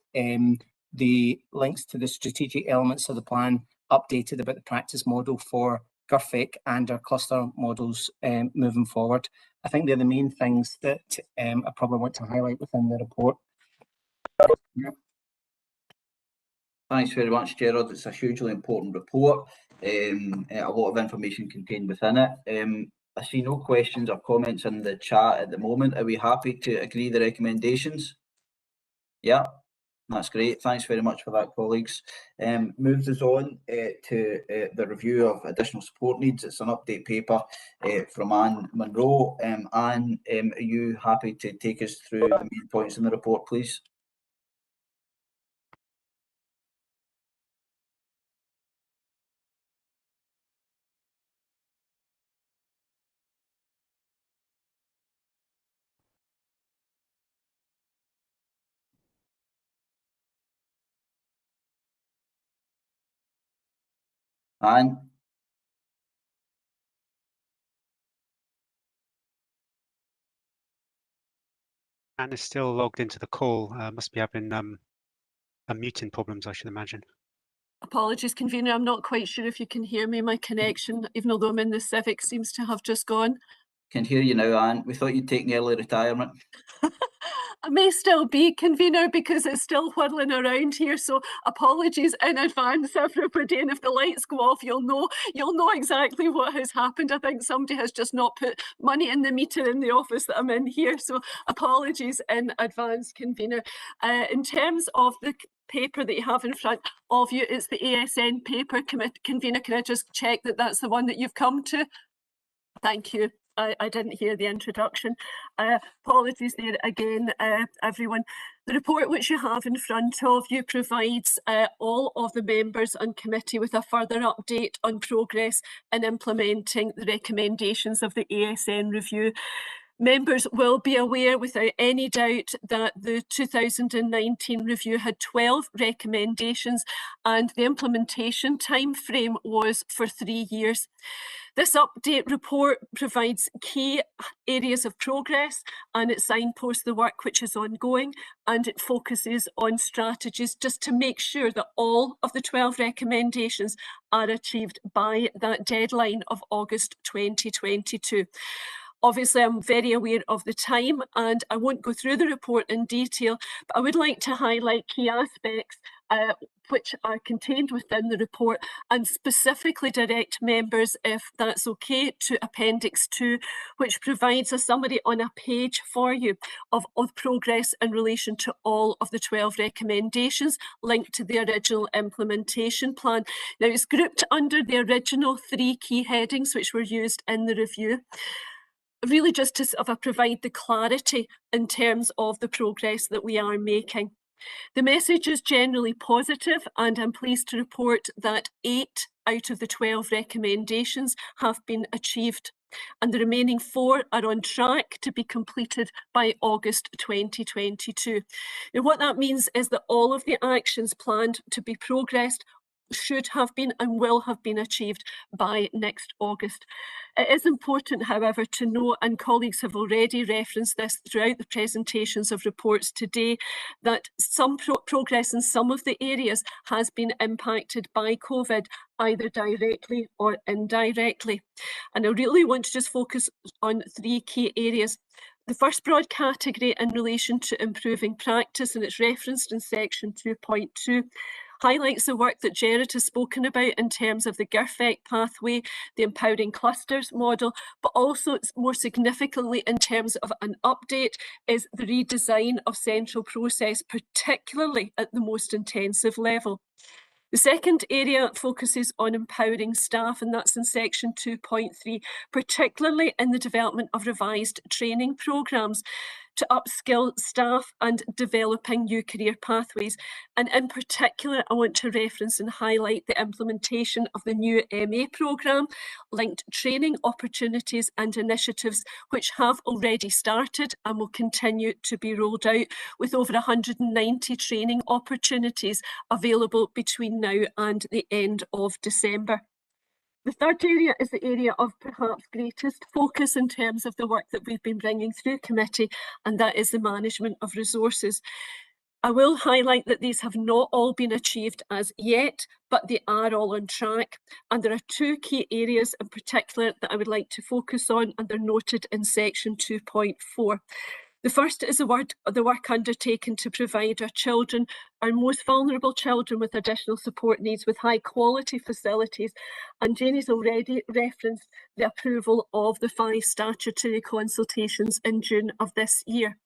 the links to the strategic elements of the plan, updated about the practice model for GRFIC and our cluster models moving forward. I think they're the main things that I probably want to highlight within the report. Thanks very much, Gerard. It's a hugely important report. A lot of information contained within it. I see no questions or comments in the chat at the moment. Are we happy to agree the recommendations? Yeah, that's great. Thanks very much for that, colleagues. Moves us on to the review of additional support needs. It's an update paper from Anne Munro. Anne, are you happy to take us through the main points in the report, please? Anne? Anne is still logged into the call. Must be having unmuting problems, I should imagine. Apologies, convener. I'm not quite sure if you can hear me. My connection, even though I'm in the Civic, seems to have just gone. Can hear you now, Anne. We thought you'd taken early retirement. I may still be, convener, because it's still whirling around here. So apologies in advance, everybody. And if the lights go off, you'll know exactly what has happened. I think somebody has just not put money in the meter in the office that I'm in here. So apologies in advance, convener. In terms of the paper that you have in front of you, it's the ASN paper. Convener, can I just check that that's the one that you've come to? Thank you. I didn't hear the introduction. Apologies there again, everyone. The report which you have in front of you provides all of the members and committee with a further update on progress in implementing the recommendations of the ASN review. Members will be aware without any doubt that the 2019 review had 12 recommendations and the implementation time frame was for 3 years. This update report provides key areas of progress and it signposts the work which is ongoing, and it focuses on strategies just to make sure that all of the 12 recommendations are achieved by that deadline of August 2022. Obviously, I'm very aware of the time and I won't go through the report in detail, but I would like to highlight key aspects which are contained within the report and specifically direct members, if that's okay, to Appendix 2, which provides a summary on a page for you of progress in relation to all of the 12 recommendations linked to the original implementation plan. Now, it's grouped under the original 3 key headings which were used in the review, really just to sort of provide the clarity in terms of the progress that we are making. The message is generally positive, and I'm pleased to report that 8 out of the 12 recommendations have been achieved, and the remaining 4 are on track to be completed by August 2022. Now, what that means is that all of the actions planned to be progressed should have been and will have been achieved by next August. It is important, however, to note, and colleagues have already referenced this throughout the presentations of reports today, that some progress in some of the areas has been impacted by COVID, either directly or indirectly. And I really want to just focus on 3 key areas. The first broad category in relation to improving practice, and it's referenced in section 2.2, highlights the work that Gerard has spoken about in terms of the GRFIC pathway, the empowering clusters model, but also more significantly in terms of an update is the redesign of central process, particularly at the most intensive level. The second area focuses on empowering staff, and that's in section 2.3, particularly in the development of revised training programmes to upskill staff and developing new career pathways. And in particular, I want to reference and highlight the implementation of the new MA programme, linked training opportunities and initiatives which have already started and will continue to be rolled out, with over 190 training opportunities available between now and the end of December. The third area is the area of perhaps greatest focus in terms of the work that we've been bringing through committee, and that is the management of resources. I will highlight that these have not all been achieved as yet, but they are all on track. And there are two key areas in particular that I would like to focus on, and they're noted in section 2.4. The first is the work undertaken to provide our children, our most vulnerable children with additional support needs, with high quality facilities. And Janie's already referenced the approval of the 5 statutory consultations in June of this year.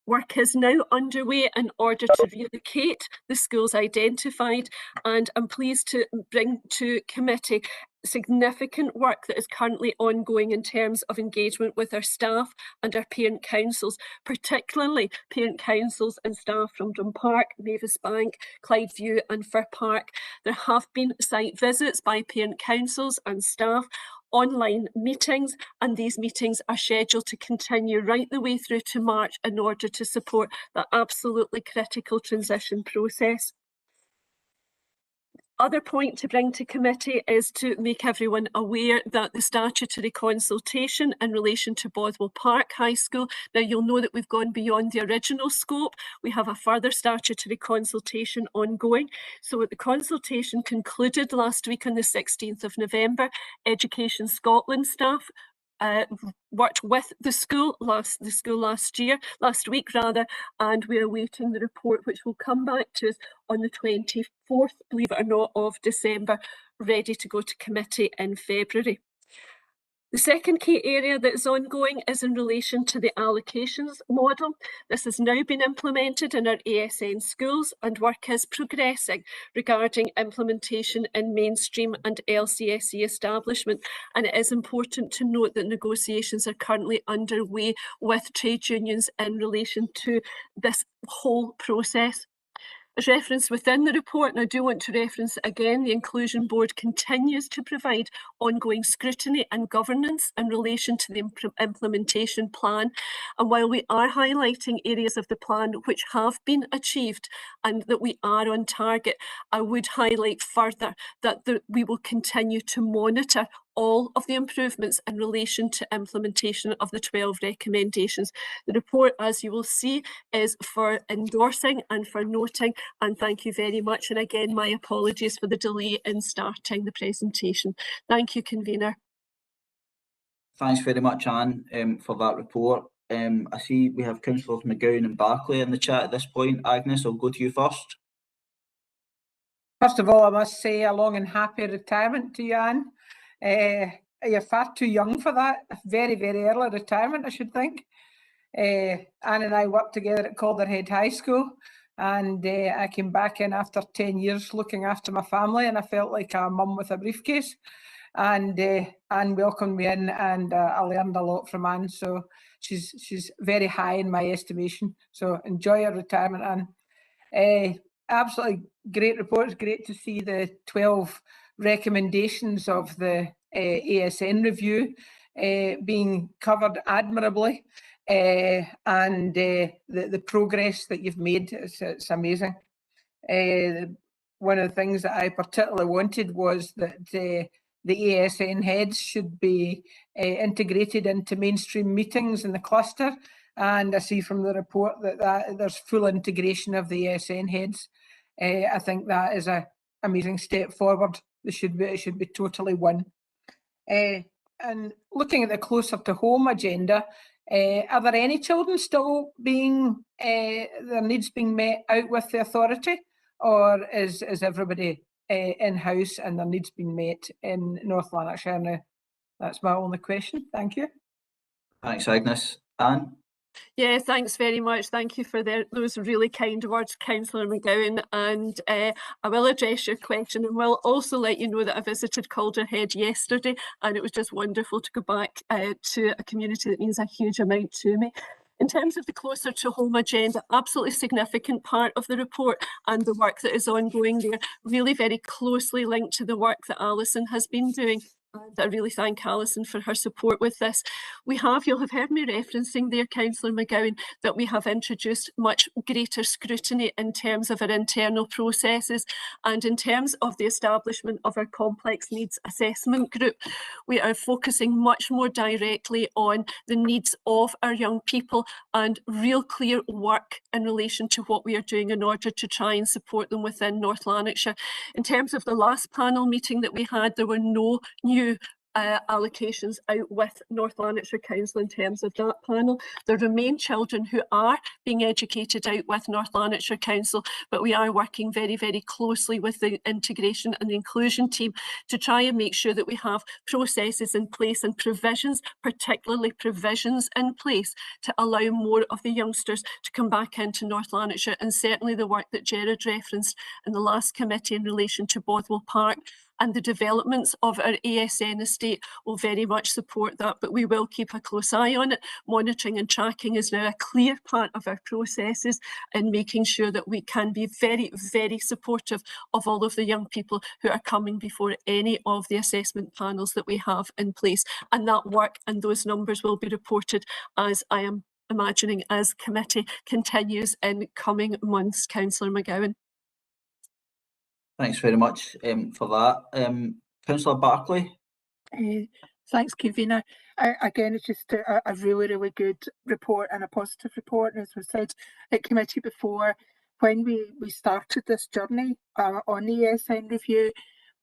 Work is now underway in order to relocate the schools identified, and I'm pleased to bring to committee significant work that is currently ongoing in terms of engagement with our staff and our parent councils, particularly parent councils and staff from Drumpark, Mavis Bank, Clydeview and Fir Park. There have been site visits by parent councils and staff, online meetings, and these meetings are scheduled to continue right the way through to March in order to support that absolutely critical transition process. Other point to bring to committee is to make everyone aware that the statutory consultation in relation to Bothwell Park High School, now you'll know that we've gone beyond the original scope. We have a further statutory consultation ongoing. So the consultation concluded last week on the 16th of November. Education Scotland staff worked with the school last week, and we're awaiting the report, which will come back to us on the 24th, believe it or not, of December, ready to go to committee in February. The second key area that is ongoing is in relation to the allocations model. This has now been implemented in our ASN schools, and work is progressing regarding implementation in mainstream and LCSE establishment. And it is important to note that negotiations are currently underway with trade unions in relation to this whole process. As referenced within the report, and I do want to reference it again, the Inclusion Board continues to provide ongoing scrutiny and governance in relation to the implementation plan. And while we are highlighting areas of the plan which have been achieved and that we are on target, I would highlight further that we will continue to monitor all of the improvements in relation to implementation of the 12 recommendations. The report, as you will see, is for endorsing and for noting, and thank you very much. And again, my apologies for the delay in starting the presentation. Thank you, Convener. Thanks very much, Anne, for that report. I see we have Councillors McGowan and Barkley in the chat at this point. Agnes, I'll go to you first. First of all, I must say a long and happy retirement to you, Anne. You're far too young for that. Very, very early retirement, I should think. Anne and I worked together at Calderhead High School, and I came back in after 10 years looking after my family, and I felt like a mum with a briefcase. And Anne welcomed me in, and I learned a lot from Anne. So she's very high in my estimation. So enjoy your retirement, Anne. Absolutely great report. It's great to see the 12 recommendations of the ASN review being covered admirably, and the progress that you've made. It's amazing. One of the things that I particularly wanted was that the ASN heads should be integrated into mainstream meetings in the cluster, and I see from the report that there's full integration of the ASN heads. I think that is an amazing step forward. It should be totally one. And looking at the closer to home agenda, are there any children still being their needs being met out with the authority, or is everybody in-house and their needs being met in North Lanarkshire now? That's my only question. Thank you. Thanks, Agnes. Anne? Yeah, thanks very much. Thank you for those really kind words, Councillor McGowan. And I will address your question, and will also let you know that I visited Calderhead yesterday, and it was just wonderful to go back to a community that means a huge amount to me. In terms of the closer to home agenda, absolutely significant part of the report and the work that is ongoing there, really very closely linked to the work that Alison has been doing And I really thank Alison for her support with this. You'll have heard me referencing there, Councillor McGowan, that we have introduced much greater scrutiny in terms of our internal processes and in terms of the establishment of our complex needs assessment group. We are focusing much more directly on the needs of our young people and real clear work in relation to what we are doing in order to try and support them within North Lanarkshire. In terms of the last panel meeting that we had, there were no new allocations out with North Lanarkshire Council in terms of that panel. There remain children who are being educated out with North Lanarkshire Council, but we are working very, very closely with the integration and the inclusion team to try and make sure that we have processes in place and provisions, particularly provisions in place to allow more of the youngsters to come back into North Lanarkshire, and certainly the work that Gerard referenced in the last committee in relation to Bothwell Park and the developments of our ASN estate will very much support that, but we will keep a close eye on it. Monitoring and tracking is now a clear part of our processes and making sure that we can be very, very supportive of all of the young people who are coming before any of the assessment panels that we have in place. And that work and those numbers will be reported, as I am imagining, as committee continues in coming months, Councillor McGowan. Thanks very much for that. Councillor Barkley. Thanks, Convener. Again, it's just a really, really good report and a positive report. And as we said at committee before, when we started this journey on the ESN review,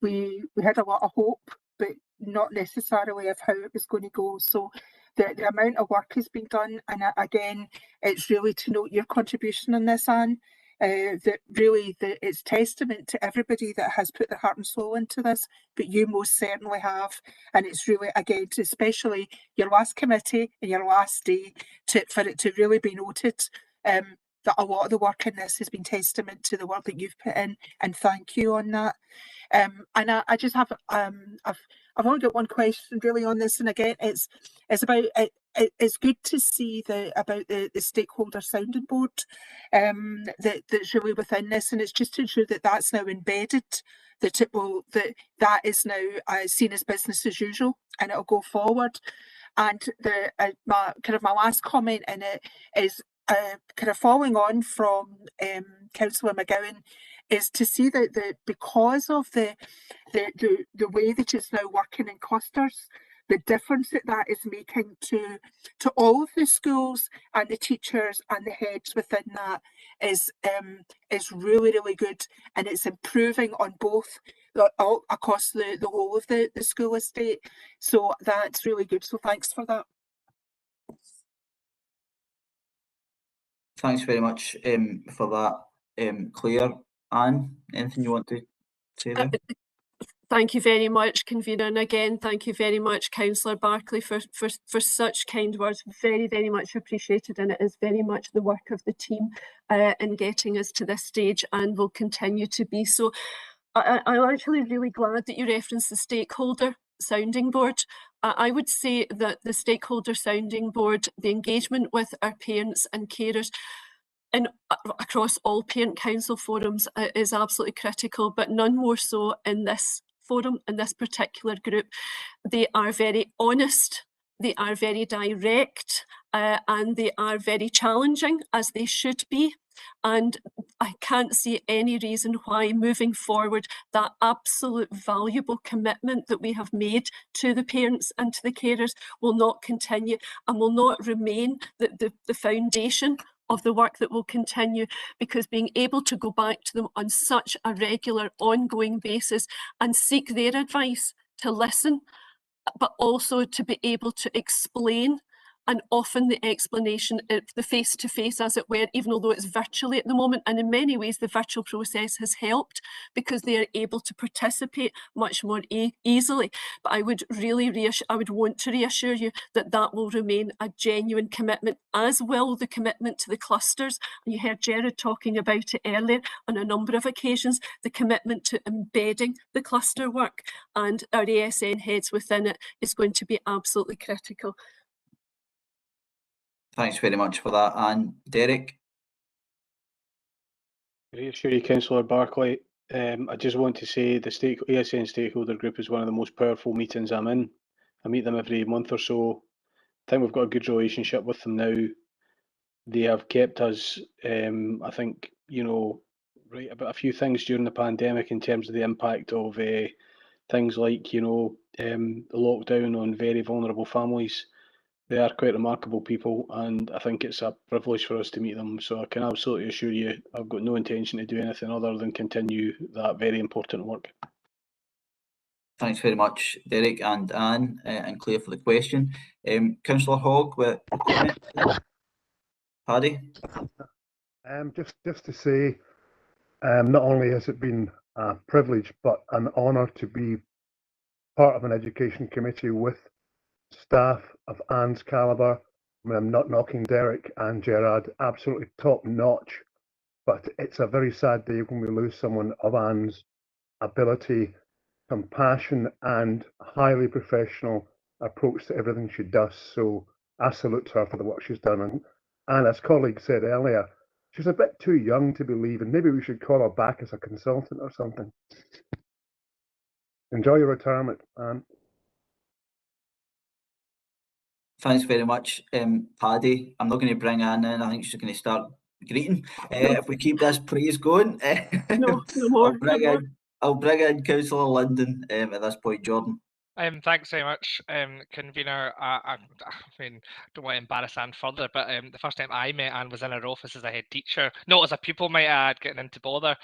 we had a lot of hope, but not necessarily of how it was going to go. So the amount of work has been done, and again, it's really to note your contribution in this, Anne. That really it's testament to everybody that has put their heart and soul into this, but you most certainly have, and it's really, again, especially your last committee and your last day for it to really be noted that a lot of the work in this has been testament to the work that you've put in, and thank you on that. And I just have I've only got one question really on this, and again, it's about it's good to see about the stakeholder sounding board that's really within this, and it's just to ensure that that's now embedded, that is now seen as business as usual, and it'll go forward. And my last comment in it is kind of following on from Councillor McGowan, is to see that because of the way that it's now working in clusters, the difference that is making to all of the schools and the teachers and the heads within that is really, really good, and it's improving on both across the whole of the school estate. So that's really good. So thanks for that. Thanks very much for that, Claire. Anne, anything you want to say there? Thank you very much, Convener, and again, thank you very much, Councillor Barkley, for such kind words. Very, very much appreciated, and it is very much the work of the team in getting us to this stage, and will continue to be so. I'm actually really glad that you referenced the stakeholder sounding board. I would say that the stakeholder sounding board, the engagement with our parents and carers, and across all parent council forums is absolutely critical, but none more so in this forum, in this particular group. They are very honest, they are very direct, and they are very challenging, as they should be. And I can't see any reason why moving forward that absolute valuable commitment that we have made to the parents and to the carers will not continue and will not remain the foundation of the work that will continue, because being able to go back to them on such a regular, ongoing basis and seek their advice, to listen, but also to be able to explain, and often the explanation, the face-to-face as it were, even although it's virtually at the moment, and in many ways the virtual process has helped because they are able to participate much more easily. But I would really I would want to reassure you that that will remain a genuine commitment, as will the commitment to the clusters. And you heard Gerard talking about it earlier on a number of occasions, the commitment to embedding the cluster work, and our ASN heads within it is going to be absolutely critical. Thanks very much for that. And Derek? I reassure you, Councillor Barkley, I just want to say the ASN stakeholder group is one of the most powerful meetings I'm in. I meet them every month or so. I think we've got a good relationship with them now. They have kept us, I think, right about a few things during the pandemic in terms of the impact of things like, the lockdown on very vulnerable families. They are quite remarkable people, and I think it's a privilege for us to meet them. So I can absolutely assure you, I've got no intention to do anything other than continue that very important work. Thanks very much, Derek and Anne and Claire for the question. Councillor Hogg with a comment. Paddy? Just to say, not only has it been a privilege, but an honour to be part of an education committee with staff of Anne's calibre. I mean, I'm not knocking Derek and Gerard, absolutely top notch, but it's a very sad day when we lose someone of Anne's ability, compassion, and highly professional approach to everything she does. So I salute her for the work she's done. And as colleague said earlier, she's a bit too young to be leaving. Maybe we should call her back as a consultant or something. Enjoy your retirement, Anne. Thanks very much, Paddy. I'm not going to bring Anne in. I think she's going to start greeting if we keep this praise going. No more. I'll bring in Councillor Linden at this point, Jordan. Thanks very much, convener. I mean, don't want to embarrass Anne further, but the first time I met Anne was in her office as a head teacher, not as a pupil, might add, getting into bother.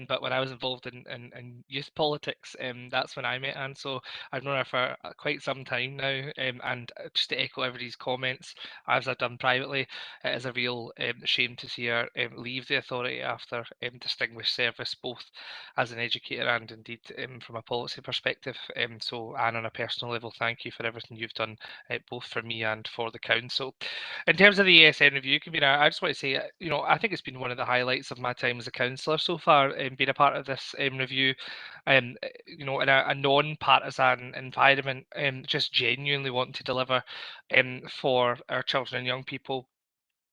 But when I was involved in youth politics, that's when I met Anne. So I've known her for quite some time now. And just to echo everybody's comments, as I've done privately, it is a real shame to see her leave the authority after distinguished service, both as an educator and indeed from a policy perspective. So Anne, on a personal level, thank you for everything you've done, both for me and for the council. In terms of the ESN review convener, I just want to say, I think it's been one of the highlights of my time as a councillor so far, being a part of this review. In a non-partisan environment, just genuinely wanting to deliver for our children and young people.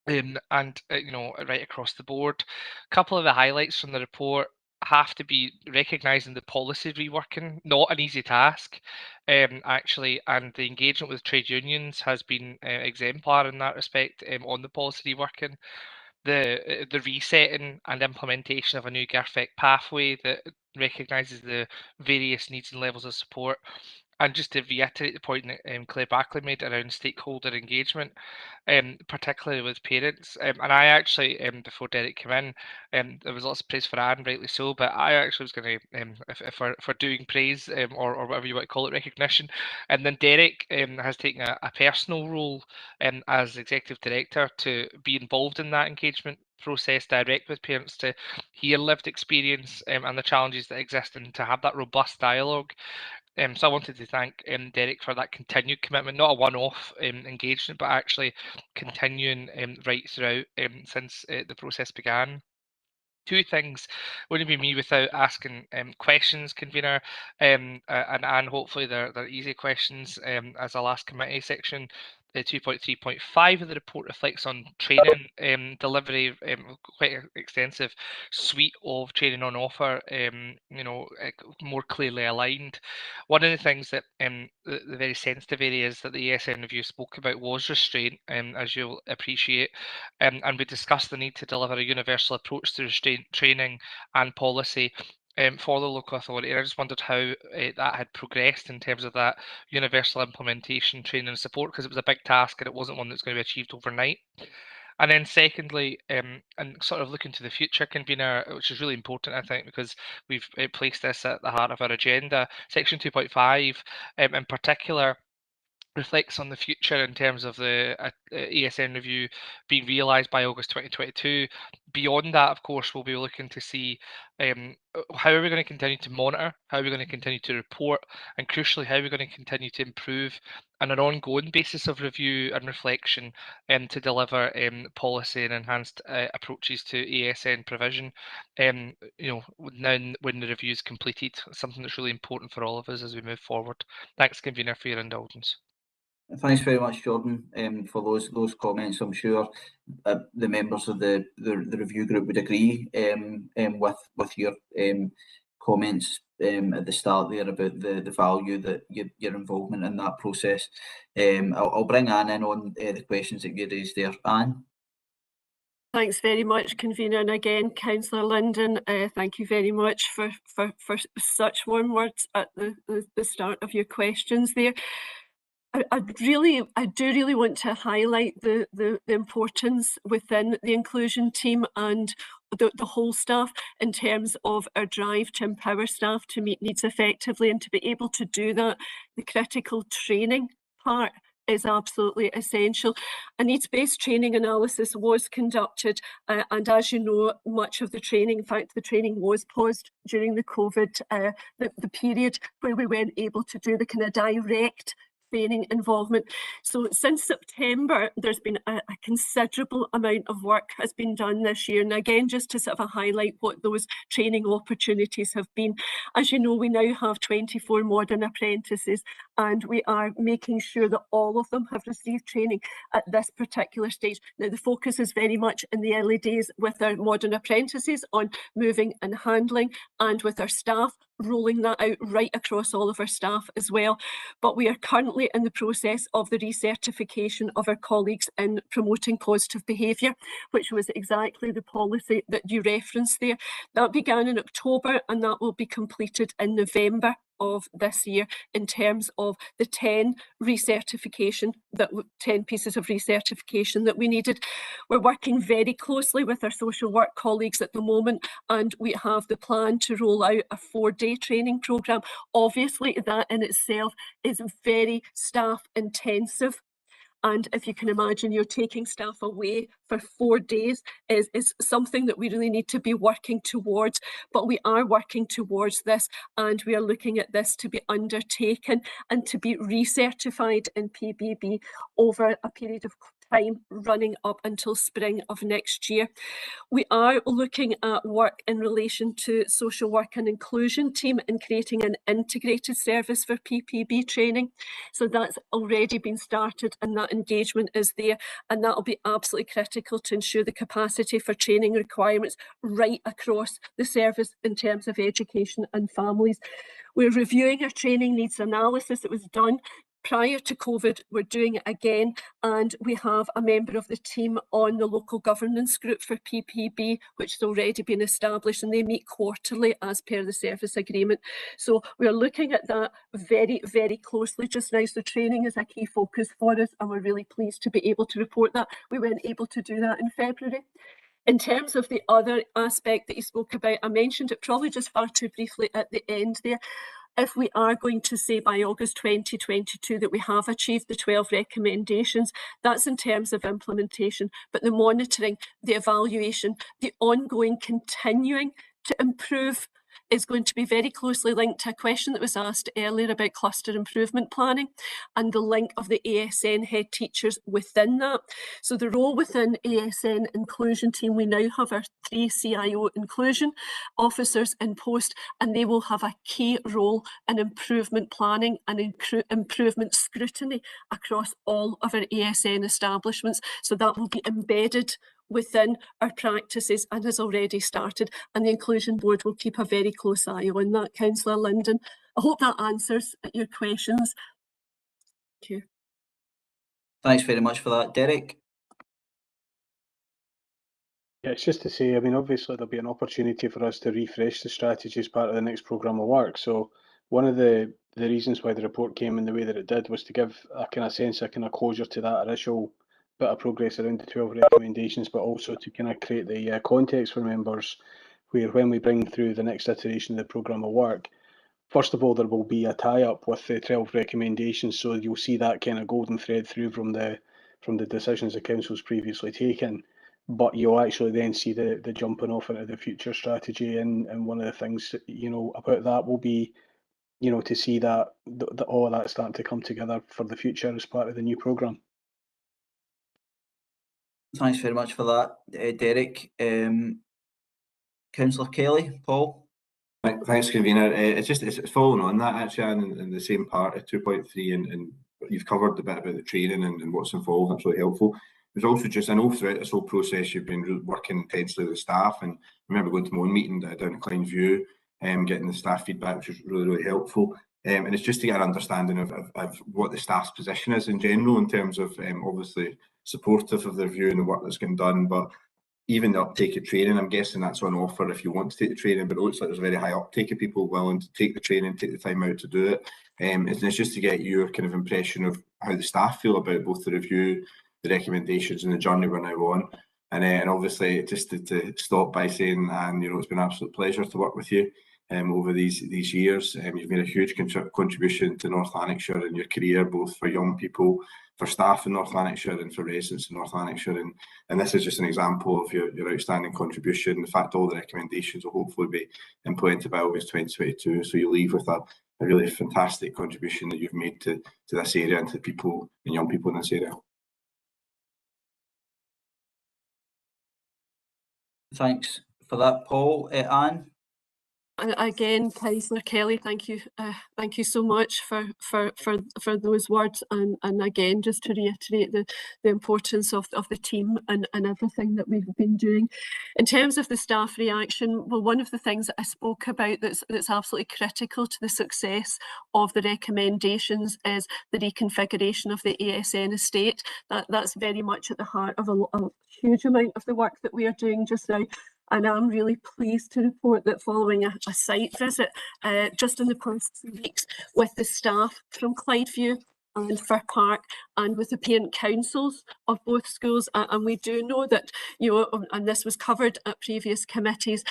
And right across the board. A couple of the highlights from the report have to be recognising the policy reworking, not an easy task, actually, and the engagement with trade unions has been exemplar in that respect on the policy reworking. The resetting and implementation of a new GARFEC pathway that recognises the various needs and levels of support. And just to reiterate the point that Claire Barkley made around stakeholder engagement, particularly with parents. And I actually, before Derek came in, there was lots of praise for Anne, rightly so, but I actually was going to, if for doing praise or whatever you want to call it, recognition. And then Derek has taken a personal role as executive director to be involved in that engagement process direct with parents, to hear lived experience and the challenges that exist, and to have that robust dialogue. So I wanted to thank Derek for that continued commitment, not a one-off engagement, but actually continuing right throughout since the process began. Two things wouldn't be me without asking questions, convener, and hopefully they're easy questions as a last committee section. 2.3.5 of the report reflects on training delivery, quite an extensive suite of training on offer, more clearly aligned. One of the things that the very sensitive areas that the ESN review spoke about was restraint, as you'll appreciate, and we discussed the need to deliver a universal approach to restraint training and policy for the local authority. And I just wondered how that had progressed in terms of that universal implementation, training and support, because it was a big task and it wasn't one that's going to be achieved overnight. And then secondly, and sort of looking to the future, convener, which is really important, I think, because we've placed this at the heart of our agenda. Section 2.5 in particular reflects on the future in terms of the ESN review being realised by August 2022. Beyond that, of course, we'll be looking to see how are we going to continue to monitor, how are we going to continue to report, and crucially, how are we going to continue to improve on an ongoing basis of review and reflection to deliver policy and enhanced approaches to ESN provision. Now when the review is completed, something that's really important for all of us as we move forward. Thanks, convener, for your indulgence. Thanks very much, Jordan, for those comments. I'm sure the members of the review group would agree with your comments at the start there about the value that your involvement in that process. I'll bring Anne in on the questions that you raised there. Anne? Thanks very much, Convener, and again, Councillor Linden, thank you very much for such warm words at the start of your questions there. I do really want to highlight the importance within the inclusion team and the whole staff in terms of our drive to empower staff to meet needs effectively, and to be able to do that, the critical training part is absolutely essential. A needs-based training analysis was conducted, and as you know, much of the training, in fact, the training was paused during the COVID, the period where we weren't able to do the kind of direct training involvement. So since September, there's been a considerable amount of work has been done this year. And again, just to sort of highlight what those training opportunities have been. As you know, we now have 24 modern apprentices, and we are making sure that all of them have received training at this particular stage. Now, the focus is very much in the early days with our modern apprentices on moving and handling, and with our staff rolling that out right across all of our staff as well. But we are currently in the process of the recertification of our colleagues in promoting positive behaviour, which was exactly the policy that you referenced there. That began in October, and that will be completed in November of this year in terms of the 10 recertification, 10 pieces of recertification that we needed. We're working very closely with our social work colleagues at the moment, and we have the plan to roll out a 4-day training programme. Obviously, that in itself is very staff intensive. And if you can imagine, you're taking staff away for 4 days is something that we really need to be working towards. But we are working towards this, and we are looking at this to be undertaken and to be recertified in PBB over a period of time running up until spring of next year. We are looking at work in relation to social work and inclusion team in creating an integrated service for PPB training. So that's already been started, and that engagement is there, and that will be absolutely critical to ensure the capacity for training requirements right across the service in terms of education and families. We're reviewing our training needs analysis. It was done prior to COVID. We're doing it again, and we have a member of the team on the local governance group for PPB, which has already been established, and they meet quarterly as per the service agreement. So we're looking at that very, very closely just now. So training is a key focus for us, and we're really pleased to be able to report that. We weren't able to do that in February. In terms of the other aspect that you spoke about, I mentioned it probably just far too briefly at the end there. If we are going to say by August 2022 that we have achieved the 12 recommendations, that's in terms of implementation, but the monitoring, the evaluation, the ongoing continuing to improve is going to be very closely linked to a question that was asked earlier about cluster improvement planning and the link of the ASN head teachers within that. So the role within ASN inclusion team, we now have our 3 CIO inclusion officers in post, and they will have a key role in improvement planning and improvement scrutiny across all of our ASN establishments. So that will be embedded within our practices and has already started, and the Inclusion Board will keep a very close eye on that, Councillor Linden. I hope that answers your questions. Thank you. Thanks very much for that. Derek? Yeah, it's just to say, I mean, obviously there'll be an opportunity for us to refresh the strategy as part of the next programme of work. So one of the reasons why the report came in the way that it did was to give a kind of sense, a kind of closure to that initial bit of progress around the 12 recommendations, but also to kind of create the context for members where when we bring through the next iteration of the programme of work, first of all, there will be a tie-up with the 12 recommendations, so you'll see that kind of golden thread through from the decisions the Council's previously taken, but you'll actually then see the jumping off into the future strategy, and one of the things, you know, about that will be, you know, to see that all of that starting to come together for the future as part of the new programme. Thanks very much for that, Derek. Councillor Kelly, Paul? Thanks, Convener. It's following on that actually, and in the same part of 2.3 and you've covered a bit about the training and what's involved. That's really helpful. There's also just, I know throughout this whole process you've been working intensely with the staff, and I remember going to my own meeting down at Klein View, getting the staff feedback, which was really, really helpful. And it's just to get an understanding of what the staff's position is in general, in terms of obviously supportive of the review and the work that's getting done, but even the uptake of training, I'm guessing that's on offer if you want to take the training, but it looks like there's a very high uptake of people willing to take the training, take the time out to do it. And it's just to get your kind of impression of how the staff feel about both the review, the recommendations and the journey we're now on. And obviously just to stop by saying, and it's been an absolute pleasure to work with you over these years. You've made a huge contribution to North Lanarkshire in your career, both for young people, for staff in North Lanarkshire and for residents in North Lanarkshire. And this is just an example of your outstanding contribution. The fact all the recommendations will hopefully be implemented by August 2022. So you leave with a really fantastic contribution that you've made to this area and to people and young people in this area. Thanks for that, Paul. Anne? Again, Councillor Kelly, thank you so much for those words, and again just to reiterate the importance of the team and everything that we've been doing. In terms of the staff reaction, well, one of the things that I spoke about that's absolutely critical to the success of the recommendations is the reconfiguration of the ASN estate. That's very much at the heart of a huge amount of the work that we are doing just now. And I'm really pleased to report that following a site visit just in the past 2 weeks with the staff from Clydeview and Fir Park and with the parent councils of both schools, and we do know that, and this was covered at previous committees,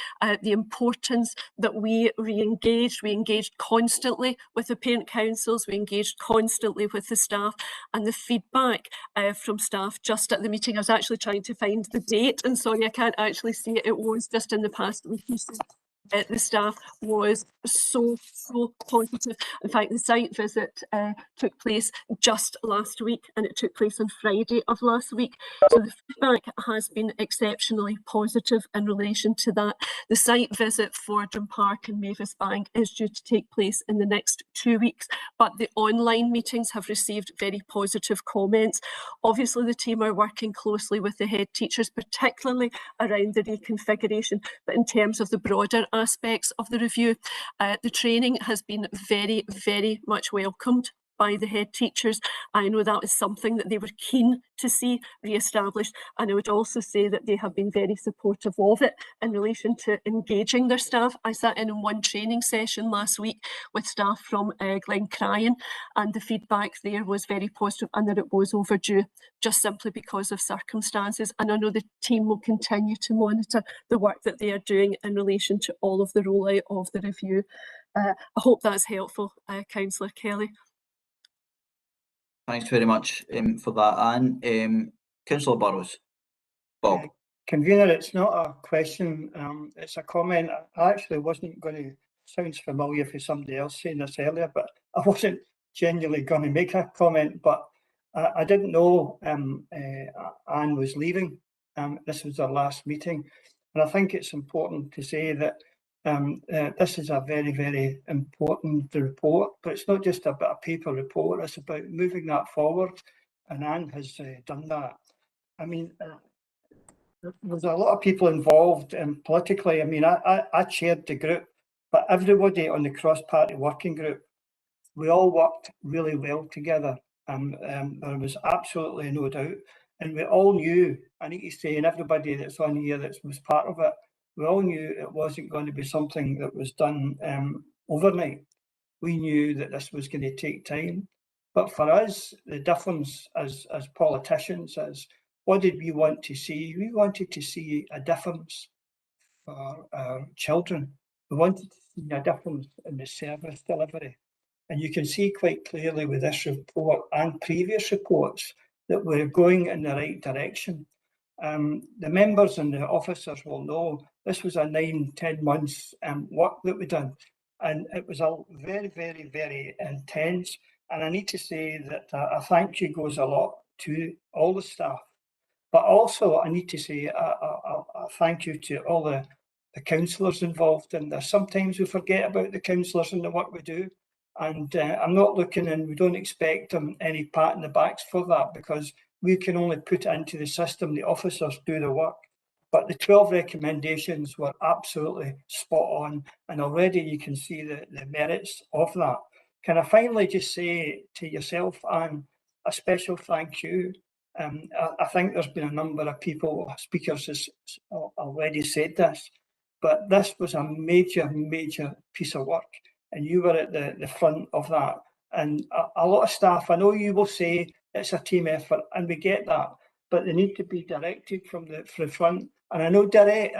the importance that we engaged constantly with the parent councils, we engaged constantly with the staff, and the feedback from staff just at the meeting. I was actually trying to find the date, and sorry I can't actually see it, it was just in the past week or so. The staff was so positive. In fact, the site visit took place just last week, and it took place on Friday of last week. So the feedback has been exceptionally positive in relation to that. The site visit for Abram Park and Mavis Bank is due to take place in the next 2 weeks, but the online meetings have received very positive comments. Obviously, the team are working closely with the head teachers, particularly around the reconfiguration, but in terms of the broader aspects of the review, the training has been very, very much welcomed by the head teachers. I know that is something that they were keen to see re-established, and I would also say that they have been very supportive of it in relation to engaging their staff. I sat in one training session last week with staff from Glencryan, and the feedback there was very positive and that it was overdue, just simply because of circumstances. And I know the team will continue to monitor the work that they are doing in relation to all of the rollout of the review. I hope that's helpful, Councillor Kelly. Thanks very much for that, Anne. Councillor Burrows. Bob. Convener, it's not a question, it's a comment. I actually wasn't going to, sounds familiar for somebody else saying this earlier, but I wasn't genuinely going to make a comment, but I didn't know Anne was leaving. This was her last meeting, and I think it's important to say that this is a very, very important report, but it's not just a bit of paper report, it's about moving that forward, and Anne has done that. I mean, there's a lot of people involved politically. I mean, I chaired the group, but everybody on the cross-party working group, we all worked really well together, and there was absolutely no doubt. And we all knew, I need to say, and everybody that's on here that was part of it, we all knew it wasn't going to be something that was done overnight. We knew that this was going to take time. But for us, the difference as politicians is, what did we want to see? We wanted to see a difference for our children. We wanted to see a difference in the service delivery. And you can see quite clearly with this report and previous reports that we're going in the right direction. The members and the officers will know this was a 9-10 months work that we done, and it was a very, very, very intense. And I need to say that a thank you goes a lot to all the staff, but also I need to say a thank you to all the councillors involved in this. Sometimes we forget about the councillors and the work we do. And I'm not looking, and we don't expect any pat in the backs for that, because we can only put it into the system. The officers do the work. But the 12 recommendations were absolutely spot on, and already you can see the merits of that. Can I finally just say to yourself, Anne, a special thank you. I think there's been a number of speakers has already said this, but this was a major piece of work, and you were at the front of that. And a lot of staff, I know you will say it's a team effort, and we get that, but they need to be directed from the front. And I know Derek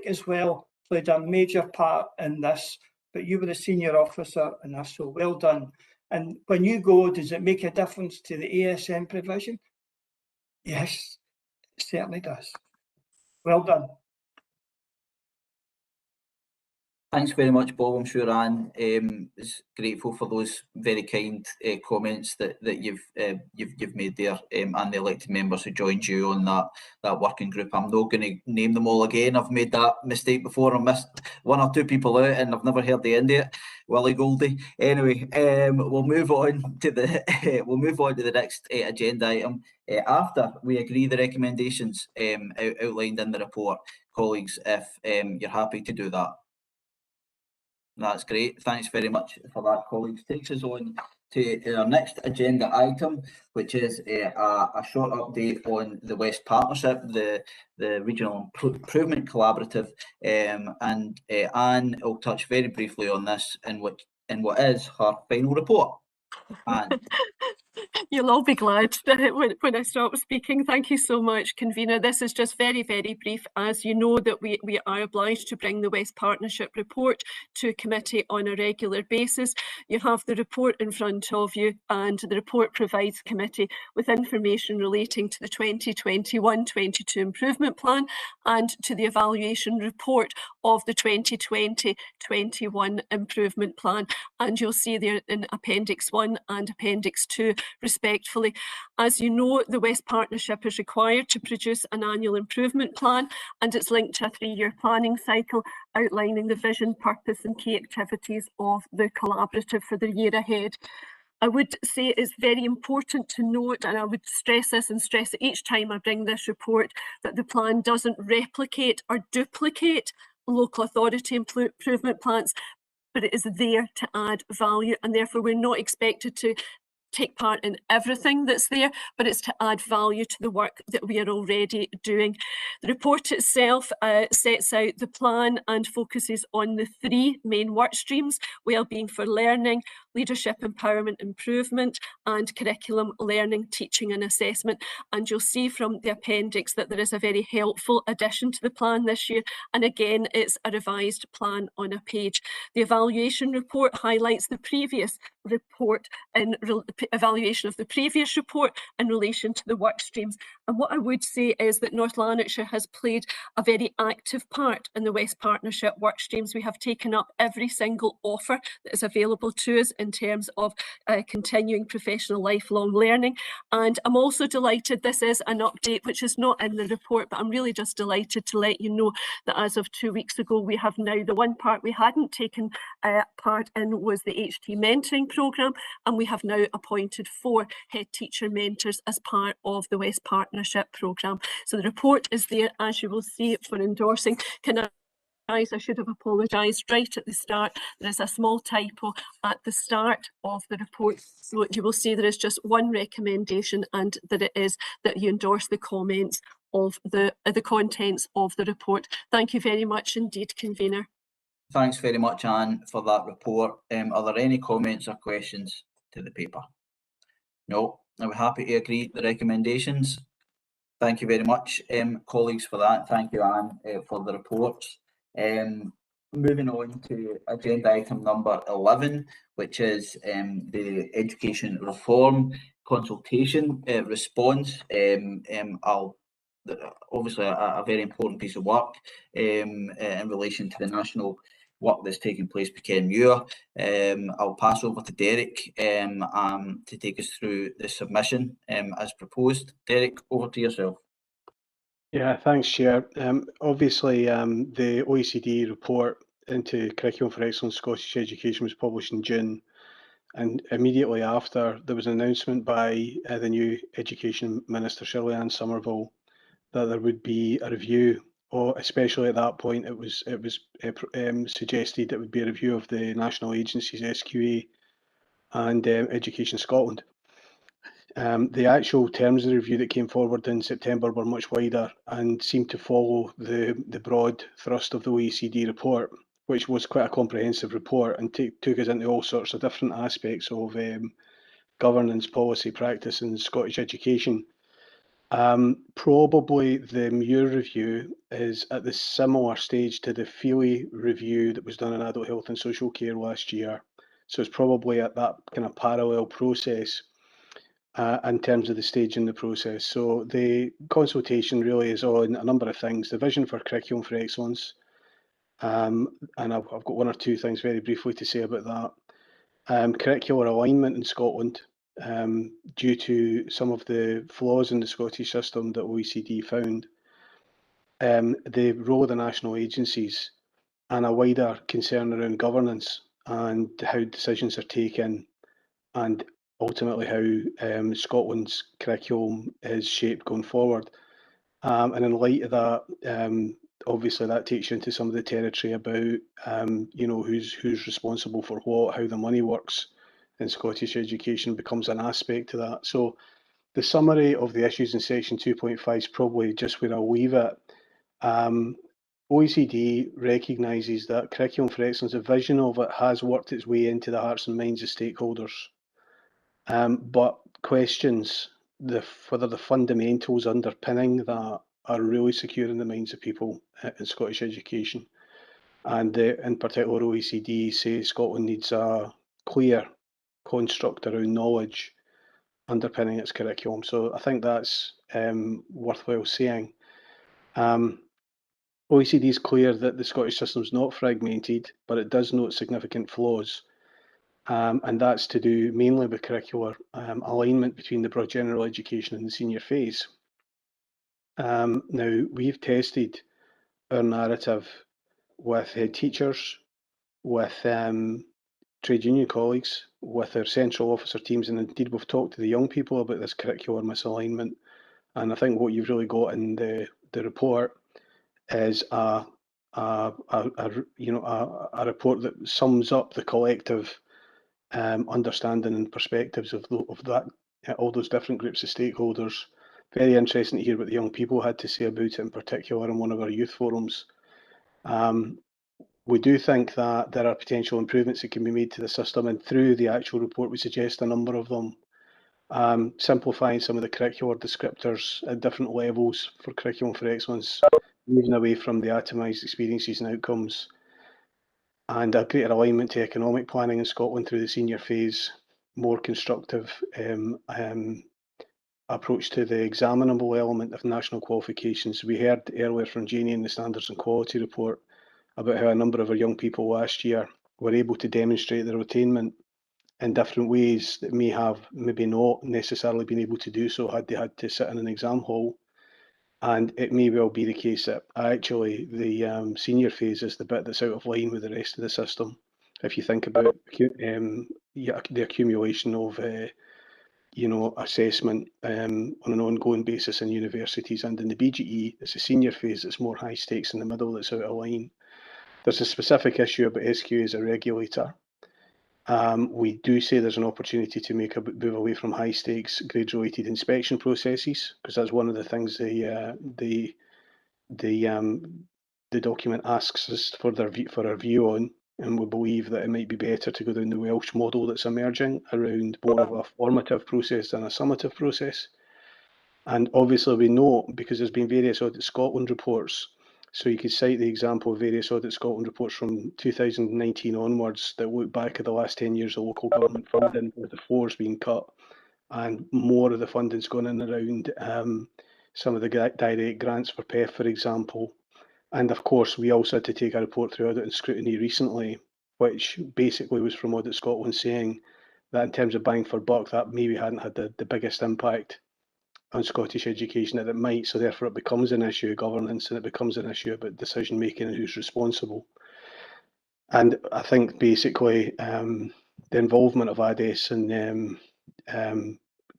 as well played a major part in this, but you were the senior officer in this, so well done. And when you go, does it make a difference to the ASM provision? Yes, it certainly does. Well done. Thanks very much, Bob. I'm sure Anne is grateful for those very kind comments that you've made there, and the elected members who joined you on that working group. I'm not going to name them all again. I've made that mistake before. I missed one or two people out, and I've never heard the end of it. Willie Goldie. Anyway, we'll move on to the next agenda item after we agree the recommendations outlined in the report. Colleagues, if you're happy to do that. That's great. Thanks very much for that, colleagues. Takes us on to our next agenda item, which is a short update on the West Partnership, the Regional Improvement Collaborative, and Anne will touch very briefly on this in what is her final report. Anne. You'll all be glad when I stop speaking. Thank you so much, Convener. This is just very brief. As you know, that we are obliged to bring the West Partnership report to committee on a regular basis. You have the report in front of you, and the report provides committee with information relating to the 2021-22 improvement plan and to the evaluation report of the 2020-21 improvement plan. And you'll see there in Appendix 1 and Appendix 2 respectively. As you know, the West Partnership is required to produce an annual improvement plan, and it's linked to a 3-year planning cycle outlining the vision, purpose and key activities of the collaborative for the year ahead. I would say it's very important to note, and I would stress this and stress it each time I bring this report, that the plan doesn't replicate or duplicate local authority improvement plans, but it is there to add value, and therefore we're not expected to take part in everything that's there, but it's to add value to the work that we are already doing. The report itself sets out the plan and focuses on the 3 main work streams: wellbeing for learning, leadership empowerment improvement, and curriculum learning, teaching and assessment. And you'll see from the appendix that there is a very helpful addition to the plan this year, and again it's a revised plan on a page. The evaluation report highlights the previous report in evaluation of the previous report in relation to the work streams. And what I would say is that North Lanarkshire has played a very active part in the West Partnership work streams. We have taken up every single offer that is available to us in terms of continuing professional lifelong learning. And I'm also delighted, this is an update which is not in the report, but I'm really just delighted to let you know that as of 2 weeks ago, we have now, the one part we hadn't taken part in was the HT mentoring programme, and we have now appointed 4 head teacher mentors as part of the West Partnership programme. So the report is there, as you will see, for endorsing. I should have apologised right at the start. There is a small typo at the start of the report. So you will see there is just one recommendation, and that it is that you endorse the comments of the contents of the report. Thank you very much indeed, Convener. Thanks very much, Anne, for that report. Are there any comments or questions to the paper? No. Are we happy to agree the recommendations? Thank you very much, colleagues, for that. Thank you, Anne, for the reports. Moving on to agenda item number 11, which is the education reform consultation response. Obviously a very important piece of work in relation to the national work that's taking place for Kenmure. I'll pass over to Derek to take us through the submission as proposed. Derek, over to yourself. Yeah, thanks, Chair. Obviously, the OECD report into Curriculum for Excellence Scottish Education was published in June, and immediately after there was an announcement by the new Education Minister, Shirley-Ann Somerville, that there would be a review, or especially at that point it was suggested it would be a review of the national agencies, SQA and Education Scotland. The actual terms of the review that came forward in September were much wider and seemed to follow the broad thrust of the OECD report, which was quite a comprehensive report and took us into all sorts of different aspects of governance, policy, practice in Scottish education. Probably the Muir review is at the similar stage to the Feely review that was done in adult health and social care last year. So it's probably at that kind of parallel process in terms of the stage in the process. So the consultation really is on a number of things: the vision for Curriculum for Excellence, and I've got one or two things very briefly to say about that. Curricular alignment in Scotland, due to some of the flaws in the Scottish system that OECD found, the role of the national agencies, and a wider concern around governance and how decisions are taken, and ultimately how Scotland's curriculum is shaped going forward. And in light of that, obviously that takes you into some of the territory about who's responsible for what, how the money works in Scottish education becomes an aspect to that. So the summary of the issues in section 2.5 is probably just where I'll leave it. OECD recognises that Curriculum for Excellence, a vision of it, has worked its way into the hearts and minds of stakeholders, but questions whether the fundamentals underpinning that are really secure in the minds of people in Scottish education. And in particular, OECD say Scotland needs a clear construct around knowledge underpinning its curriculum. So I think that's worthwhile saying. OECD is clear that the Scottish system is not fragmented, but it does note significant flaws. And that's to do mainly with curricular alignment between the broad general education and the senior phase. Now, we've tested our narrative with head teachers, with trade union colleagues, with our central officer teams, and indeed we've talked to the young people about this curricular misalignment. And I think what you've really got in the report is a report that sums up the collective understanding and perspectives of that, all those different groups of stakeholders. Very interesting to hear what the young people had to say about it, in particular in one of our youth forums. We do think that there are potential improvements that can be made to the system, and through the actual report we suggest a number of them. Simplifying some of the curricular descriptors at different levels for Curriculum for Excellence, moving away from the atomised experiences and outcomes, and a greater alignment to economic planning in Scotland through the senior phase, more constructive approach to the examinable element of national qualifications. We heard earlier from Janie in the Standards and Quality report about how a number of our young people last year were able to demonstrate their attainment in different ways that may have maybe not necessarily been able to do so had they had to sit in an exam hall. And it may well be the case that actually the senior phase is the bit that's out of line with the rest of the system. If you think about the accumulation of assessment on an ongoing basis in universities and in the BGE, it's the senior phase that's more high stakes in the middle that's out of line. There's a specific issue about SQA as a regulator. We do say there's an opportunity to make a move away from high stakes grades related inspection processes, because that's one of the things the document asks us for our view on, and we believe that it might be better to go down the Welsh model that's emerging around more of a formative process than a summative process. And obviously we know, because there's been various Audit Scotland reports, so you could cite the example of various Audit Scotland reports from 2019 onwards that look back at the last 10 years of local government funding, with the floors being cut and more of the funding's gone in around some of the direct grants for PEF, for example. And of course, we also had to take a report through audit and scrutiny recently, which basically was from Audit Scotland saying that in terms of bang for buck, that maybe hadn't had the biggest impact on Scottish education that it might, so therefore it becomes an issue of governance and it becomes an issue about decision making and who's responsible. And I think basically the involvement of ADES and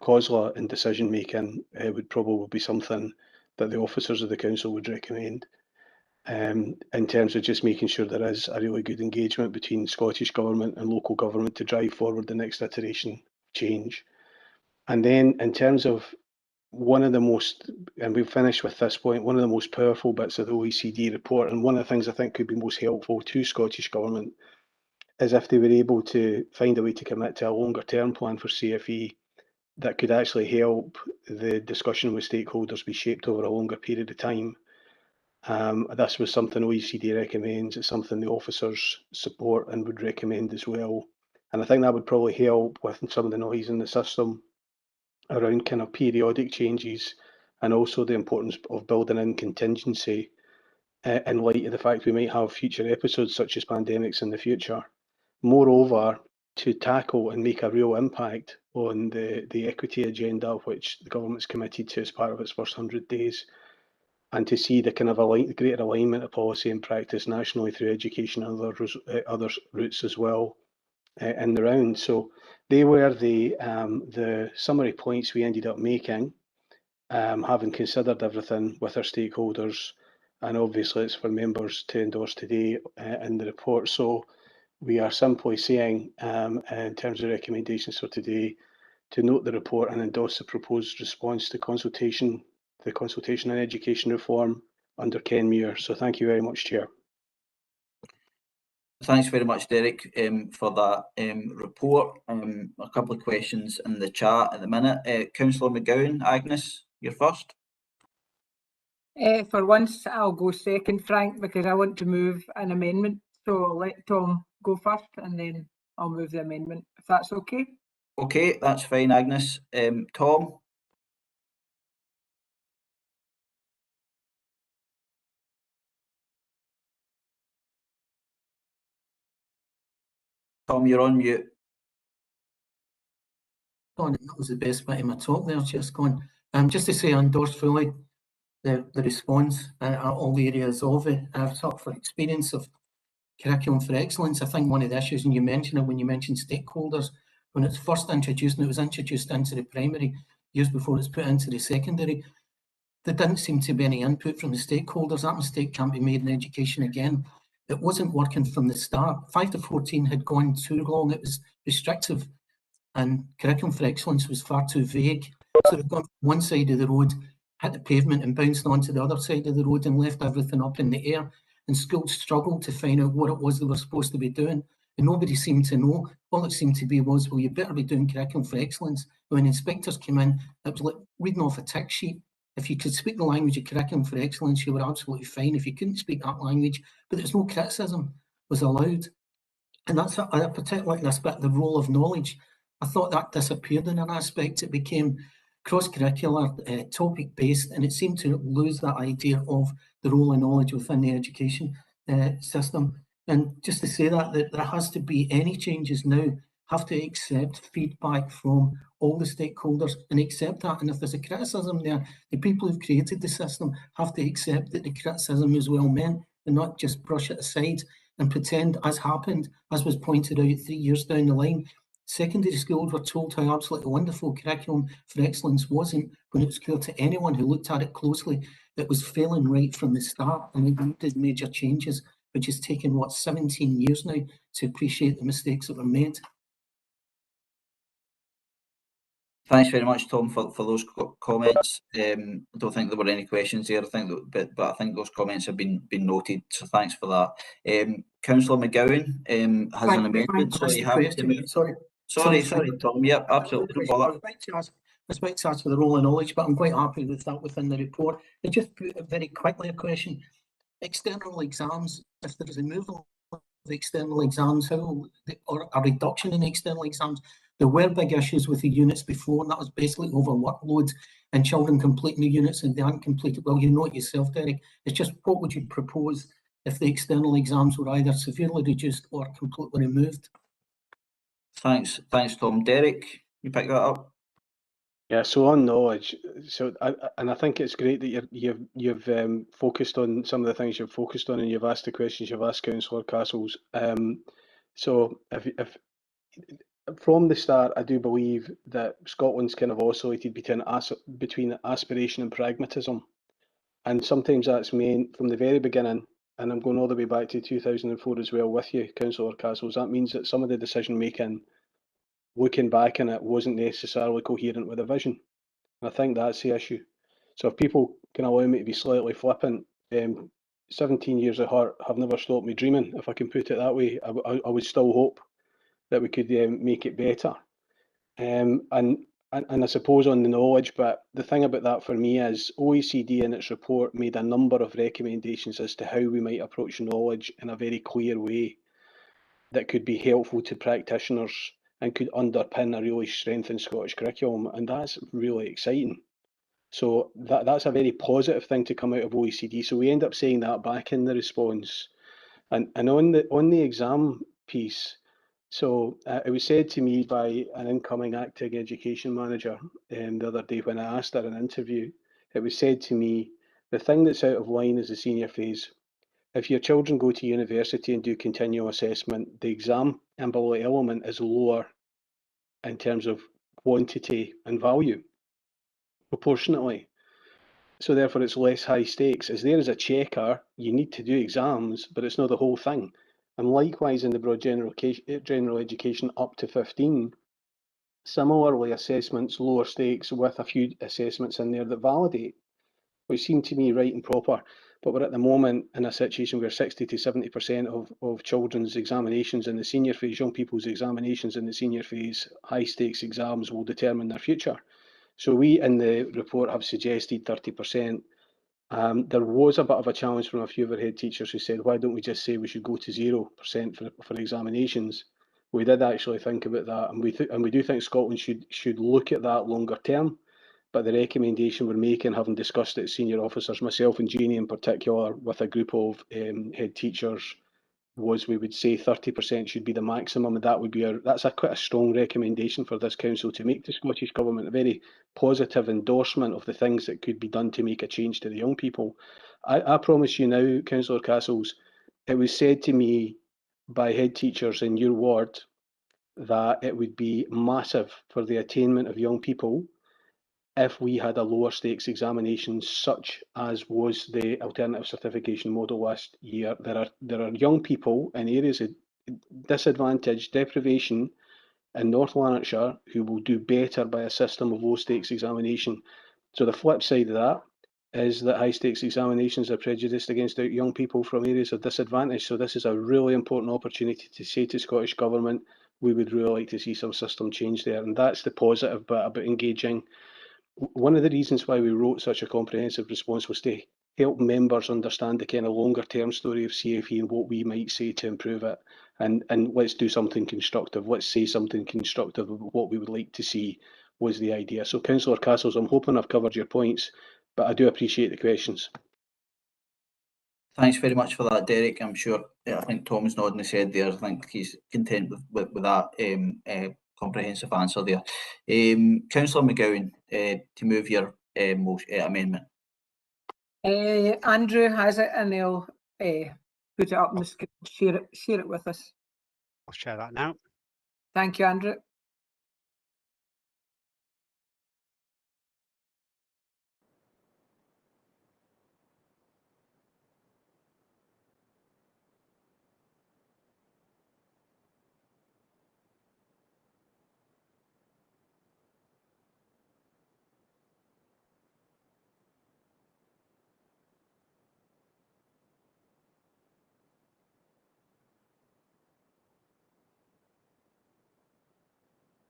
COSLA in decision making would probably be something that the officers of the council would recommend. In terms of just making sure there is a really good engagement between Scottish Government and local government to drive forward the next iteration change. And then in terms of one of the most, and we've finished with this point, one of the most powerful bits of the OECD report, and one of the things I think could be most helpful to Scottish Government, is if they were able to find a way to commit to a longer term plan for CFE that could actually help the discussion with stakeholders be shaped over a longer period of time. This was something OECD recommends. It's something the officers support and would recommend as well. And I think that would probably help with some of the noise in the system around kind of periodic changes, and also the importance of building in contingency in light of the fact we might have future episodes such as pandemics in the future. Moreover, to tackle and make a real impact on the equity agenda which the government's committed to as part of its first 100 days, and to see the kind of greater alignment of policy and practice nationally through education and other routes as well in the round. So they were the summary points we ended up making, having considered everything with our stakeholders, and obviously it's for members to endorse today in the report. So we are simply saying, in terms of recommendations for today, to note the report and endorse the proposed response to the consultation on education reform under Ken Muir. So thank you very much, Chair. Thanks very much, Derek, for that report. A couple of questions in the chat at the minute. Councillor McGowan, Agnes, you're first. For once, I'll go second, Frank, because I want to move an amendment. So I'll let Tom go first and then I'll move the amendment, if that's okay. Okay, that's fine, Agnes. Tom? Tom, you're on mute. That was the best bit of my talk there, just gone. Just to say, I endorse fully the response at all the areas of it. I've talked for experience of curriculum for excellence. I think one of the issues, and you mentioned it when you mentioned stakeholders, when it's first introduced, and it was introduced into the primary years before it's put into the secondary, there didn't seem to be any input from the stakeholders. That mistake can't be made in education again. It wasn't working from the start. 5 to 14 had gone too long. It was restrictive, and curriculum for excellence was far too vague. So they've gone from one side of the road, hit the pavement and bounced onto the other side of the road and left everything up in the air. And schools struggled to find out what it was they were supposed to be doing. And nobody seemed to know. All it seemed to be was, well, you better be doing curriculum for excellence. When inspectors came in, it was like reading off a tick sheet. If you could speak the language of curriculum for excellence, you were absolutely fine. If you couldn't speak that language, but there's no criticism was allowed. And that's particularly this bit, the role of knowledge. I thought that disappeared in an aspect. It became cross-curricular, topic-based, and it seemed to lose that idea of the role of knowledge within the education system. And just to say that there has to be any changes now, have to accept feedback from all the stakeholders and accept that. And if there's a criticism there, the people who've created the system have to accept that the criticism is well meant and not just brush it aside and pretend, as happened, as was pointed out 3 years down the line. Secondary schools were told how absolutely wonderful curriculum for excellence wasn't, when it was clear to anyone who looked at it closely that it was failing right from the start, and it needed major changes, which has taken, what, 17 years now to appreciate the mistakes that were made. Thanks very much, Tom, for those comments. I don't think there were any questions there. I think that, but I think those comments have been noted. So thanks for that. Councillor McGowan has an amendment. So you have to move. Sorry, Tom. Yep, absolutely. No bother. I expect to ask for the role of knowledge, but I'm quite happy with that within the report. I just put very quickly a question. External exams, if there is a removal of the external exams, or a reduction in external exams, there were big issues with the units before, and that was basically over workload and children completing the units and they hadn't completed. Well, you know it yourself, Derek. It's just, what would you propose if the external exams were either severely reduced or completely removed? Thanks, Tom. Derek, you pick that up. Yeah, so on knowledge, and I think it's great that you've focused on some of the things you've focused on, and you've asked the questions you've asked, Councillor Castles. So if from the start, I do believe that Scotland's kind of oscillated between aspiration and pragmatism, and sometimes that's meant from the very beginning. And I'm going all the way back to 2004 as well with you, Councillor Castles. That means that some of the decision making, looking back on it, wasn't necessarily coherent with a vision. I think that's the issue. So if people can allow me to be slightly flippant, 17 years of heart have never stopped me dreaming, if I can put it that way. I would still hope that we could make it better. And I suppose on the knowledge, but the thing about that for me is OECD in its report made a number of recommendations as to how we might approach knowledge in a very clear way that could be helpful to practitioners and could underpin a really strengthened Scottish curriculum, and that's really exciting. So that's a very positive thing to come out of OECD. So we end up saying that back in the response. And on the exam piece, so it was said to me by an incoming acting education manager the other day when I asked her in an interview, it was said to me, the thing that's out of line is the senior phase. If your children go to university and do continual assessment, the exam ability element is lower in terms of quantity and value, proportionately. So therefore it's less high stakes. As there is a checker, you need to do exams, but it's not the whole thing. And likewise in the broad general education up to 15, similarly assessments, lower stakes with a few assessments in there that validate, which seem to me right and proper. But we're at the moment in a situation where 60 to 70% of children's examinations in the senior phase, young people's examinations in the senior phase, high stakes exams will determine their future. So we in the report have suggested 30%. There was a bit of a challenge from a few of our head teachers who said, why don't we just say we should go to 0% for examinations? We did actually think about that, and we do think Scotland should look at that longer term. But the recommendation we're making, having discussed it as senior officers, myself and Jeannie in particular, with a group of head teachers, was we would say 30% should be the maximum, and that would be that's quite a strong recommendation for this council to make to Scottish Government, a very positive endorsement of the things that could be done to make a change to the young people. I promise you now, Councillor Castles, it was said to me by head teachers in your ward that it would be massive for the attainment of young people if we had a lower stakes examination, such as was the alternative certification model last year. There are young people in areas of disadvantage, deprivation in North Lanarkshire who will do better by a system of low stakes examination. So the flip side of that is that high stakes examinations are prejudiced against young people from areas of disadvantage. So this is a really important opportunity to say to Scottish Government, we would really like to see some system change there. And that's the positive bit about engaging. One of the reasons why we wrote such a comprehensive response was to help members understand the kind of longer term story of CFE and what we might say to improve it. And let's do something constructive. Let's say something constructive of what we would like to see was the idea. So Councillor Castles, I'm hoping I've covered your points, but I do appreciate the questions. Thanks very much for that, Derek. I'm sure, I think Tom's nodding his head there. I think he's content with that comprehensive answer there. Councillor McGowan, to move your amendment. Andrew has it and he'll put it up on the screen, share it with us. I'll share that now. Thank you, Andrew.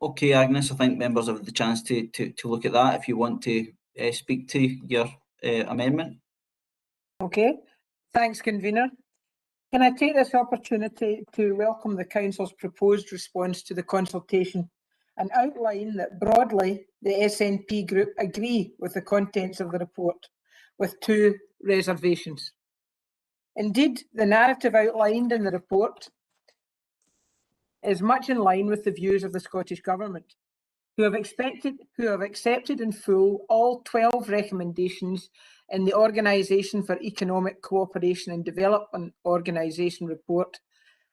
Okay, Agnes, I think members have the chance to look at that if you want to speak to your amendment. Okay, thanks, Convener. Can I take this opportunity to welcome the Council's proposed response to the consultation and outline that broadly the SNP group agree with the contents of the report, with 2 reservations. Indeed, the narrative outlined in the report is much in line with the views of the Scottish Government. who have accepted in full all 12 recommendations in the Organisation for Economic Cooperation and Development Organisation report,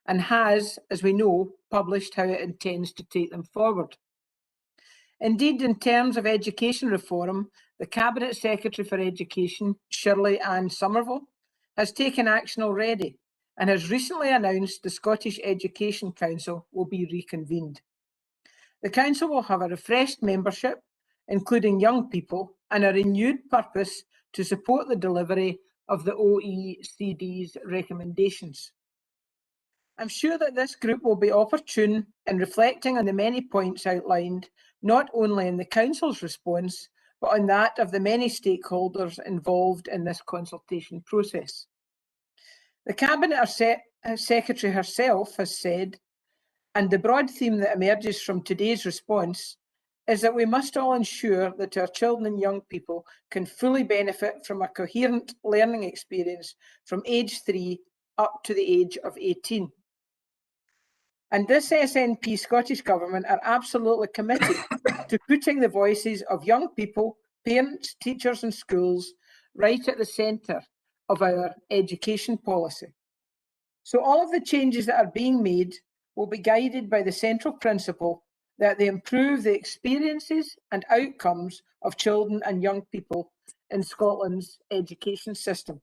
and has, as we know, published how it intends to take them forward. Indeed, in terms of education reform, the Cabinet Secretary for Education, Shirley Ann Somerville, has taken action already and has recently announced the Scottish Education Council will be reconvened. The Council will have a refreshed membership, including young people, and a renewed purpose to support the delivery of the OECD's recommendations. I'm sure that this group will be opportune in reflecting on the many points outlined, not only in the Council's response, but on that of the many stakeholders involved in this consultation process. The Cabinet Secretary herself has said, and the broad theme that emerges from today's response is that we must all ensure that our children and young people can fully benefit from a coherent learning experience from age 3 up to the age of 18. And this SNP Scottish Government are absolutely committed to putting the voices of young people, parents, teachers and schools right at the centre of our education policy. So all of the changes that are being made will be guided by the central principle that they improve the experiences and outcomes of children and young people in Scotland's education system.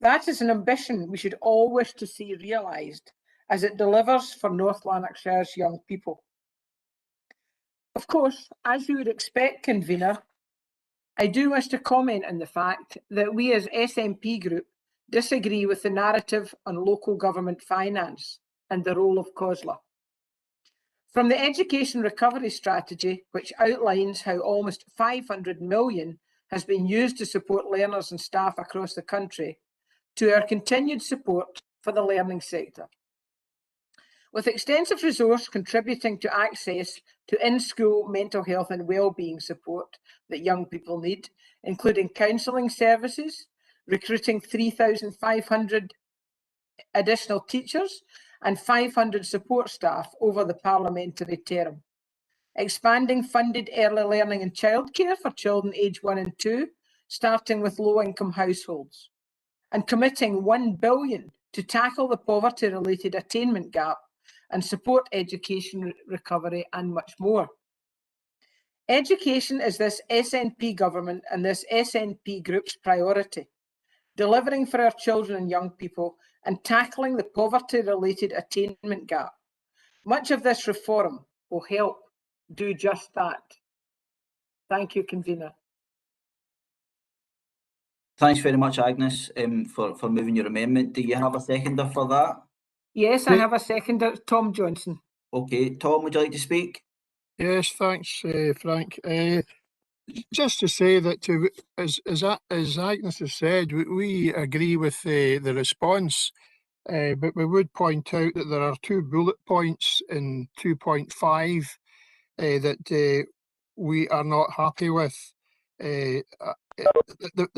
That is an ambition we should all wish to see realised as it delivers for North Lanarkshire's young people. Of course, as you would expect, Convener, I do wish to comment on the fact that we as SNP Group disagree with the narrative on local government finance and the role of COSLA. From the Education Recovery Strategy, which outlines how almost 500 million has been used to support learners and staff across the country, to our continued support for the learning sector. With extensive resource contributing to access to in-school mental health and wellbeing support that young people need, including counselling services, recruiting 3,500 additional teachers and 500 support staff over the parliamentary term, expanding funded early learning and childcare for children aged 1 and 2, starting with low-income households, and committing £1 billion to tackle the poverty-related attainment gap and support education recovery and much more. Education is this SNP government and this SNP group's priority, delivering for our children and young people and tackling the poverty-related attainment gap. Much of this reform will help do just that. Thank you, Convener. Thanks very much, Agnes, for moving your amendment. Do you have a seconder for that? Yes, I have a seconder, Tom Johnson. Okay, Tom, would you like to speak? Yes, thanks, Frank. Just to say that, as Agnes has said, we agree with the response, but we would point out that there are 2 bullet points in 2.5 that we are not happy with.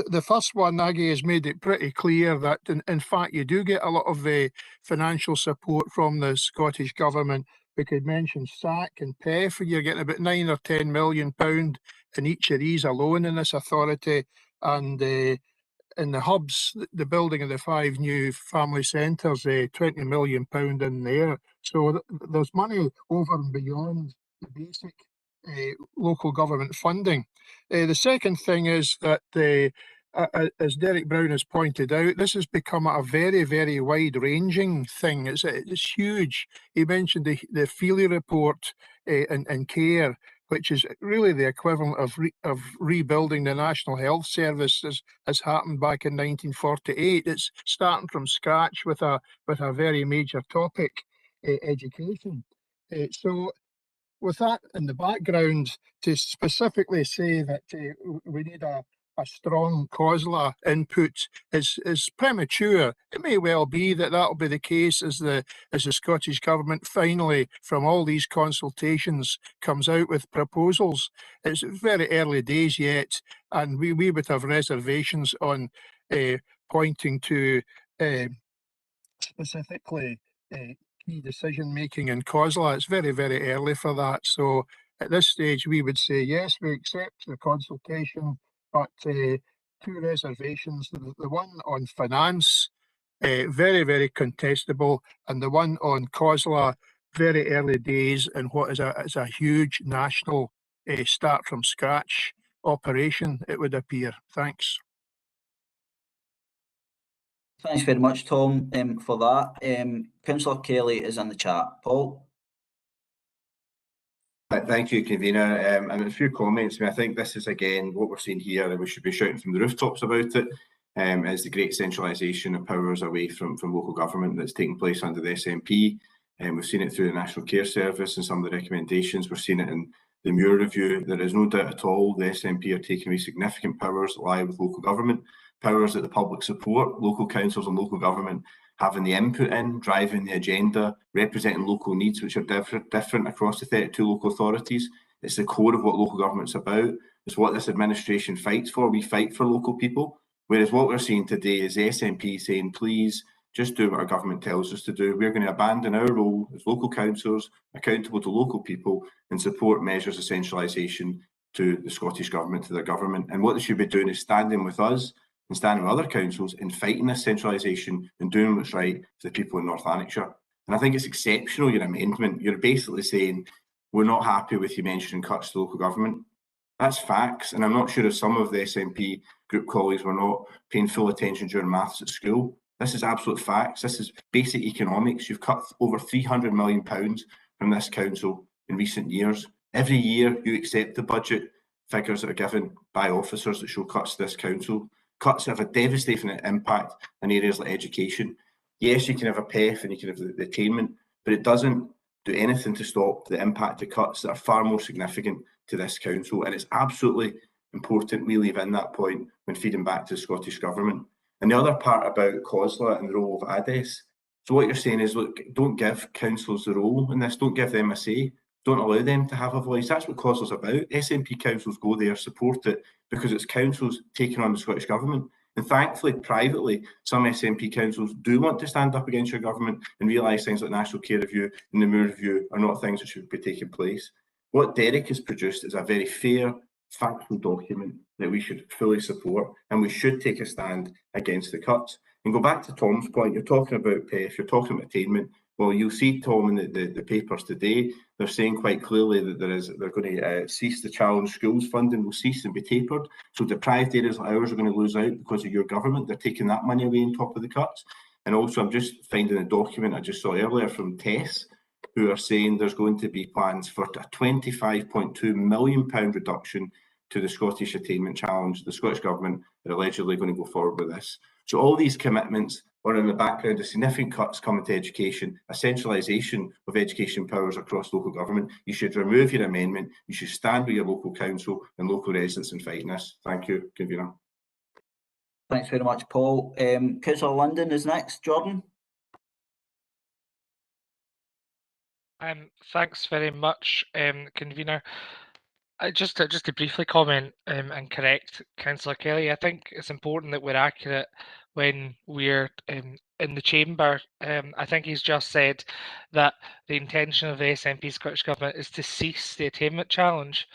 The first one, Aggie, has made it pretty clear that, in fact, you do get a lot of financial support from the Scottish Government. We could mention SAC and PEF, you're getting about £9 or £10 million in each of these alone in this authority. And in the hubs, the building of the 5 new family centres, £20 million in there. So there's money over and beyond the basic local government funding. The second thing is that, as Derek Brown has pointed out, this has become a very, very wide-ranging thing. It's huge. He mentioned the Feely report in care, which is really the equivalent of rebuilding the National Health Service as happened back in 1948. It's starting from scratch with a very major topic, education. So with that in the background, to specifically say that we need a strong COSLA input is premature. It may well be that will be the case as the Scottish Government finally, from all these consultations, comes out with proposals. It's very early days yet, and we would have reservations on pointing to specifically key decision making in COSLA. It's very, very early for that. So at this stage we would say yes, we accept the consultation, but two reservations. The one on finance, very, very contestable, and the one on COSLA, very early days in what is a huge national start from scratch operation, it would appear. Thanks. Thanks very much, Tom, for that. Councillor Kelly is in the chat. Paul? Thank you, convener. And a few comments. I mean, I think this is again what we're seeing here, and we should be shouting from the rooftops about it. Is the great centralisation of powers away from local government that's taking place under the SNP. We've seen it through the National Care Service and some of the recommendations. We're seeing it in the Muir Review. There is no doubt at all the SNP are taking away significant powers that lie with local government, powers that the public support, local councils and local government having the input in, driving the agenda, representing local needs which are different across the 32 local authorities. It's the core of what local government's about. It's what this administration fights for. We fight for local people. Whereas what we're seeing today is the SNP saying, please, just do what our government tells us to do. We're going to abandon our role as local councillors, accountable to local people, and support measures of centralisation to the Scottish Government, to their government. And what they should be doing is standing with us and standing with other councils in fighting this centralisation and doing what's right for the people in North Lanarkshire. And I think it's exceptional, your amendment. You're basically saying, we're not happy with you mentioning cuts to local government. That's facts, and I'm not sure if some of the SNP group colleagues were not paying full attention during maths at school. This is absolute facts. This is basic economics. You've cut over £300 million from this council in recent years. Every year you accept the budget figures that are given by officers that show cuts to this council. Cuts have a devastating impact in areas like education. Yes, you can have a PEF and you can have the attainment, but it doesn't do anything to stop the impact of cuts that are far more significant to this council. And it's absolutely important we leave in that point when feeding back to the Scottish Government. And the other part about COSLA and the role of ADES. So what you're saying is, look, don't give councillors the role in this, don't give them a say, don't allow them to have a voice. That's what COSLA's about. SNP councils go there, support it, because it's councils taking on the Scottish Government. And thankfully, privately, some SNP councils do want to stand up against your government and realise things like National Care Review and the Muir Review are not things that should be taking place. What Derek has produced is a very fair, factual document that we should fully support, and we should take a stand against the cuts. And go back to Tom's point, you're talking about PEF, you're talking about attainment. Well, you'll see, Tom, in the papers today, they're saying quite clearly that they're going to cease the challenge schools funding, will cease and be tapered. So deprived areas like ours are going to lose out because of your government. They're taking that money away on top of the cuts. And also, I'm just finding a document I just saw earlier from TESS, who are saying there's going to be plans for a £25.2 million reduction to the Scottish Attainment Challenge. The Scottish Government are allegedly going to go forward with this. So all these commitments are in the background of significant cuts coming to education, a centralisation of education powers across local government. You should remove your amendment. You should stand with your local council and local residents in fighting this. Thank you, convener. Thanks very much, Paul. Councillor London is next. Jordan? Thanks very much, convener. Just to briefly comment and correct Councillor Kelly, I think it's important that we're accurate when we're in the chamber. I think he's just said that the intention of the SNP Scottish Government is to cease the attainment challenge.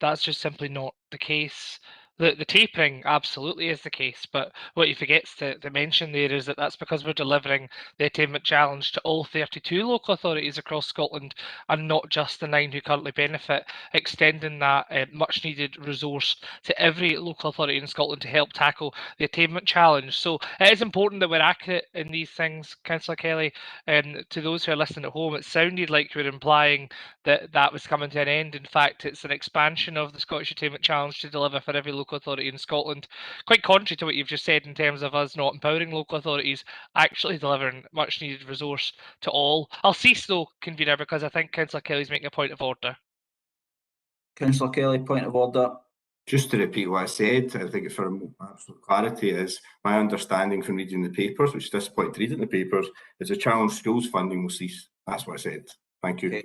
That's just simply not the case. The tapering absolutely is the case, but what he forgets to mention there is that that's because we're delivering the attainment challenge to all 32 local authorities across Scotland and not just the 9 who currently benefit, extending that much needed resource to every local authority in Scotland to help tackle the attainment challenge. So it is important that we're accurate in these things, Councillor Kelly. To those who are listening at home, it sounded like you were implying that that was coming to an end. In fact, it's an expansion of the Scottish Attainment Challenge to deliver for every local authority in Scotland. Quite contrary to what you've just said in terms of us not empowering local authorities, actually delivering much needed resource to all. I'll cease though, convener, because I think Councillor Kelly's making a point of order. Councillor Kelly, point of order. Just to repeat what I said, I think for absolute clarity is my understanding from reading the papers, which is disappointing to read in the papers, is the challenge schools funding will cease. That's what I said. Thank you.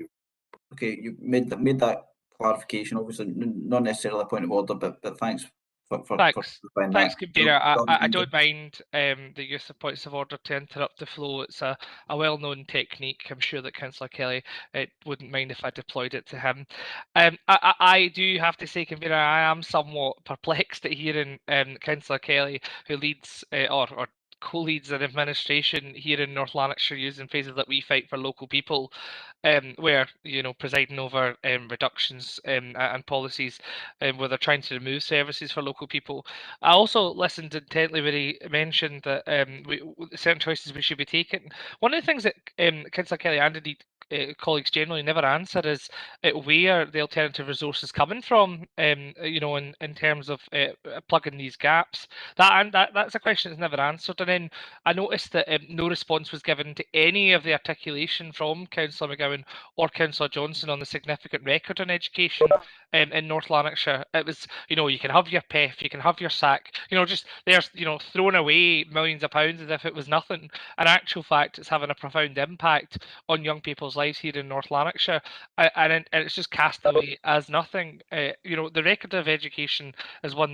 Okay, you made that clarification. Obviously, not necessarily a point of order, but thanks Thanks, that. Convener. I don't mind the use of points of order to interrupt the flow. It's a well-known technique. I'm sure that Councillor Kelly wouldn't mind if I deployed it to him. I do have to say, Convener, I am somewhat perplexed at hearing Councillor Kelly, who leads or co-leads an administration here in North Lanarkshire using phrases that we fight for local people, where, you know, presiding over reductions and policies where they're trying to remove services for local people. I also listened intently where he mentioned that certain choices we should be taking. One of the things that Councillor Kelly and indeed colleagues generally never answer is where the alternative resource is coming from, you know, in terms of plugging these gaps. That's a question that's never answered. And then I noticed that no response was given to any of the articulation from Councillor McGowan or Councillor Johnson on the significant record on education in North Lanarkshire. It was, you know, you can have your PEF, you can have your SAC, you know, just there's, you know, throwing away millions of pounds as if it was nothing. In actual fact, it's having a profound impact on young people's lives here in North Lanarkshire, and it's just cast away as nothing. You know, the record of education is one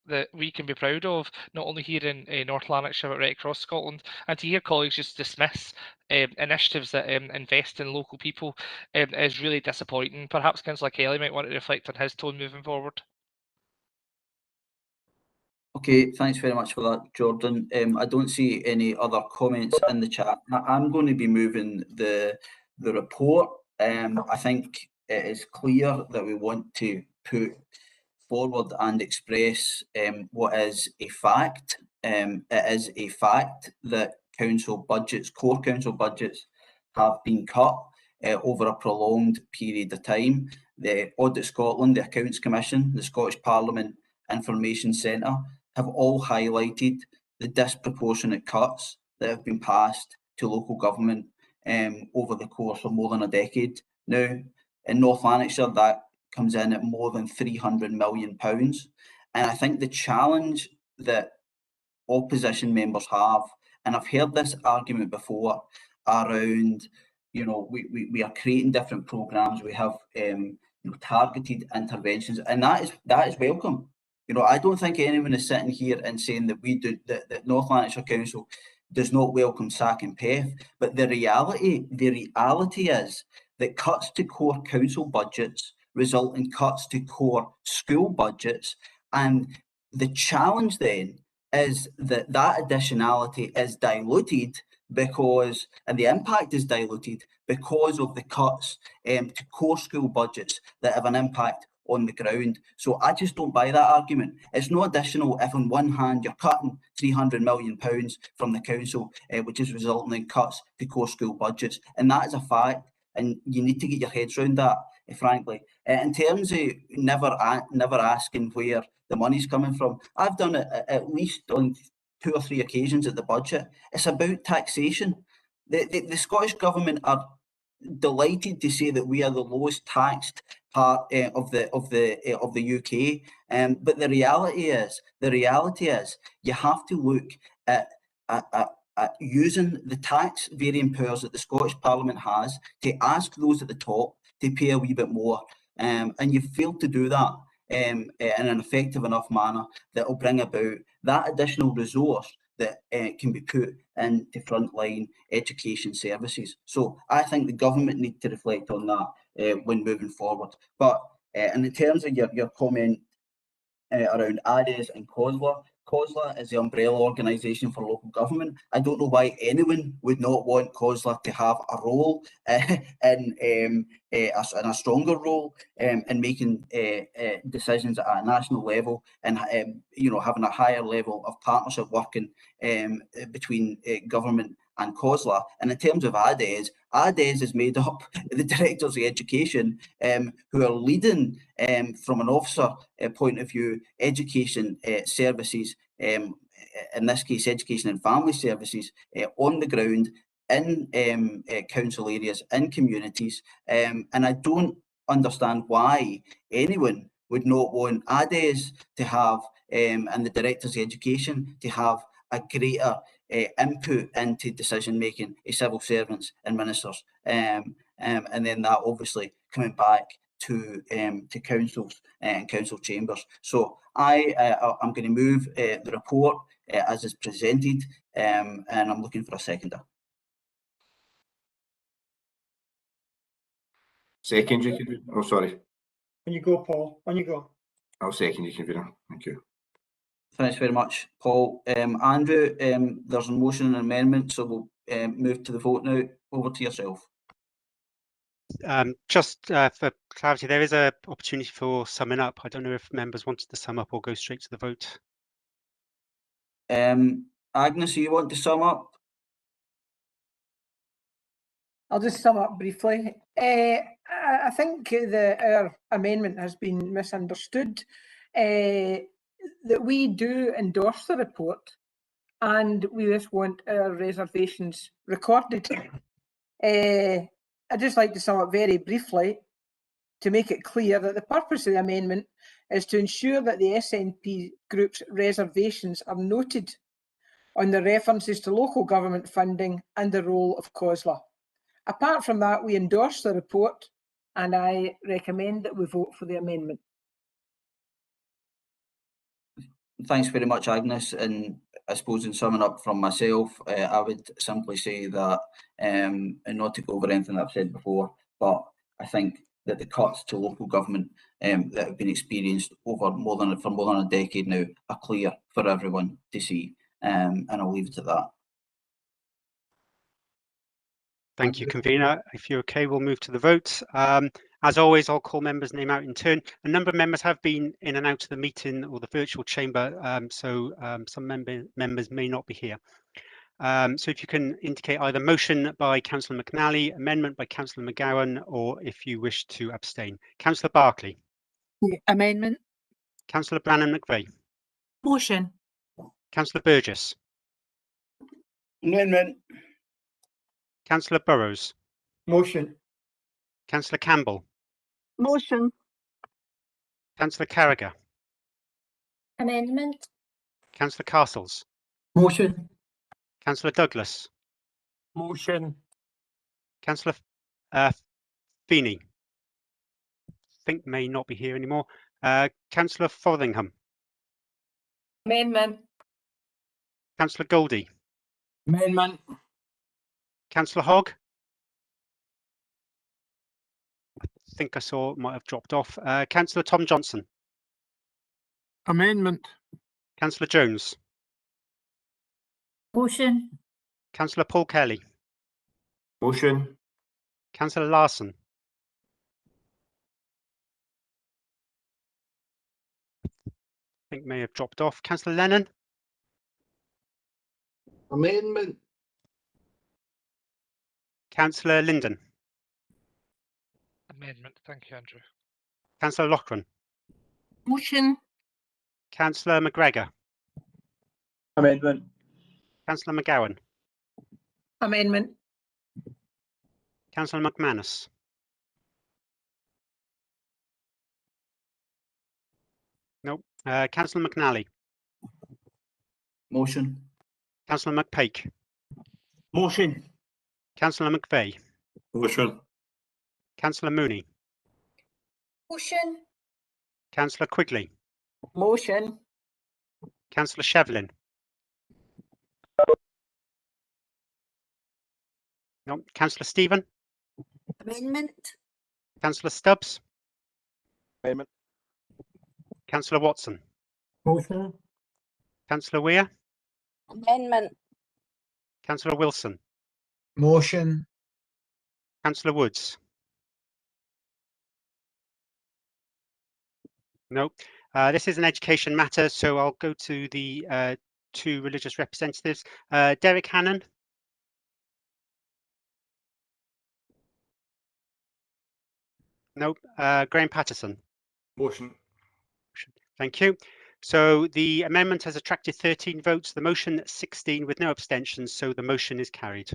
that we can be proud of, not only here in North Lanarkshire but right across Scotland. And to hear colleagues just dismiss initiatives that invest in local people is really disappointing. Perhaps Councillor Kelly might want to reflect on his tone moving forward. Okay, thanks very much for that, Jordan. I don't see any other comments in the chat. I'm going to be moving the report. I think it is clear that we want to put forward and express what is a fact. It is a fact that council budgets, core council budgets, have been cut over a prolonged period of time. The Audit Scotland, the Accounts Commission, the Scottish Parliament Information Centre have all highlighted the disproportionate cuts that have been passed to local government over the course of more than a decade now. In North Lanarkshire, that comes in at more than £300 million. And I think the challenge that opposition members have, and I've heard this argument before around, you know, we are creating different programmes, we have you know, targeted interventions, and that is welcome. You know, I don't think anyone is sitting here and saying that we do that North Lanarkshire Council does not welcome SAC and PEF, but the reality is that cuts to core council budgets result in cuts to core school budgets, and the challenge then is that additionality is diluted because, and the impact is diluted because of the cuts to core school budgets that have an impact on the ground. So I just don't buy that argument. It's not additional if on one hand you're cutting £300 million from the council, which is resulting in cuts to core school budgets, and that is a fact, and you need to get your heads around that, frankly. In terms of never asking where the money's coming from, I've done it at least on 2 or 3 occasions at the budget. It's about taxation. The Scottish Government are delighted to say that we are the lowest taxed part of the UK, but the reality is you have to look at using the tax varying powers that the Scottish Parliament has to ask those at the top to pay a wee bit more, and you've failed to do that in an effective enough manner that will bring about that additional resource that can be put into frontline education services. So I think the government need to reflect on that when moving forward. But and in terms of your comment around ADES and COSLA, COSLA is the umbrella organisation for local government. I don't know why anyone would not want COSLA to have a role in a stronger role in making decisions at a national level, and you know, having a higher level of partnership working between government and COSLA. And in terms of ADES is made up of the directors of education who are leading from an officer point of view education services, in this case education and family services on the ground in council areas, in communities, and I don't understand why anyone would not want ADES to have and the directors of education to have a greater input into decision making of civil servants and ministers, and then that obviously coming back to councils and council chambers. So I'm going to move the report as is presented, and I'm looking for a seconder. Second, you can. Oh, sorry. On you go, Paul. On you go. I'll second you, convener. Thank you. Thanks very much, Paul. Andrew, there's a motion and amendment, so we'll move to the vote now. Over to yourself. Just for clarity, there is an opportunity for summing up. I don't know if members wanted to sum up or go straight to the vote. Agnes, you want to sum up? I'll just sum up briefly. I think our amendment has been misunderstood. That we do endorse the report, and we just want our reservations recorded. I'd just like to sum up very briefly to make it clear that the purpose of the amendment is to ensure that the SNP group's reservations are noted on the references to local government funding and the role of COSLA. Apart from that, we endorse the report, and I recommend that we vote for the amendment. Thanks very much, Agnes. And I suppose in summing up from myself, I would simply say that, and not to go over anything I've said before, but I think that the cuts to local government that have been experienced over more than a decade now are clear for everyone to see, and I'll leave it at that. Thank you, convener. If you're okay, we'll move to the vote. As always, I'll call members' name out in turn. A number of members have been in and out of the meeting or the virtual chamber, so some members may not be here. So if you can indicate either motion by Councillor McNally, amendment by Councillor McGowan, or if you wish to abstain. Councillor Barkley. Amendment. Councillor Brannan McVeigh. Motion. Councillor Burgess. Amendment. Councillor Burrows. Motion. Councillor Campbell. Motion. Councillor Carragher. Amendment. Councillor Castles. Motion. Councillor Douglas. Motion. Councillor Feeney. Think may not be here anymore. Councillor Fotheringham. Amendment. Councillor Goldie. Amendment. Councillor Hogg. I think I saw might have dropped off. Councillor Tom Johnson. Amendment. Councillor Jones. Motion. Councillor Paul Kelly. Motion. Councillor Larson. I think may have dropped off. Councillor Lennon. Amendment. Councillor Linden. Amendment. Thank you, Andrew. Councillor Loughran. Motion. Councillor McGregor. Amendment. Councillor McGowan. Amendment. Councillor McManus. Nope. Councillor McNally. Motion. Councillor McPake. Motion. Councillor McVeigh. Motion. Councillor Mooney. Motion. Councillor Quigley. Motion. Councillor Shevlin. No. Councillor Stephen. Amendment. Councillor Stubbs. Amendment. Councillor Watson. Motion. Councillor Weir. Amendment. Councillor Wilson. Motion. Councillor Woods. No. This is an education matter, so I'll go to the two religious representatives. Derek Hannon. No. Graham Patterson. Motion. Thank you. So the amendment has attracted 13 votes, the motion 16 with no abstentions, so the motion is carried.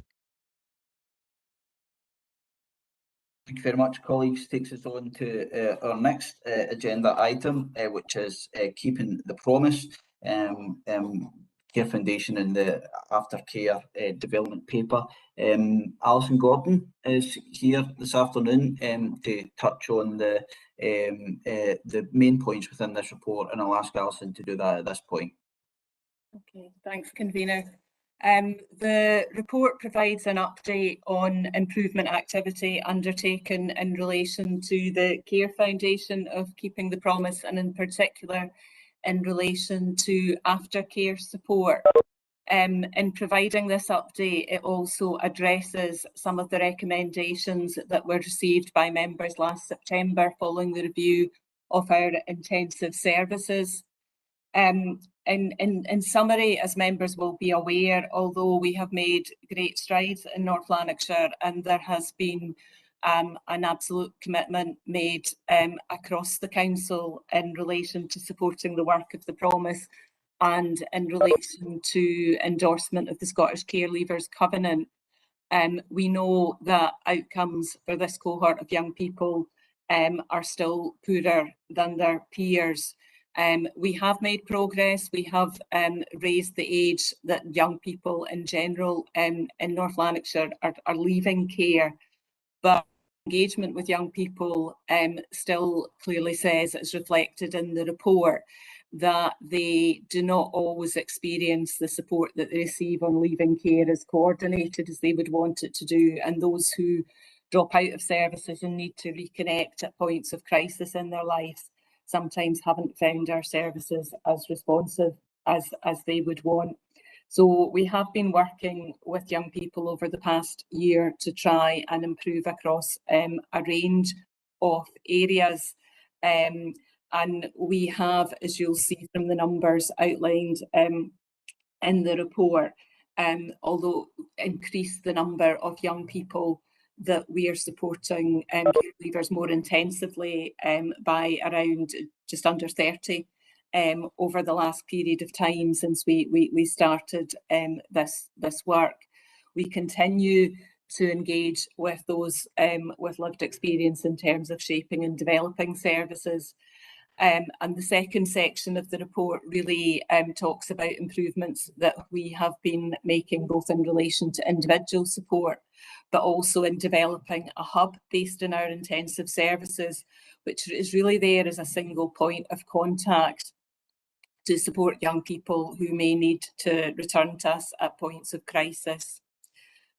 Thank you very much, colleagues. Takes us on to our next agenda item, which is keeping the promise. Can Care Foundation and the aftercare development paper. Alison Gordon is here this afternoon to touch on the main points within this report, and I'll ask Alison to do that at this point. Okay, thanks, convener. The report provides an update on improvement activity undertaken in relation to the Care Foundation of Keeping the Promise, and in particular in relation to aftercare support. In providing this update, it also addresses some of the recommendations that were received by members last September following the review of our intensive services. In summary, as members will be aware, although we have made great strides in North Lanarkshire and there has been an absolute commitment made across the council in relation to supporting the work of the Promise and in relation to endorsement of the Scottish Care Leavers Covenant, we know that outcomes for this cohort of young people are still poorer than their peers. We have made progress. We have raised the age that young people in general in North Lanarkshire are leaving care, but engagement with young people still clearly says, as reflected in the report, that they do not always experience the support that they receive on leaving care as coordinated as they would want it to do, and those who drop out of services and need to reconnect at points of crisis in their lives sometimes haven't found our services as responsive as they would want. So we have been working with young people over the past year to try and improve across a range of areas. And we have, as you'll see from the numbers outlined in the report, although increased the number of young people that we are supporting care leavers more intensively by around just under 30 over the last period of time since we started this work. We continue to engage with those with lived experience in terms of shaping and developing services. And the second section of the report really talks about improvements that we have been making both in relation to individual support, but also in developing a hub based in our intensive services, which is really there as a single point of contact to support young people who may need to return to us at points of crisis.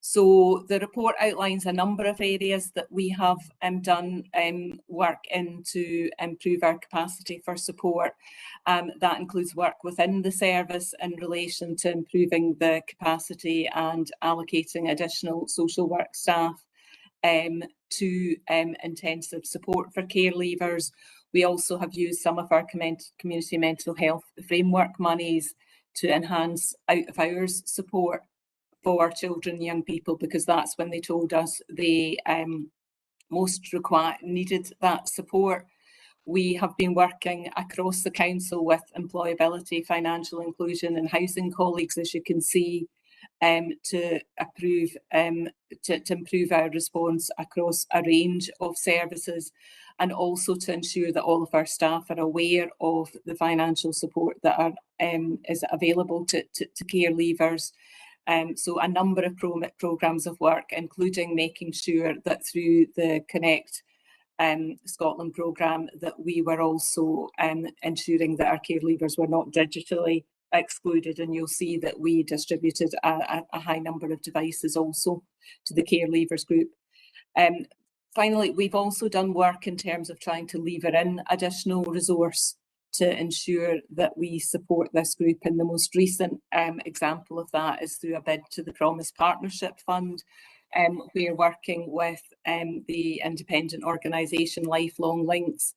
So the report outlines a number of areas that we have done work in to improve our capacity for support. That includes work within the service in relation to improving the capacity and allocating additional social work staff to intensive support for care leavers. We also have used some of our community mental health framework monies to enhance out of hours support for children and young people, because that's when they told us they most needed that support. We have been working across the council with employability, financial inclusion and housing colleagues, as you can see, to improve our response across a range of services, and also to ensure that all of our staff are aware of the financial support that is available to care leavers. So a number of programmes of work, including making sure that through the Connect Scotland programme that we were also ensuring that our care leavers were not digitally excluded, and you'll see that we distributed a high number of devices also to the care leavers group. Finally, we've also done work in terms of trying to lever in additional resource to ensure that we support this group, and the most recent example of that is through a bid to the Promise Partnership Fund. We're working with the independent organisation Lifelong Links.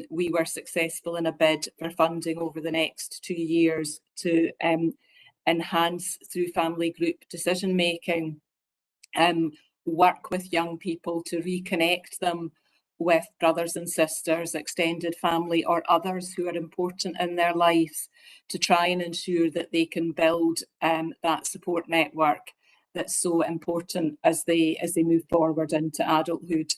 We were successful in a bid for funding over the next 2 years to enhance through family group decision making, work with young people to reconnect them with brothers and sisters, extended family or others who are important in their lives, to try and ensure that they can build that support network that's so important as they move forward into adulthood.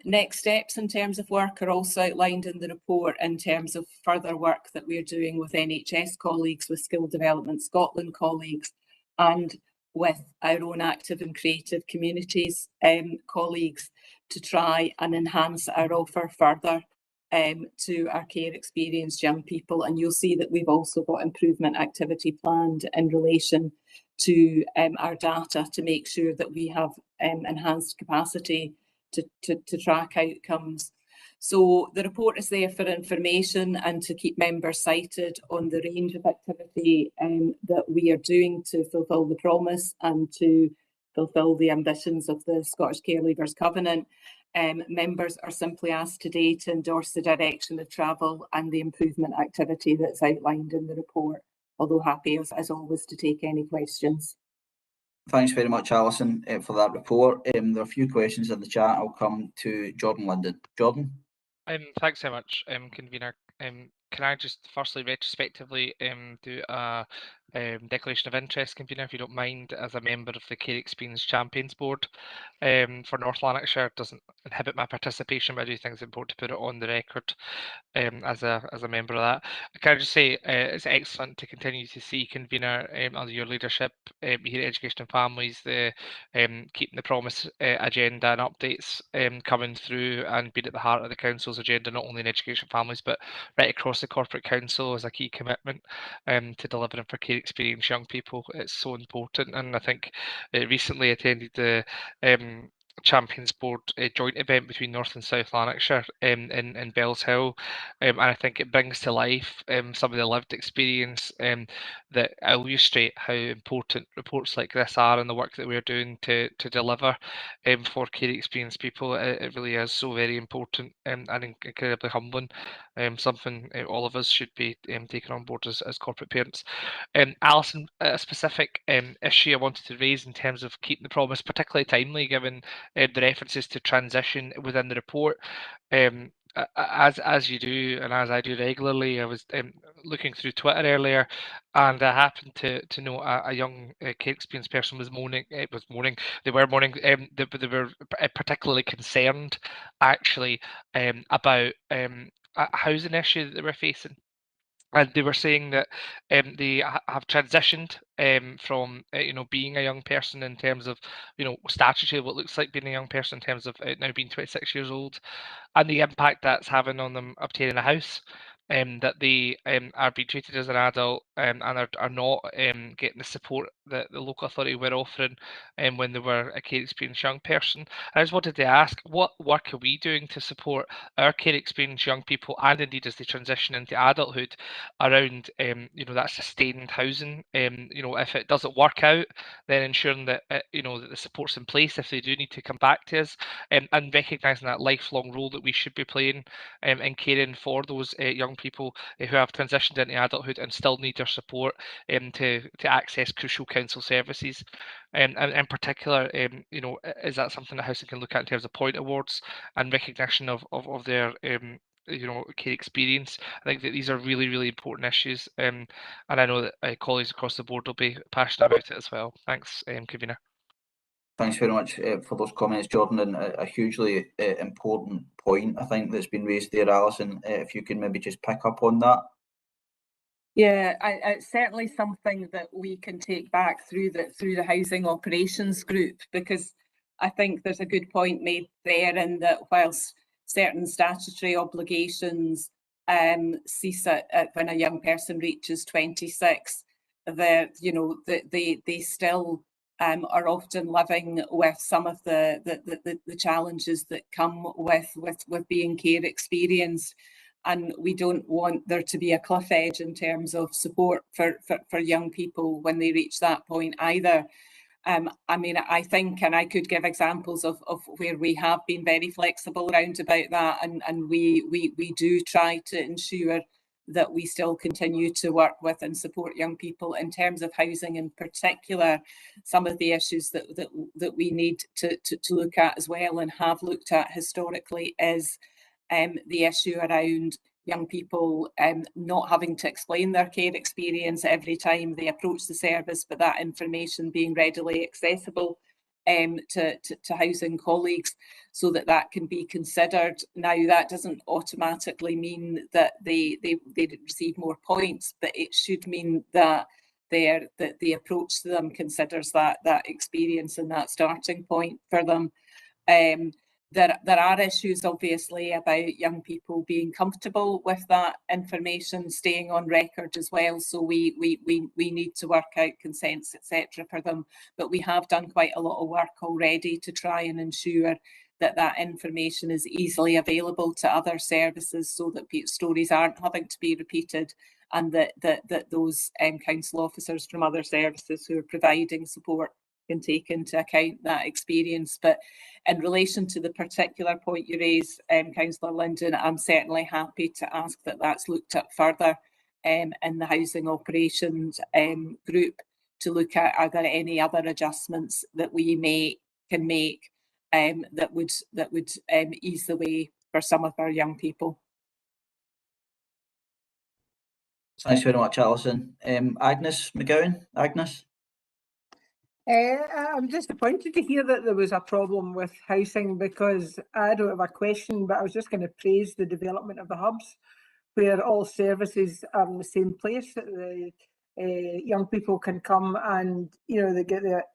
Next steps in terms of work are also outlined in the report in terms of further work that we're doing with NHS colleagues, with Skill Development Scotland colleagues, and with our own active and creative communities colleagues to try and enhance our offer further to our care experienced young people. And you'll see that we've also got improvement activity planned in relation to our data to make sure that we have enhanced capacity to track outcomes. So the report is there for information and to keep members cited on the range of activity that we are doing to fulfil the promise and to fulfil the ambitions of the Scottish Care Leavers Covenant. Members are simply asked today to endorse the direction of travel and the improvement activity that's outlined in the report, although happy as always to take any questions. Thanks very much, Alison, for that report. There are a few questions in the chat. I'll come to Jordan London. Jordan? Thanks so much, Convener. Can I just firstly retrospectively do a declaration of interest, Convener, if you don't mind, as a member of the Care Experience Champions Board for North Lanarkshire? It doesn't inhibit my participation, but I do think it's important to put it on the record as a member of that. Can I just say it's excellent to continue to see, Convener, under your leadership here at Education and Families, the keeping the promise agenda and updates coming through and being at the heart of the council's agenda, not only in Education and Families but right across the corporate council as a key commitment to delivering for care experienced young people. It's so important, and I think recently attended the Champions Board joint event between North and South Lanarkshire in Bells Hill, and I think it brings to life some of the lived experience that illustrate how important reports like this are and the work that we're doing to deliver for care experienced people. It really is so very important and incredibly humbling, something all of us should be taking on board as corporate parents. Alison, a specific issue I wanted to raise in terms of keeping the promise, particularly timely given the references to transition within the report. As you do and as I do regularly, I was looking through Twitter earlier, and I happened to know a young care experienced person was moaning. They were moaning. They were particularly concerned, actually, about a housing issue that they were facing. And they were saying that they have transitioned from being a young person in terms of statutory, what it looks like being a young person in terms of now being 26 years old, and the impact that's having on them obtaining a house. That they are being treated as an adult and are not getting the support that the local authority were offering when they were a care experienced young person. I just wanted to ask, what work are we doing to support our care experienced young people, and indeed as they transition into adulthood, around that sustained housing? If it doesn't work out, then ensuring that that the support's in place if they do need to come back to us, and recognising that lifelong role that we should be playing in caring for those young people who have transitioned into adulthood and still need their support to access crucial council services. And in particular, is that something that Housing can look at in terms of point awards and recognition of their care experience? I think that these are really, really important issues, and I know that colleagues across the board will be passionate about it as well. Thanks, Convener. Thanks very much for those comments, Jordan, and a hugely important point, I think, that's been raised there, Alison. If you can maybe just pick up on that. Yeah, it's certainly something that we can take back through the housing operations group, because I think there's a good point made there in that whilst certain statutory obligations cease when a young person reaches 26, they still are often living with some of the challenges that come with being care experienced. And we don't want there to be a cliff edge in terms of support for young people when they reach that point either. I mean, I think, and I could give examples of where we have been very flexible around about that, and we do try to ensure that we still continue to work with and support young people in terms of housing in particular. Some of the issues that we need to look at as well, and have looked at historically, is the issue around young people not having to explain their care experience every time they approach the service, but that information being readily accessible to housing colleagues, so that can be considered. Now, that doesn't automatically mean that they receive more points, but it should mean that the approach to them considers that experience and that starting point for them. There are issues, obviously, about young people being comfortable with that information staying on record as well. So we need to work out consents, etc., for them. But we have done quite a lot of work already to try and ensure that information is easily available to other services, so that stories aren't having to be repeated, and that those council officers from other services who are providing support can take into account that experience. But in relation to the particular point you raise, Councillor Linden, I'm certainly happy to ask that that's looked at further in the housing operations group, to look at, are there any other adjustments that we can make that would ease the way for some of our young people. Thanks very much, Alison. Agnes McGowan. Agnes? I'm disappointed to hear that there was a problem with housing, because I don't have a question, but I was just going to praise the development of the hubs, where all services are in the same place. The young people can come and, they get it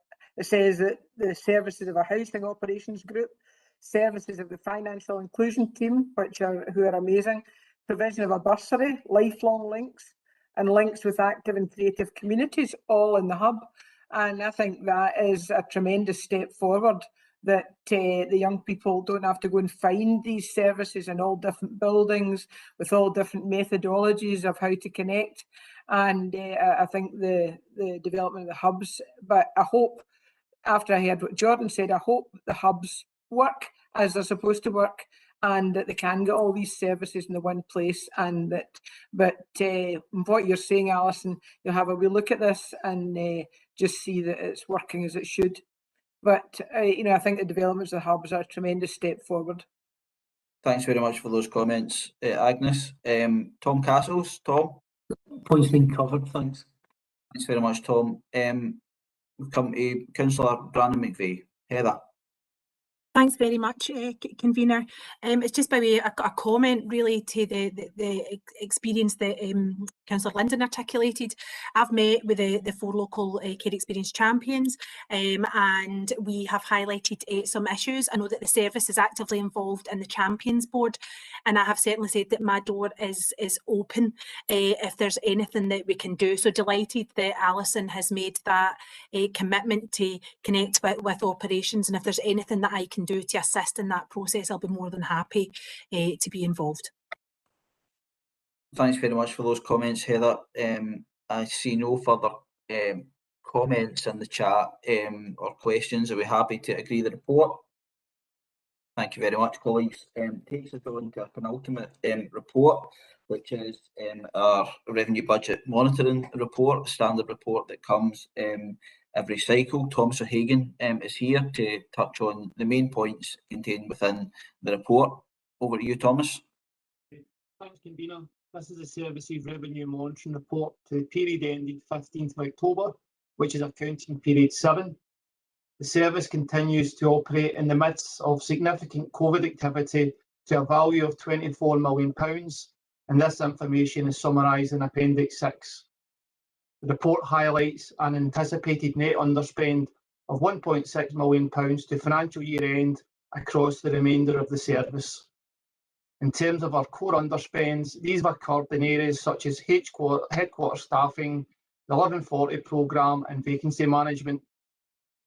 says that the services of a housing operations group, services of the financial inclusion team, who are amazing, provision of a bursary, lifelong links, and links with active and creative communities, all in the hub. And I think that is a tremendous step forward, that the young people don't have to go and find these services in all different buildings with all different methodologies of how to connect. And I think the development of the hubs, but I hope, after I heard what Jordan said, I hope the hubs work as they're supposed to work, and that they can get all these services in the one place. And that, but what you're saying, Alison, you'll have a wee look at this and just see that it's working as it should. But I think the developments of the hubs are a tremendous step forward. Thanks very much for those comments, Agnes. Tom Castles. Tom? Point's been covered, thanks. Thanks very much, Tom. We come to Councillor Brandon McVeigh. Heather? Thanks very much, Convener. It's just by way of a comment really to the experience that Councillor Linden articulated. I've met with the 4 local care experience champions, and we have highlighted some issues. I know that the service is actively involved in the champions board, and I have certainly said that my door is open if there's anything that we can do. So delighted that Alison has made that commitment to connect with operations, and if there's anything that I can do to assist in that process, I'll be more than happy to be involved. Thanks very much for those comments, Heather. I see no further comments in the chat or questions. Are we happy to agree the report? Thank you very much, colleagues. Takes us on to our penultimate report, which is our revenue budget monitoring report, standard report that comes every cycle. Thomas O'Hagan is here to touch on the main points contained within the report. Over to you, Thomas. Thanks, Convener. This is the Services Revenue Monitoring Report to the period ending 15th of October, which is accounting period 7. The service continues to operate in the midst of significant COVID activity to a value of £24 million, and this information is summarised in Appendix 6. The report highlights an anticipated net underspend of £1.6 million to financial year end across the remainder of the service. In terms of our core underspends, these have occurred in areas such as headquarter staffing, the 1140 programme and vacancy management.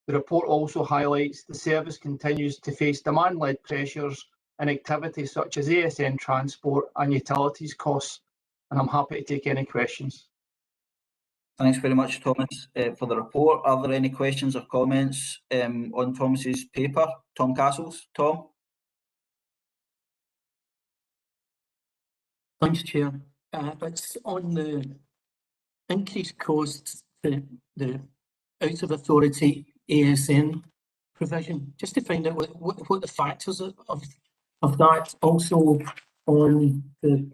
The report also highlights the service continues to face demand-led pressures in activities such as ASN transport and utilities costs, and I'm happy to take any questions. Thanks very much, Thomas, for the report. Are there any questions or comments on Thomas's paper? Tom Castles. Tom? Thanks, Chair. It's on the increased costs to the out of authority ASN provision, just to find out what the factors of that. Also on the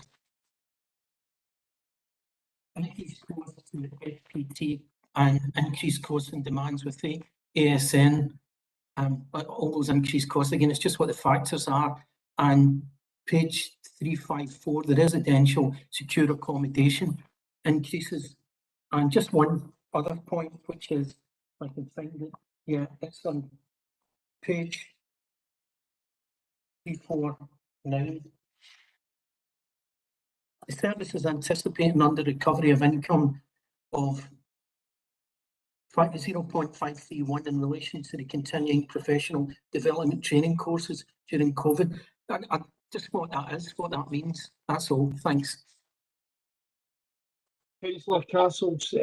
increased costs to the FPT and increased costs and demands with the ASN all those increased costs. Again, it's just what the factors are. And page 354, the residential secure accommodation increases. And just one other point, which is, if I can find it, yeah, it's on page 349. The service is anticipating under recovery of income of 0.531 in relation to the continuing professional development training courses during COVID. I just what that is, what that means. That's all. Thanks. Councillor Castle's,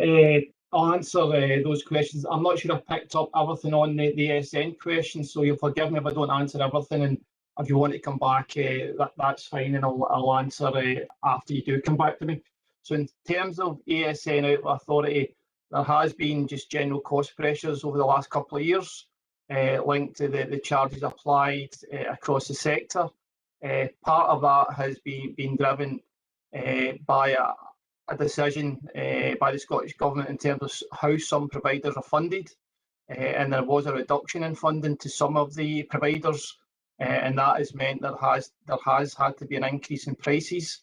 I'll answer those questions. I'm not sure I picked up everything on the ESN question, so you'll forgive me if I don't answer everything. And if you want to come back, that's fine, and I'll answer after you do come back to me. So in terms of ESN Outlet Authority, there has been just general cost pressures over the last couple of years linked to the charges applied across the sector. Part of that has been driven by a decision by the Scottish Government in terms of how some providers are funded, and there was a reduction in funding to some of the providers, and that has meant there has had to be an increase in prices.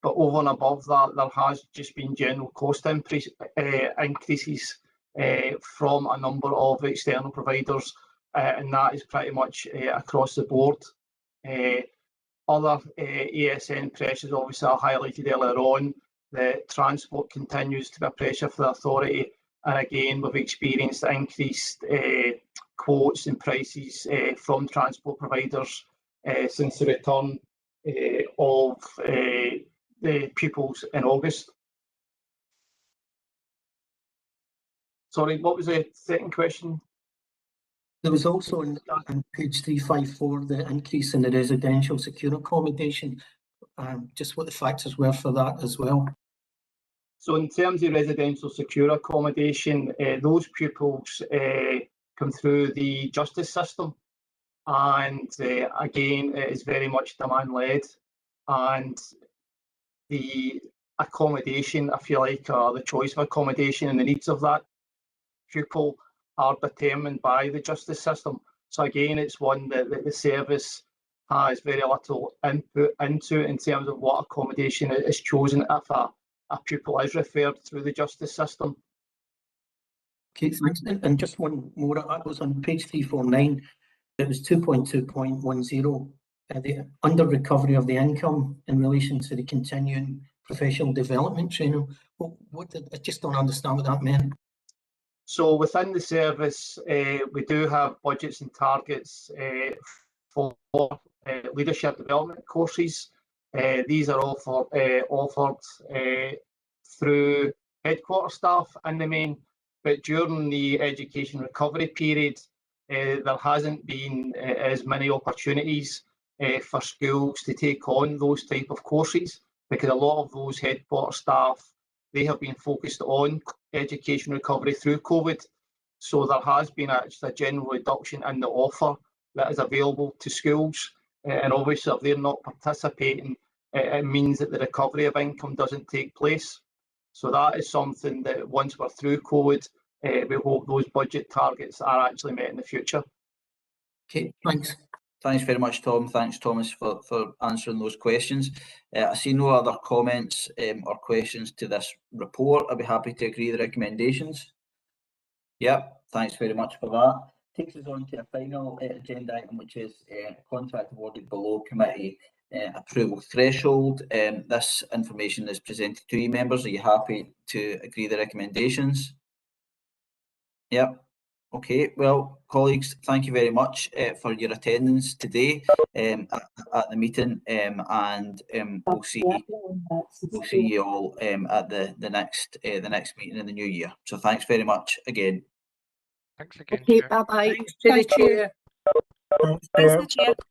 But over and above that, there has just been general cost increases from a number of external providers, and that is pretty much across the board. Other ESN pressures, obviously, I highlighted earlier on. The transport continues to be a pressure for the authority, and again, we've experienced increased quotes and prices from transport providers since the return of the pupils in August. Sorry, what was the second question? There was also on page 354 the increase in the residential secure accommodation, just what the factors were for that as well. So in terms of residential secure accommodation, those pupils come through the justice system, and again, it is very much demand led, and the accommodation, I feel like, or the choice of accommodation and the needs of that pupil are determined by the justice system. So again, it's one that the service has very little input into in terms of what accommodation is chosen if a pupil is referred through the justice system. Okay, thanks. And just one more, that was on page 349, it was 2.2.10, the under recovery of the income in relation to the continuing professional development training. I just don't understand what that meant. So within the service, we do have budgets and targets for leadership development courses. These are offered through headquarter staff in the main, but during the education recovery period, there hasn't been as many opportunities for schools to take on those type of courses, because a lot of those headquarter staff, they have been focused on education recovery through COVID. So there has been a general reduction in the offer that is available to schools. And obviously, if they're not participating, it means that the recovery of income doesn't take place. So that is something that once we're through COVID, we hope those budget targets are actually met in the future. Okay, thanks. Thanks very much, Tom. Thanks, Thomas, for answering those questions. I see no other comments or questions to this report. I'll be happy to agree the recommendations. Yep, thanks very much for that. Takes us on to a final agenda item, which is contract awarded below committee approval threshold. This information is presented to you members. Are you happy to agree the recommendations? Yep. Okay, well, colleagues, thank you very much for your attendance today at the meeting, and we'll see you all at the next meeting in the new year. So thanks very much again. Thanks again. Okay, bye bye. Thanks to the chair. Thanks to the chair.